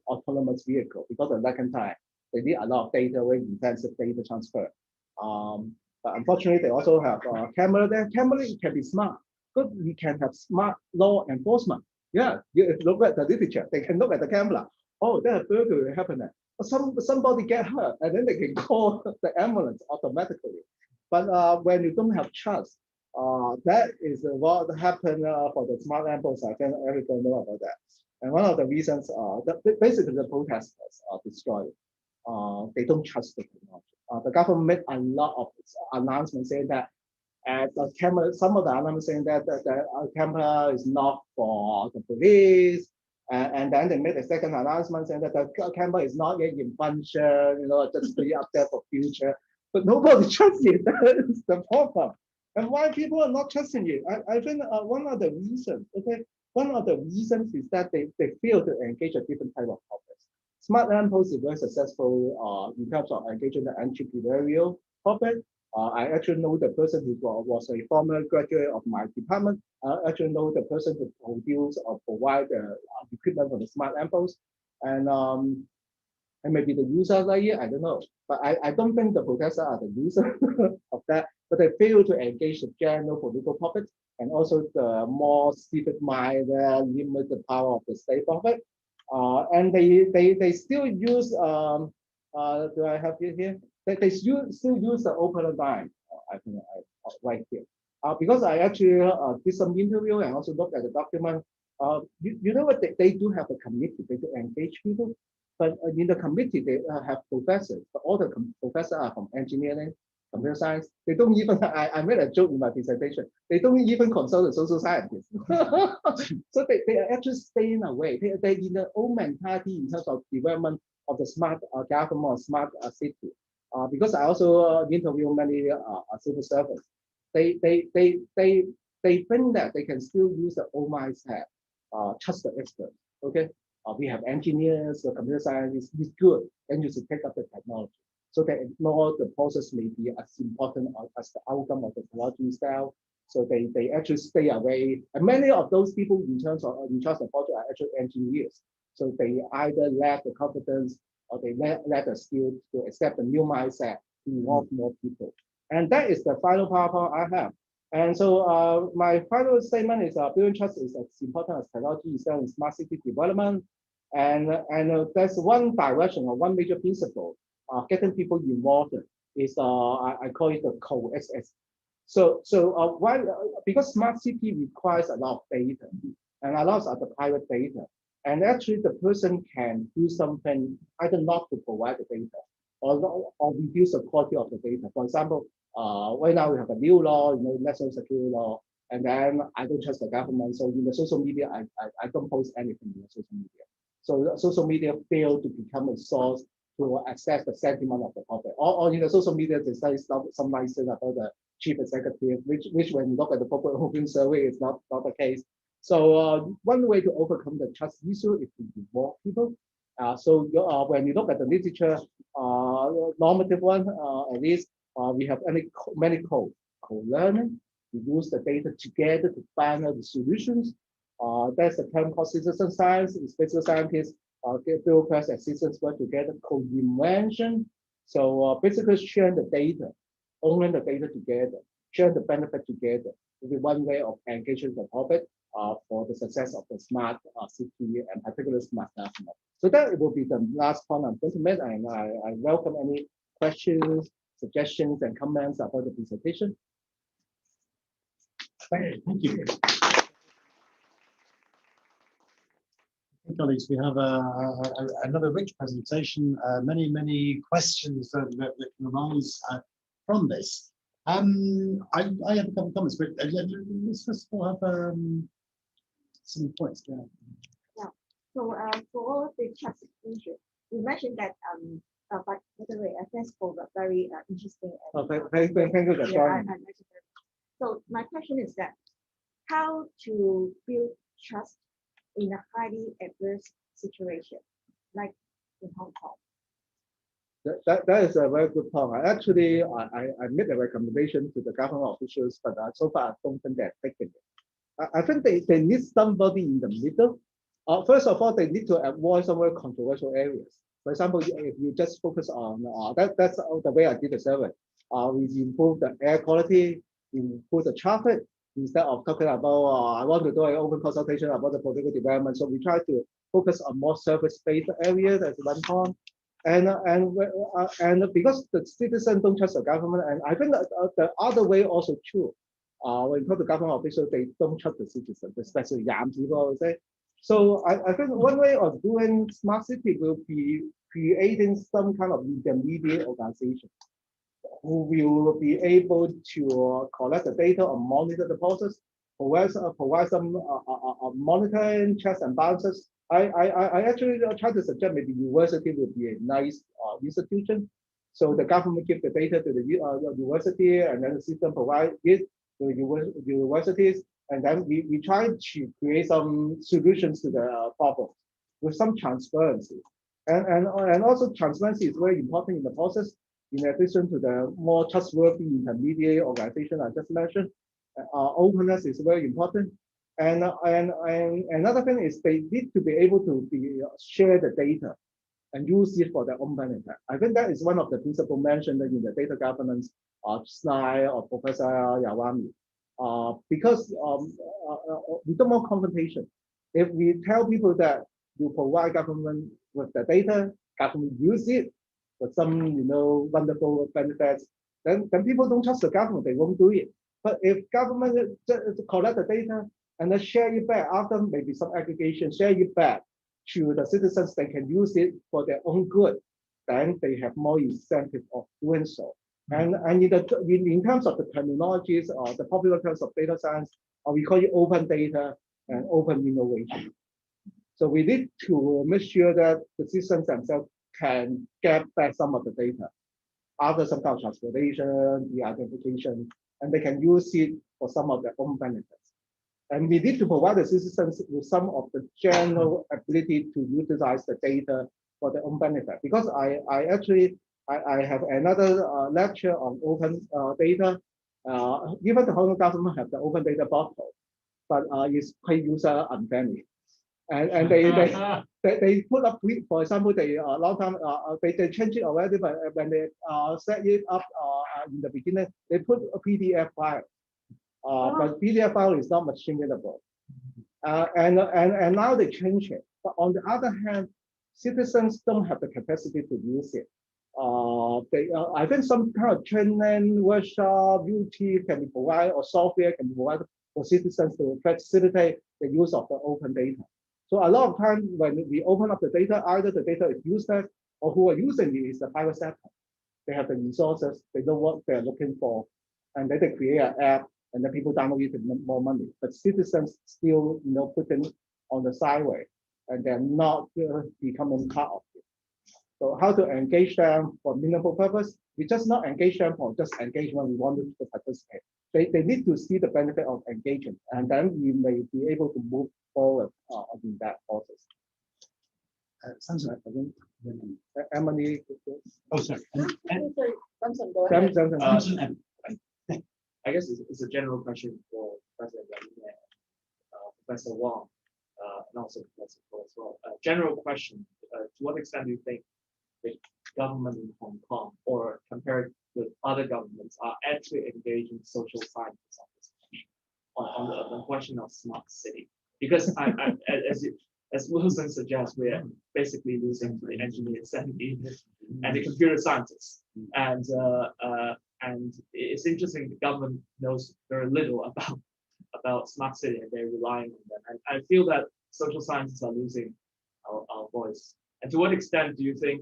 autonomous vehicle because at that time they need a lot of data, very intensive data transfer. But unfortunately, they also have a camera there. Camera can be smart, but we can have smart law enforcement. Yeah, you look at the literature, they can look at the camera. Oh, there's a burglary happening. Somebody get hurt, and then they can call the ambulance automatically. But when you don't have trust, that is what happened for the smart lampposts. I think everybody know about that. And one of the reasons, basically the protesters are destroyed. They don't trust the technology. The government made a lot of announcements saying that the camera, some of the announcements saying that the camera is not for the police, and then they made a second announcement saying that the camera is not yet in function, just be up there for future. But nobody trusts it. That is the problem. And why people are not trusting it? I think one of the reasons, is that they fail to engage a different type of topics. Smart lamppost is very successful in terms of engaging the entrepreneurial topic. I actually know the person who was a former graduate of my department. I actually know the person who produce or provide the equipment for the smart lamppost. And maybe the users are here, I don't know. But I don't think the protesters are the users of that. But they fail to engage the general political topics and also the more civic mind, limit the power of the state topic. And they still use, do I have it here? They still use the open line. I think right here. Because I actually did some interview and also looked at the document. You know what? They do have a committee. They do engage people. But in the committee, they have professors. But all the professors are from engineering, computer science. They don't even, I made a joke in my presentation. They don't even consult the social scientists. So they are actually staying away. They're in their own mentality in terms of development of the smart government or smart city. Because I also interview many civil servants. They think that they can still use the old mindset, trust the experts. Okay, we have engineers, the computer scientists. It's good, then you should take up the technology. So they ignore the process may be as important as the outcome of the technology itself. So they actually stay away. And many of those people in charge of the project are actually engineers. So they either lack the confidence or they lack the skill to accept the new mindset to involve more people. And that is the final PowerPoint I have. And so my final statement is building trust is as important as technology itself in smart city development. And there's one direction or one major principle getting people involved is I call it the CUHK. So why? Because smart city requires a lot of data and a lot of the private data. And actually the person can do something either not to provide the data or reduce the quality of the data. For example, right now we have a new law, national security law, and then I don't trust the government. So in the social media, I don't post anything in the social media. So social media fail to become a source to access the sentiment of the public. Or in the social media, they say some nice thing about the chief executive, which when you look at the public opinion survey, is not the case. So one way to overcome the trust issue is to involve people. So when you look at the literature, normative one, at least we have many co-learning. We use the data together to find out the solutions. That's the term called citizen science. Spatial scientists, bureaucrats, and citizens work together, co-invention. So basically sharing the data, owning the data together, sharing the benefit together will be one way of engaging the public for the success of the smart city and particularly smart government. So that will be the last point I'm going to make, and I welcome any questions, suggestions, and comments about the presentation. Thank you. Colleagues, we have another rich presentation, many questions that can arise from this. I have a couple of comments, but let's first of all have some points. Yeah. Yeah. So for the trust issue, we mentioned that but by the way, thanks for the very interesting. Thank you, Dr. Yeah, so my question is that how to build trust in a highly adverse situation, like in Hong Kong? That is a very good point. Actually, I made a recommendation to the government officials, but so far I don't think they're taking it. I think they need somebody in the middle. First of all, they need to avoid some very controversial areas. For example, if you just focus on that's the way I did the survey. We improve the air quality, improve the traffic, instead of talking about I want to do an open consultation about the political development. So we try to focus on more service-based areas as one point. And because the citizens don't trust the government, and I think that the other way also true. When you talk to government officials, they don't trust the citizens, especially young people, I would say. So I think one way of doing smart city will be creating some kind of intermediate organization who will be able to collect the data or monitor the process, provide some monitoring, checks and balances. I actually try to suggest maybe university would be a nice institution. So the government give the data to the university, and then the system provide it to the universities. And then we try to create some solutions to the problem with some transparency. And also transparency is very important in the process, in addition to the more trustworthy intermediate organization I just mentioned. Openness is very important. And another thing is they need to be able to share the data and use it for their own benefit. I think that is one of the principles mentioned in the data governance slide of Professor Yarime. Because we don't want confrontation. If we tell people that you provide government with the data, government use it for some wonderful benefits, then people don't trust the government, they won't do it. But if government collect the data and then share it back after maybe some aggregation, share it back to the citizens, they can use it for their own good, then they have more incentive of doing so. And in terms of the terminologies or the popular terms of data science, we call it open data and open innovation. So we need to make sure that the systems themselves can get back some of the data after some kind of transportation, de-identification, and they can use it for some of their own benefits. And we need to provide the citizens with some of the general ability to utilize the data for their own benefit. Because I have another lecture on open data. Even the Hong Kong government have the open data portal, but it's quite user unfriendly. And they put up, for example, they long time they changed it already, but when they set it up in the beginning, they put a PDF file. But PDF file is not machine readable. And now they change it. But on the other hand, citizens don't have the capacity to use it. I think some kind of training, workshop, UT can be provided, or software can be provided for citizens to facilitate the use of the open data. So a lot of times when we open up the data, either the data is useless or who are using it is the private sector. They have the resources, they know what they're looking for, and then they create an app and then people download it to make more money. But citizens still put them on the sideway and they're not becoming part of it. So how to engage them for meaningful purpose? We just not engage them for just engagement. We want them to participate. They need to see the benefit of engagement, and then we may be able to move forward in that process. Sounds like Emily. Oh, sorry. I guess it's a general question for Professor Yarime, Professor Wong, and also Professor Prof as well. General question: to what extent do you think the government in Hong Kong, or compared with other governments, are actually engaging social scientists on this question, on the question of smart city? Because as Wilson suggests, we are basically losing to the engineers and the computer scientists, and it's interesting the government knows very little about smart city, and they're relying on them. And I feel that social scientists are losing our voice? And to what extent do you think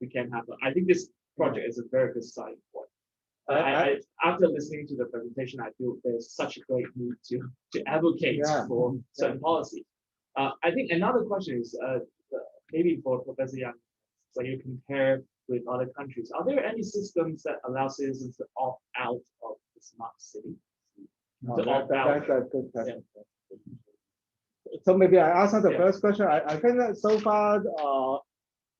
we can have? I think this project is a very good starting point. After listening to the presentation, I feel there's such a great need to advocate for certain policies. I think another question is maybe for Professor Yang, when you compare with other countries, are there any systems that allow citizens to opt out of the smart city? That's a good question. So maybe I answer the first question. I think that so far,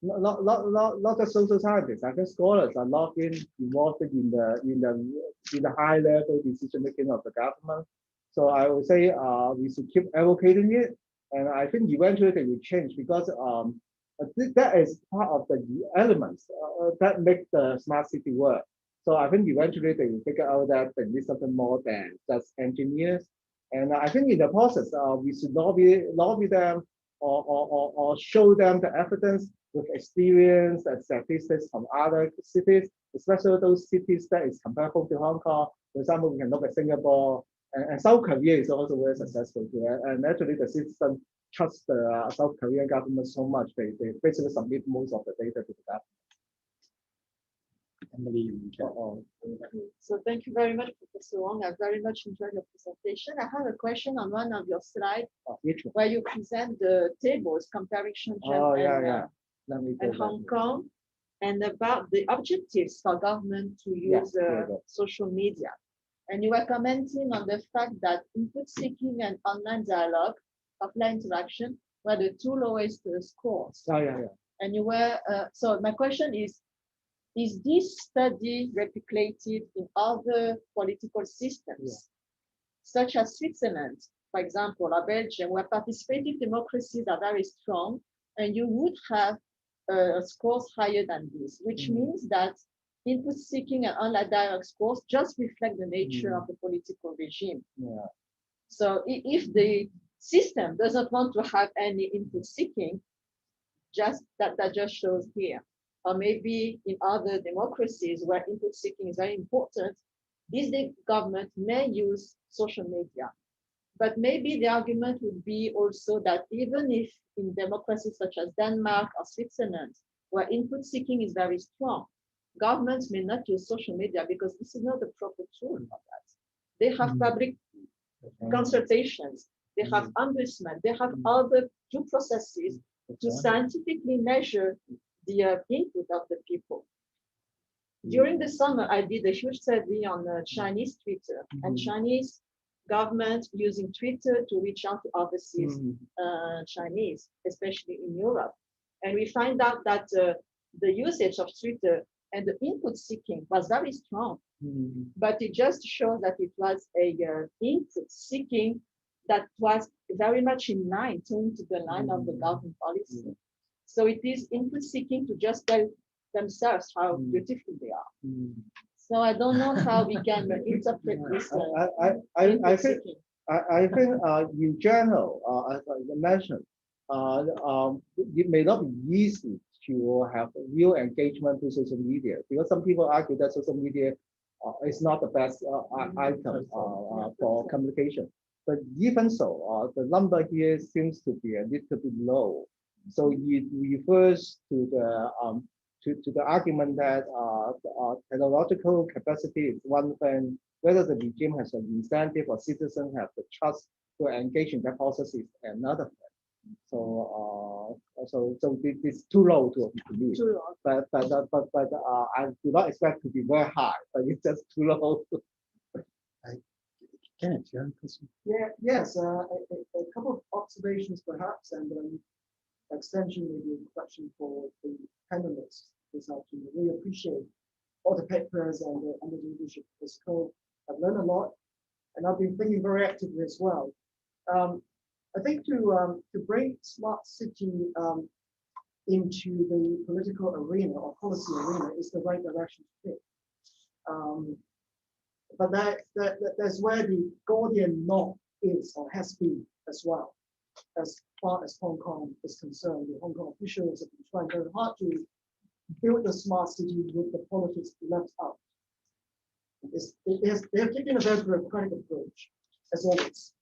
not just social scientists. I think scholars are not involved in the high level decision making of the government. So I would say we should keep advocating it, and I think eventually it will change because that is part of the elements that make the smart city work. So I think eventually they will figure out that they need something more than just engineers. And I think in the process, we should lobby them or show them the evidence with experience and statistics from other cities, especially those cities that is comparable to Hong Kong. For example, we can look at Singapore, and South Korea is also very successful here. And actually, the citizens trust the South Korean government so much, they basically submit most of the data to the government. So thank you very much, Professor Wong. I very much enjoyed your presentation. I have a question on one of your slides where you present the tables comparing Shenzhen and Hong Kong, and about the objectives for government to use social media. And you were commenting on the fact that input seeking and online dialogue, offline interaction, were the two lowest scores. And you were, so my question is this study replicated in other political systems, such as Switzerland, for example, or Belgium, where participative democracies are very strong, and you would have scores higher than this, which means that input seeking and online dialogue scores just reflect the nature of the political regime. So if the system doesn't want to have any input seeking, just that just shows here. Or maybe in other democracies where input seeking is very important, the government may use social media. But maybe the argument would be also that even if in democracies such as Denmark or Switzerland, where input seeking is very strong, governments may not use social media because this is not the proper tool for that. They have public consultations, they have ombudsman, they have other due processes to scientifically measure the input of the people. During the summer, I did a huge study on Chinese Twitter and Chinese government using Twitter to reach out to overseas Chinese, especially in Europe. And we find out that the usage of Twitter and the input seeking was very strong, but it just shows that it was a input seeking that was very much in line, tuned to the line of the government policy. So it is input seeking to just tell themselves how beautiful they are. So I don't know how we can interpret this. I think in general, as I mentioned, it may not be easy to have real engagement with social media because some people argue that social media is not the best item for communication. But even so, the number here seems to be a little bit low. So it refers to the argument that technological capacity is one thing, whether the regime has an incentive or citizens have the trust to engage in that process is another thing. So it's too low to me. But I do not expect to be very high, but it's just too low. Kenneth, you have a question? Yes, a couple of observations perhaps, and extension maybe a question for the panelists this afternoon. I really appreciate all the papers and the leadership of this code. I've learned a lot, and I've been thinking very actively as well. I think to bring smart city into the political arena or policy arena is the right direction to take. But that's where the Gordian knot is or has been as well. As far as Hong Kong is concerned, the Hong Kong officials have been trying very hard to build the smart city with the politics left out. They have taken a very bureaucratic approach, as always.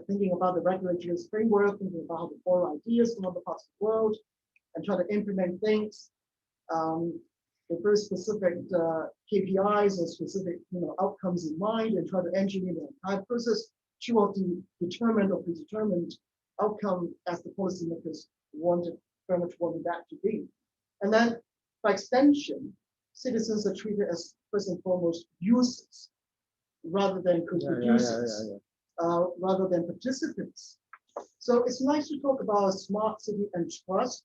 thinking about the regulatory framework, thinking about how to borrow ideas from other parts of the world, and try to implement things with very specific KPIs and specific outcomes in mind, and try to engineer the entire process toward the determined or predetermined outcome as the policymakers very much wanted that to be. And then by extension, citizens are treated as first and foremost users rather than contributors, rather than participants. So it's nice to talk about smart city and trust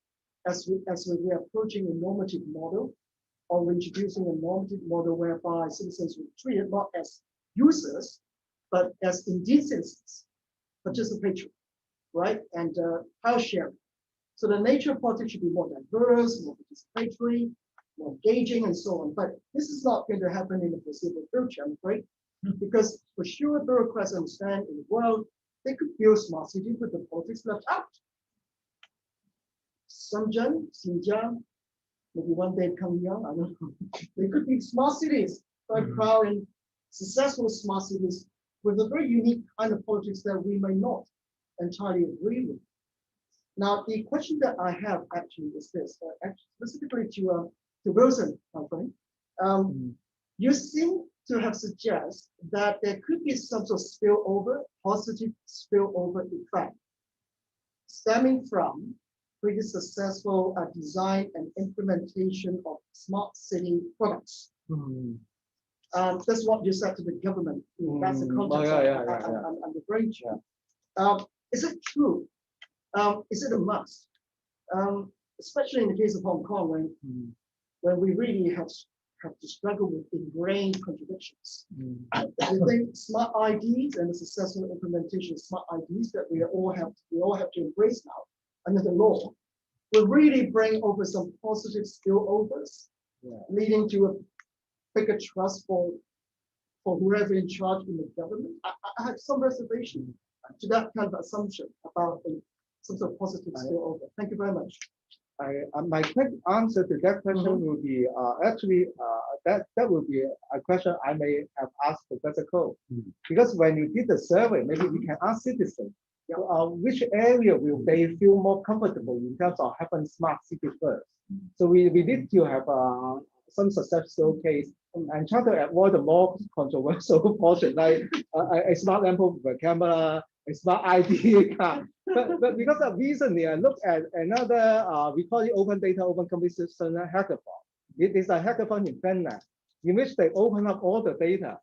as we're approaching a normative model, or introducing a normative model whereby citizens will be treated not as users, but as indeed citizens, participatory, right? And power sharing. So the nature of politics should be more diverse, more participatory, more engaging, and so on. But this is not going to happen in the foreseeable future, I'm afraid, because for sure, bureaucrats understand in the world they could build smart cities with the politics left out. Shenzhen, Xinjiang, maybe one day come young, I don't know. They could be smart cities, very proud and successful smart cities with a very unique kind of politics that we may not entirely agree with. Now, the question that I have actually is this, specifically to Wilson, my friend. You seem to have suggested that there could be some sort of spillover, positive spillover effect, stemming from pretty successful design and implementation of smart city products. That's what you said to the government. That's the context I'm referring to. Is it true? Is it a must? Especially in the case of Hong Kong, when we really have to struggle with ingrained contradictions. I think smart IDs and the successful implementation of smart IDs that we all have to embrace now under the law will really bring over some positive spillovers, leading to a bigger trust for whoever in charge in the government. I have some reservation to that kind of assumption about some sort of positive spillover. Thank you very much. My quick answer to that question will be actually that will be a question I may have asked Professor Ko, because when you did the survey, maybe we can ask citizens which area will they feel more comfortable in terms of having smart city first. So we need to have some successful case and try to avoid the more controversial portion like a smart lamp with a camera, a smart ID card. But because of recently, I looked at another, we call it Open Data, Open Competition Hackathon. It is a hackathon in Finland, in which they open up all the data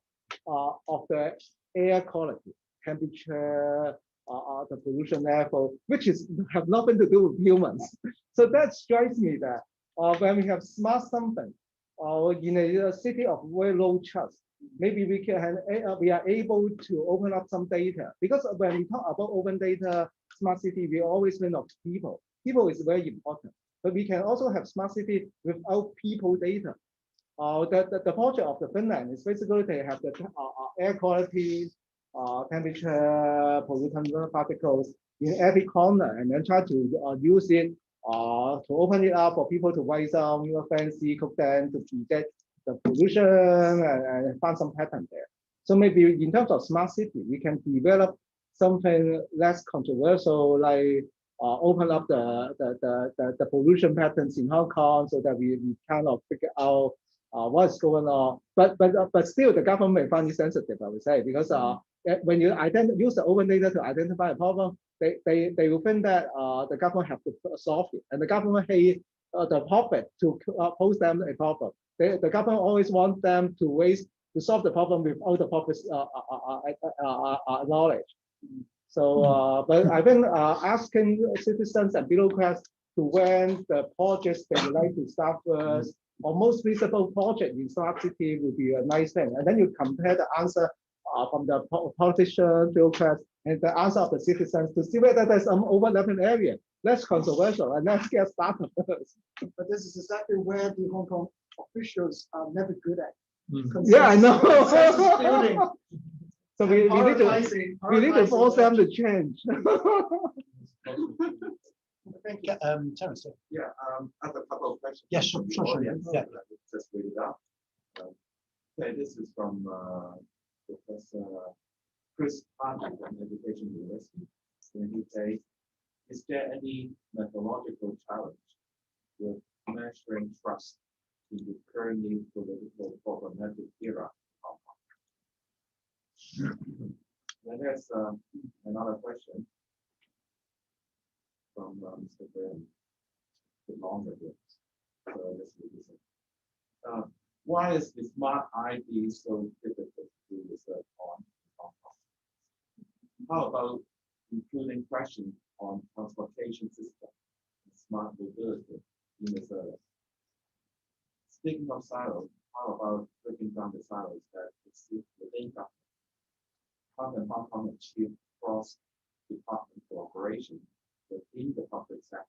of the air quality, temperature, the pollution level, which have nothing to do with humans. So that strikes me that when we have smart something, in a city of very low trust, maybe we are able to open up some data. Because when we talk about open data, smart city, we always think of people. People is very important, but we can also have smart city without people data. The project of the Finland is basically they have the air quality, temperature, pollutant particles in every corner, and then try to use it to open it up for people to write down fancy code then to detect the pollution and find some pattern there. So maybe in terms of smart city, we can develop something less controversial, like open up the pollution patterns in Hong Kong, so that we kind of figure out what's going on. But still, the government may find it sensitive, I would say, because when you use the open data to identify a problem, they will think that the government have to solve it, and the government hate the profit to pose them a problem. The government always wants them to solve the problem without the profit's knowledge. So, but I think asking citizens and bureaucrats to when the projects they would like to start first, or most feasible project in smart city will be a nice thing. And then you compare the answer from the politicians, bureaucrats, and the answer of the citizens to see whether there's some overlapping area, less controversial, and let's get started first. But this is exactly where the Hong Kong officials are never good at. Yeah, I know. Building. So we need to force them to change. Thank you. Terence. Yeah, I have a couple of questions. Yeah, sure. Yeah. Just read it out. Okay, this is from Professor Chris Hartley from Education University, when he says, is there any methodological challenge with measuring trust in the currently political problematic era? Then there's another question from Mr. Ben, a bit longer here. So let's read this one. Why is the smart ID so difficult to research on? How about including questions on transportation system and smart mobility in the service? Speaking of silos, how about breaking down the silos that exist within government? How can Hong Kong achieve cross-department cooperation within the public sector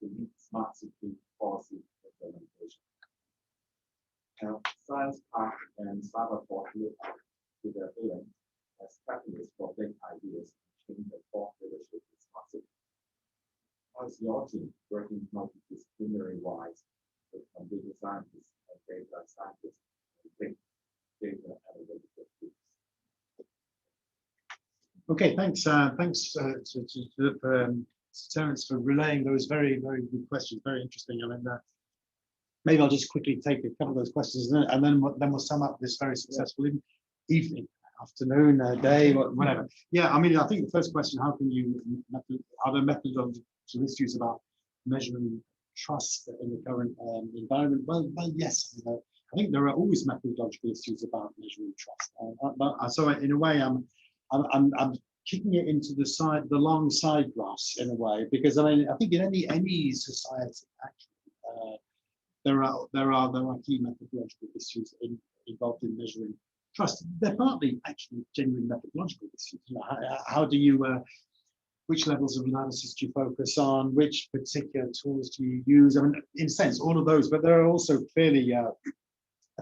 to meet smart city policy implementation? Science Park and Cyberport live up to their billing as catalysts for big ideas and change the thought leadership in smart city. How is your team working multidisciplinary-wise with computer scientists and data scientists and big data analytical tools? Okay, thanks. Thanks to Terence for relaying those very, very good questions. Very interesting. I mean, maybe I'll just quickly take a couple of those questions and then we'll sum up this very successful evening, afternoon, day, whatever. Yeah, I mean, I think the first question: how can you? Are there methodological issues about measuring trust in the current environment? Well, yes. I think there are always methodological issues about measuring trust. So in a way, I'm kicking it into the long side graphs in a way, because I mean, I think in any society actually there are key methodological issues involved in measuring trust. They're partly actually genuine methodological issues. You know, how do you which levels of analysis do you focus on? Which particular tools do you use? I mean, in a sense, all of those, but there are also clearly I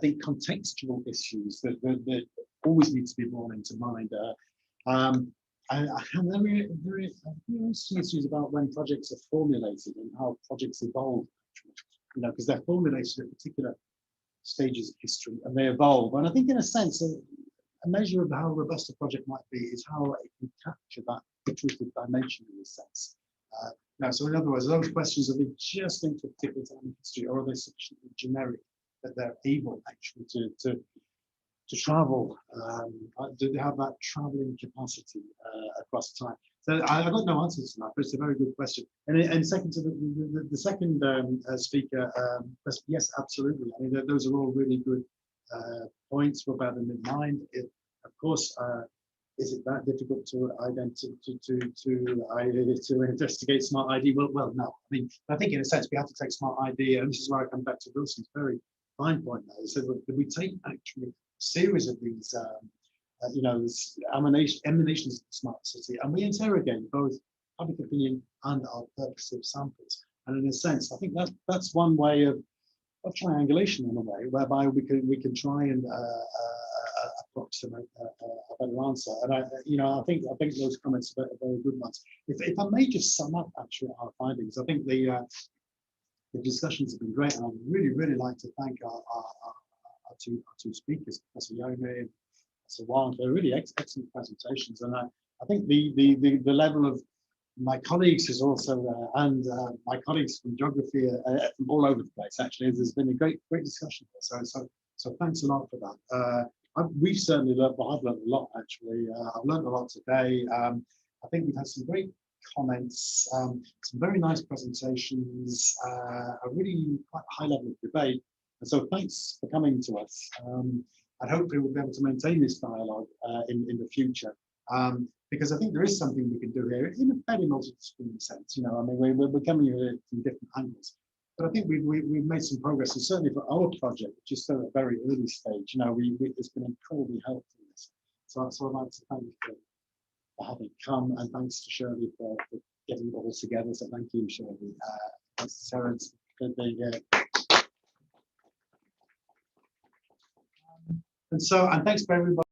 think contextual issues that always need to be borne into mind. And there is issues about when projects are formulated and how projects evolve, you know, because they're formulated at particular stages of history and they evolve. And I think in a sense, a measure of how robust a project might be is how it can capture that iterative dimension in a sense. Now, so in other words, those questions, are they just linked to a particular time in history, or are they sufficiently generic that they're able actually to travel, do they have that traveling capacity across time? So I've got no answers to that, but it's a very good question. And second to the second speaker, yes, absolutely. I mean, those are all really good points for bearing in mind. Of course, is it that difficult to investigate smart ID? Well, no. I mean, I think in a sense we have to take smart ID, and this is where I come back to Wilson's very fine point now. So that we take actually series of these, you know, emanations of the smart city, and we interrogate both public opinion and our purposive samples. And in a sense, I think that's one way of triangulation in a way, whereby we can try and approximate a better answer. And I think those comments are very good ones. If I may just sum up actually our findings, I think the discussions have been great, and I'd really like to thank our two speakers, Professor Yarime and Professor Wong. They're really excellent presentations, and I think the level of my colleagues is also and my colleagues from geography from all over the place. Actually, there's been a great discussion here. So thanks a lot for that. We've certainly learned. Well, I've learned a lot actually. I've learned a lot today. I think we've had some great comments, some very nice presentations, a really quite high level of debate. And so thanks for coming to us. And hopefully we'll be able to maintain this dialogue in the future, because I think there is something we can do here in a fairly multidisciplinary sense. You know, I mean, we're coming at it from different angles, but I think we've made some progress, and certainly for our project, which is still at a very early stage. You know, it's been incredibly helpful in this. So I'd like to thank you for having come, and thanks to Shirley for getting it all together. So thank you, Shirley. Thanks to Terence for being here. And thanks for everybody.